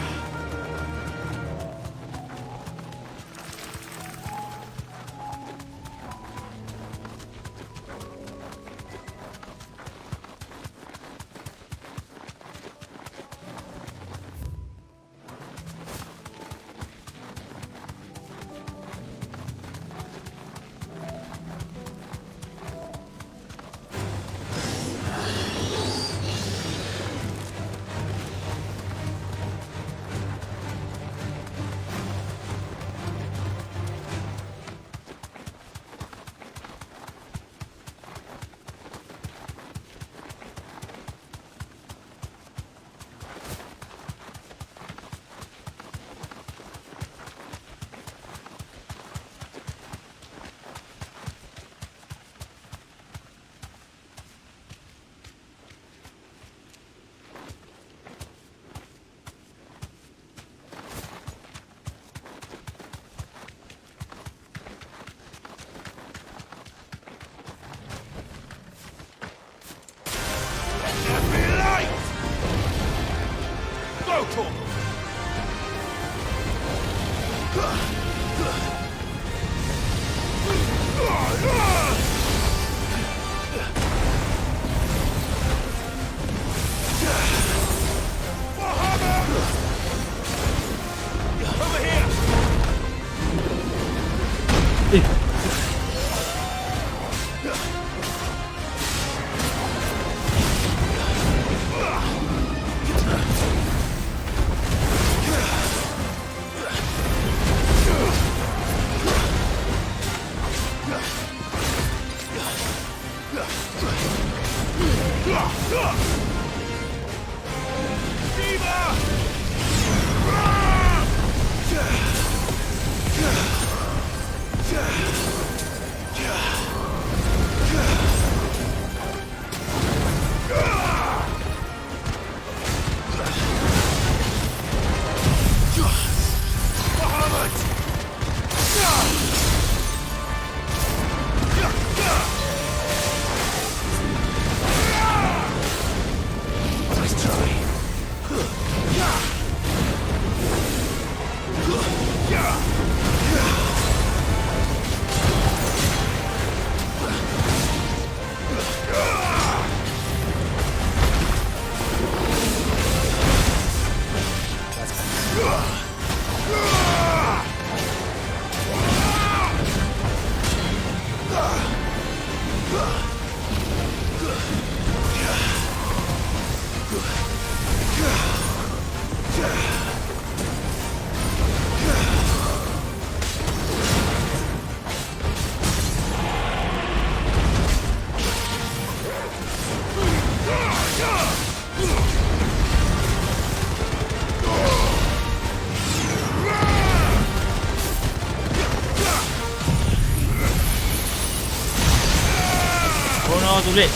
Explotor! Over here! Oh no, too late.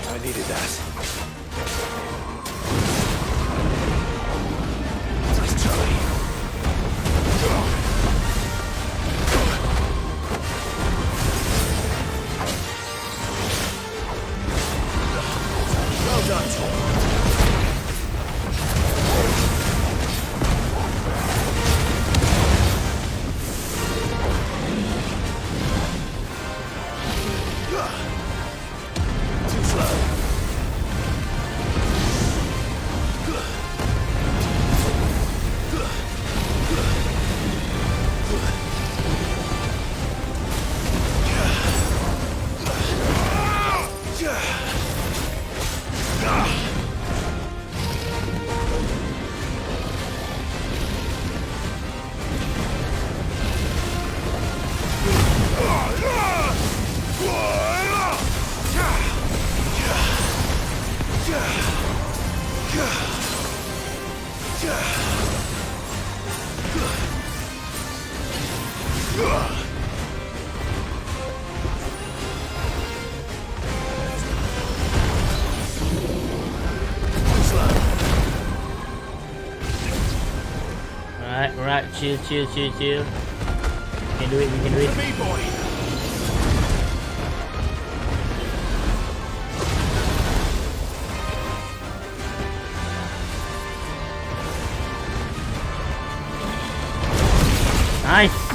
I needed that. Nice try. Well done, Tom. Alright, chill. We can do it, Nice!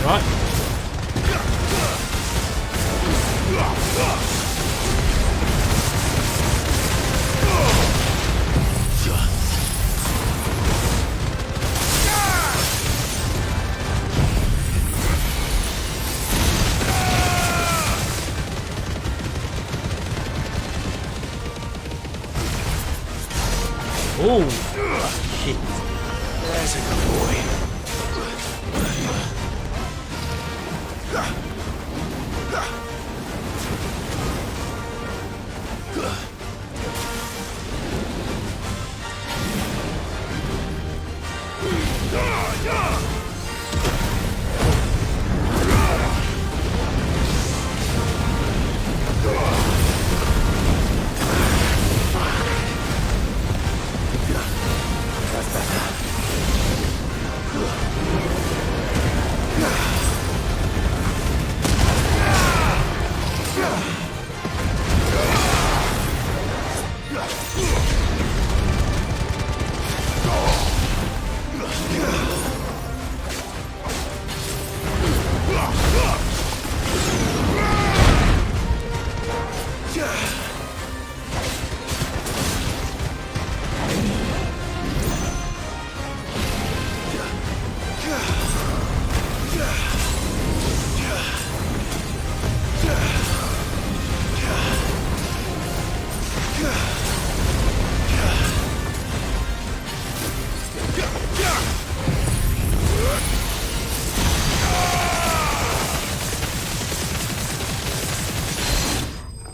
What? Oh, shit. There's a good boy.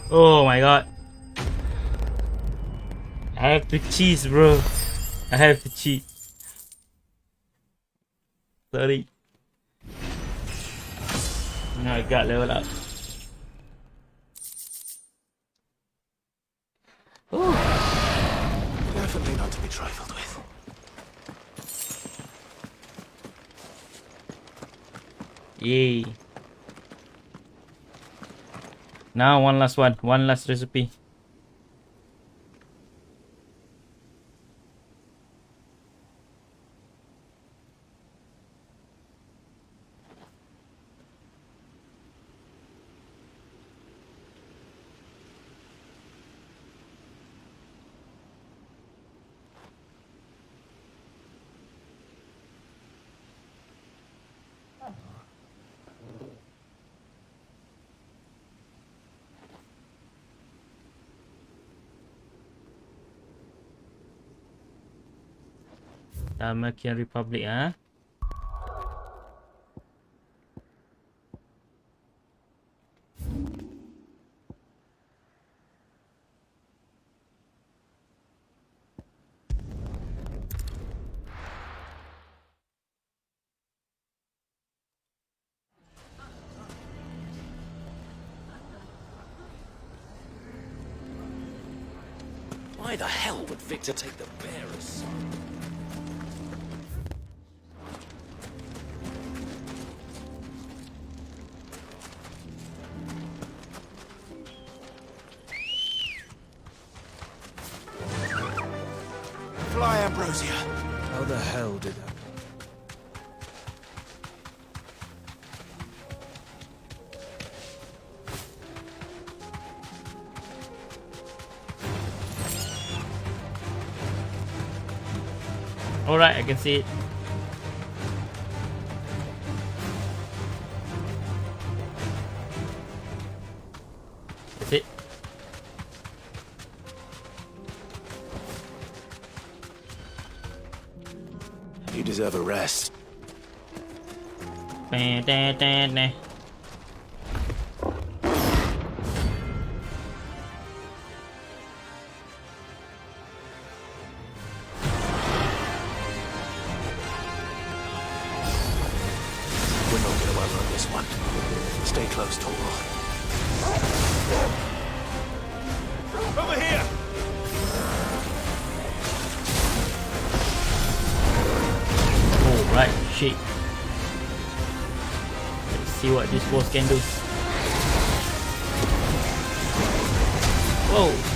Oh my god. I have to cheat, bro. I have to cheat. Sorry. Now I got level up. Ooh. Definitely not to be trifled with. Yay. Now one last recipe. American Republic, huh? Why the hell would Victor take the bearer's son? Fly, Ambrosia. How the hell did that? Alright, I can see it. That's it. You deserve a rest. shit. Let's see what this boss can do. Whoa.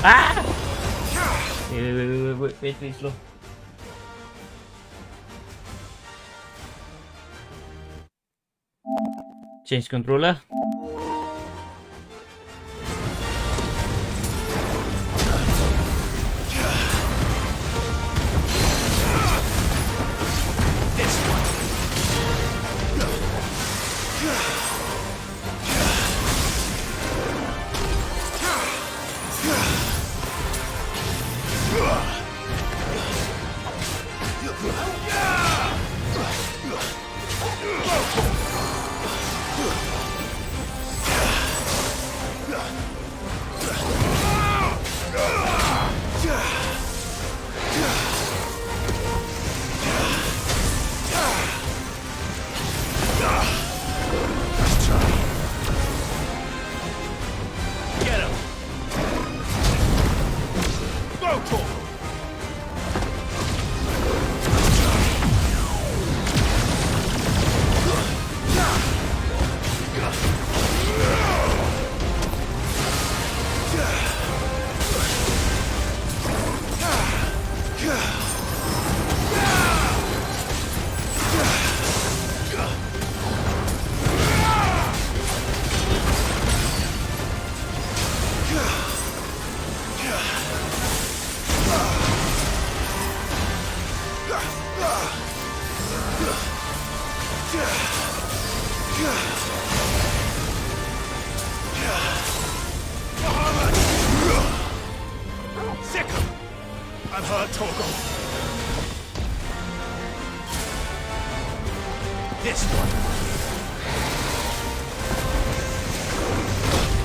Ah! Wait, slow. Change controller.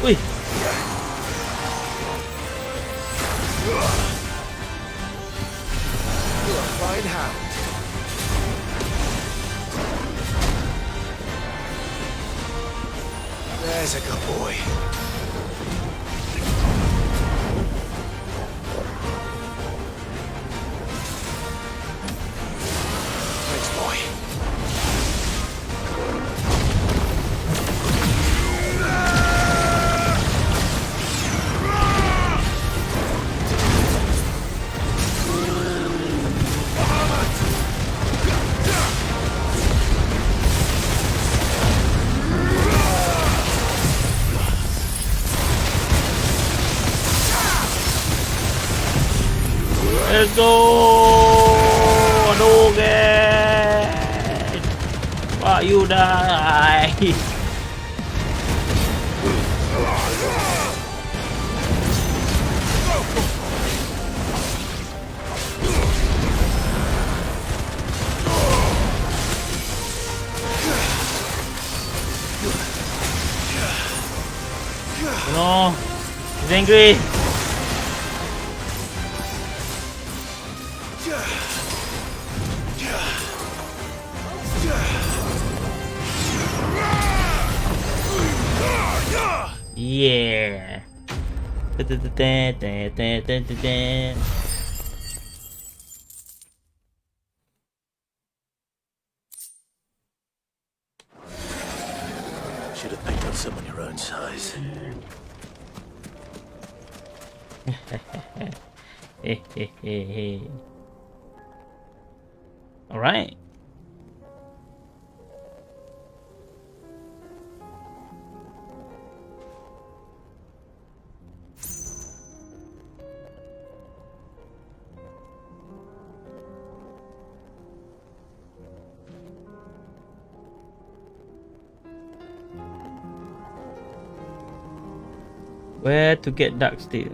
Ui. Fine hound. There's a good boy. Thanks, boy. Let's go! Aduh, guys! Wah, you die! No! He's angry! Yeah. Should have picked on someone your own size. All right. Where to get dark steel?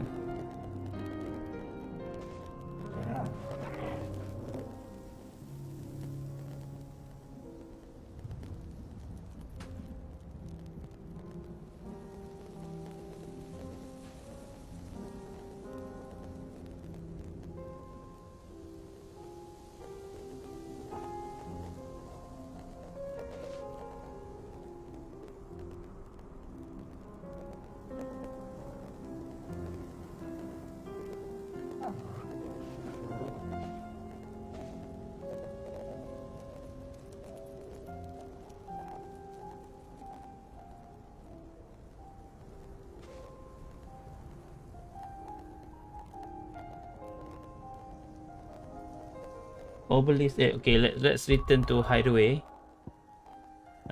Obelisk. Okay, let's return to hideaway.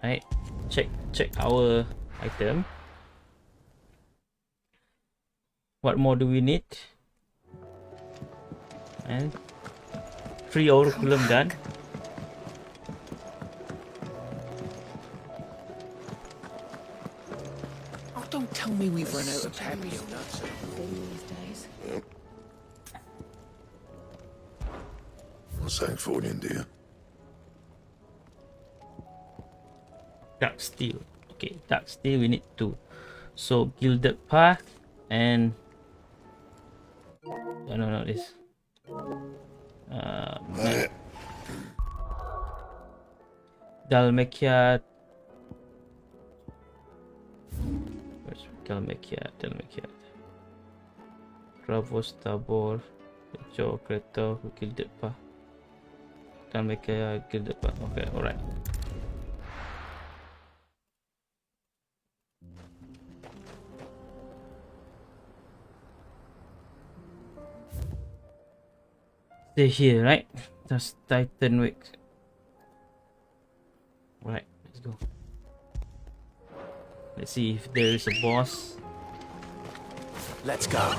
Right, check our item. What more do we need? And 3 auriculum done. Oh, don't tell me we've run out of papio nuts. What's that for you, dear? Dark steel. Okay, dark steel we need 2. So gilded path and no, this. Dalmekia. Where's Dalmekia? Bravos Tabor, Joe Creto, gilded path. Dalmekia gilded path. Okay, alright. Stay here, right? That's Titan Wick. Right, let's go. Let's see if there is a boss. Let's go.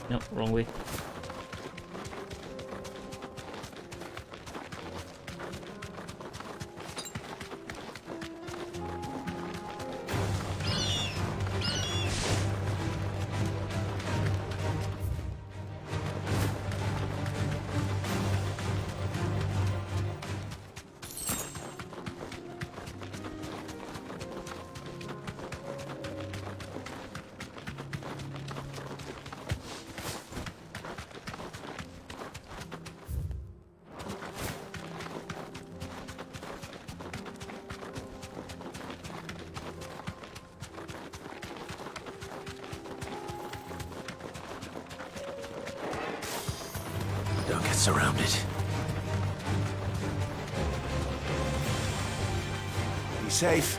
Nope, wrong way. Don't get surrounded. Be safe.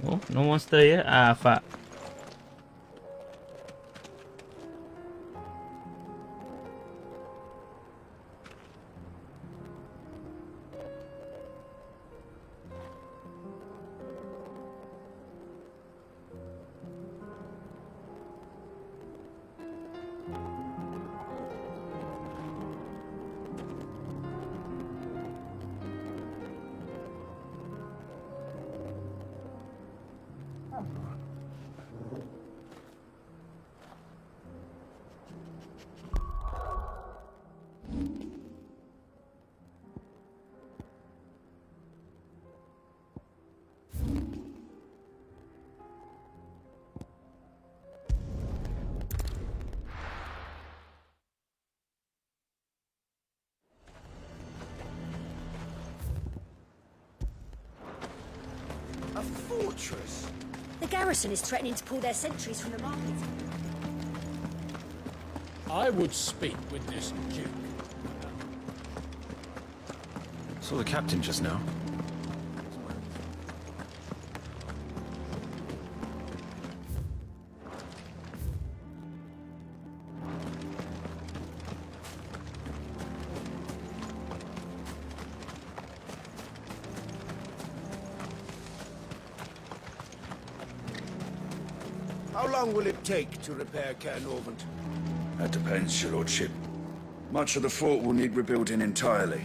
Oh, no monster here? Ah, fuck. A fortress? The garrison is threatening to pull their sentries from the market. I would speak with this duke. Saw the captain just now. How long will it take to repair Caernarvon? That depends, your lordship. Much of the fort will need rebuilding entirely.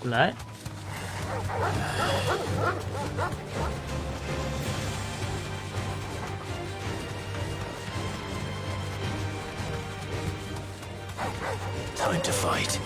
Ulat. Time to fight.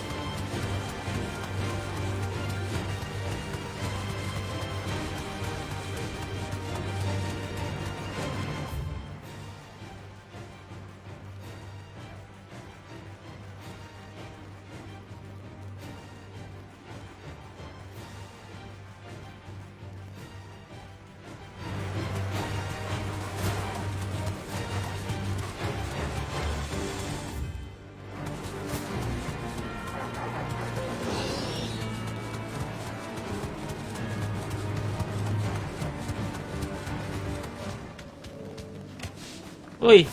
Oi.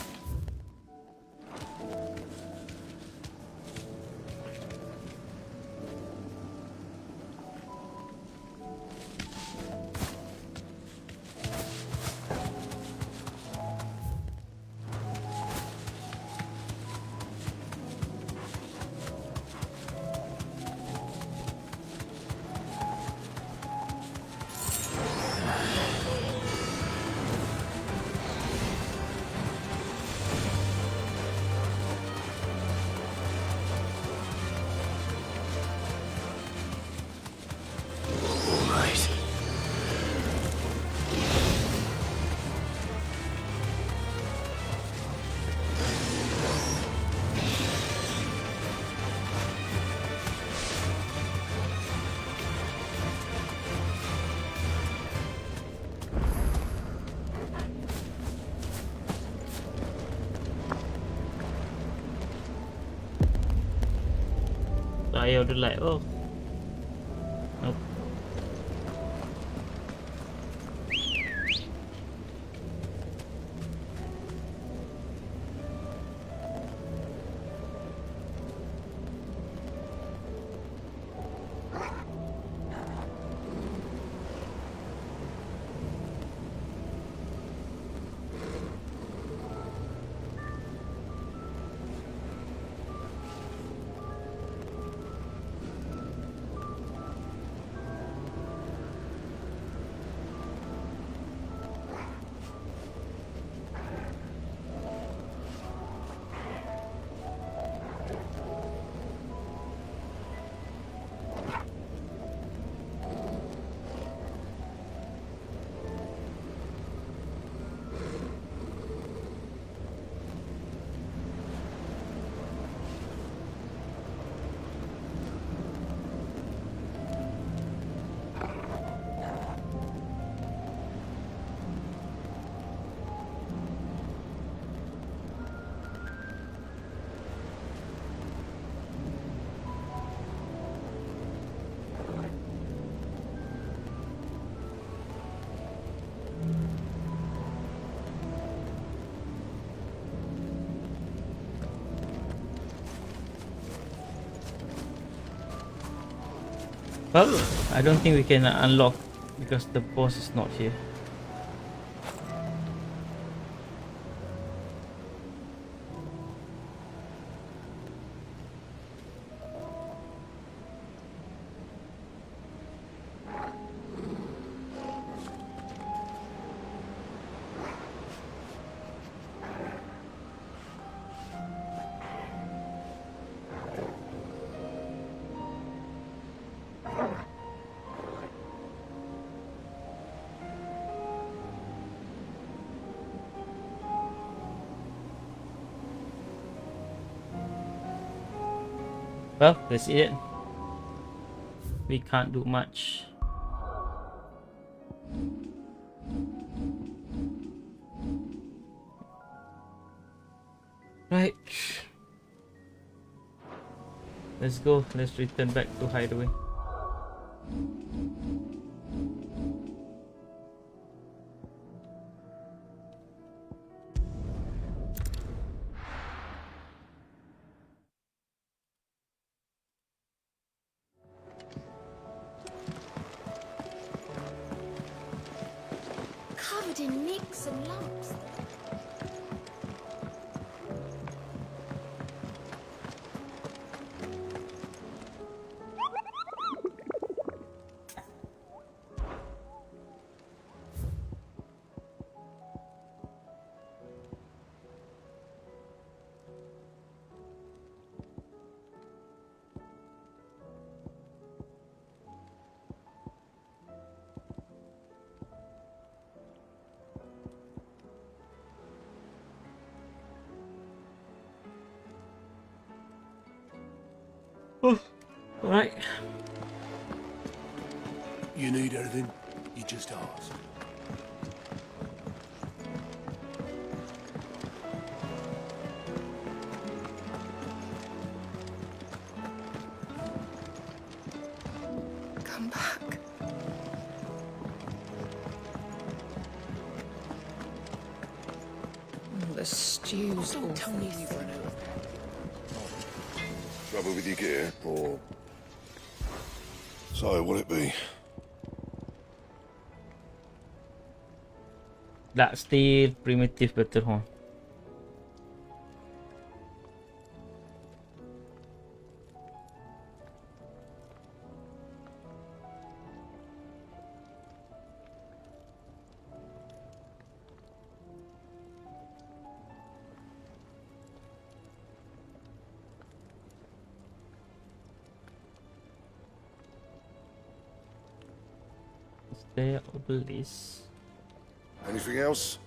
I ordered like, oh. Nope. Well, I don't think we can unlock because the boss is not here. Well, that's it. We can't do much. Right. Let's go. Let's return back to Hideaway. Covered in nicks and lumps. Oh, alright. You need anything? You just ask. Come back. The stew's Don't tell me awful. Trouble with your gear, or... So, what'll it be? Dark steel, primitive battle horn. Is there obelisk? Anything else?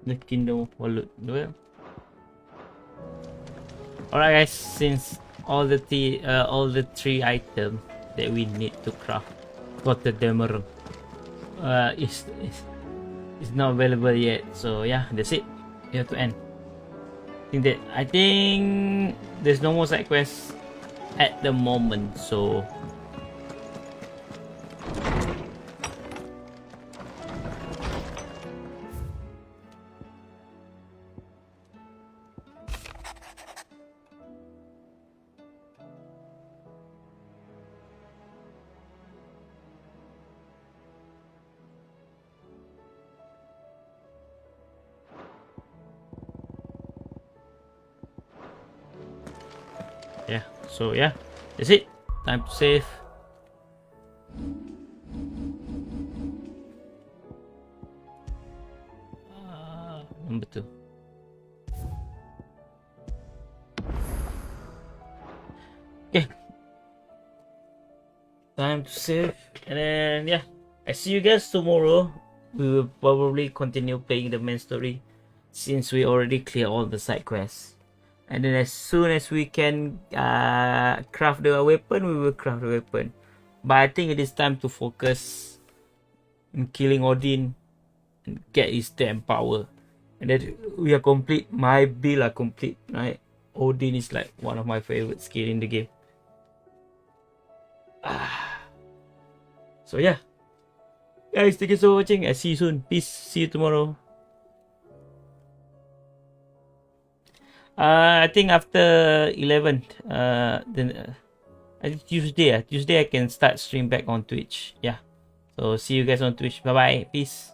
The kingdom of Wallet. Alright guys, since all the three items that we need to craft for the Demerung is not available yet, so yeah, that's it. We have to end. I think there's no more side quests at the moment, so yeah, that's it. Time to save. Number 2. Okay. Time to save. And then yeah, I see you guys tomorrow. We will probably continue playing the main story since we already cleared all the side quests. And then as soon as we can craft the weapon, we will craft the weapon. But I think it is time to focus on killing Odin and get his damn power. And then we are complete. My build are complete, right? Odin is like one of my favorite skill in the game. So yeah. Guys, thank you so much for watching. I'll see you soon. Peace. See you tomorrow. I think after 11, then I think Tuesday I can start stream back on Twitch. Yeah. So see you guys on Twitch. Bye bye. Peace.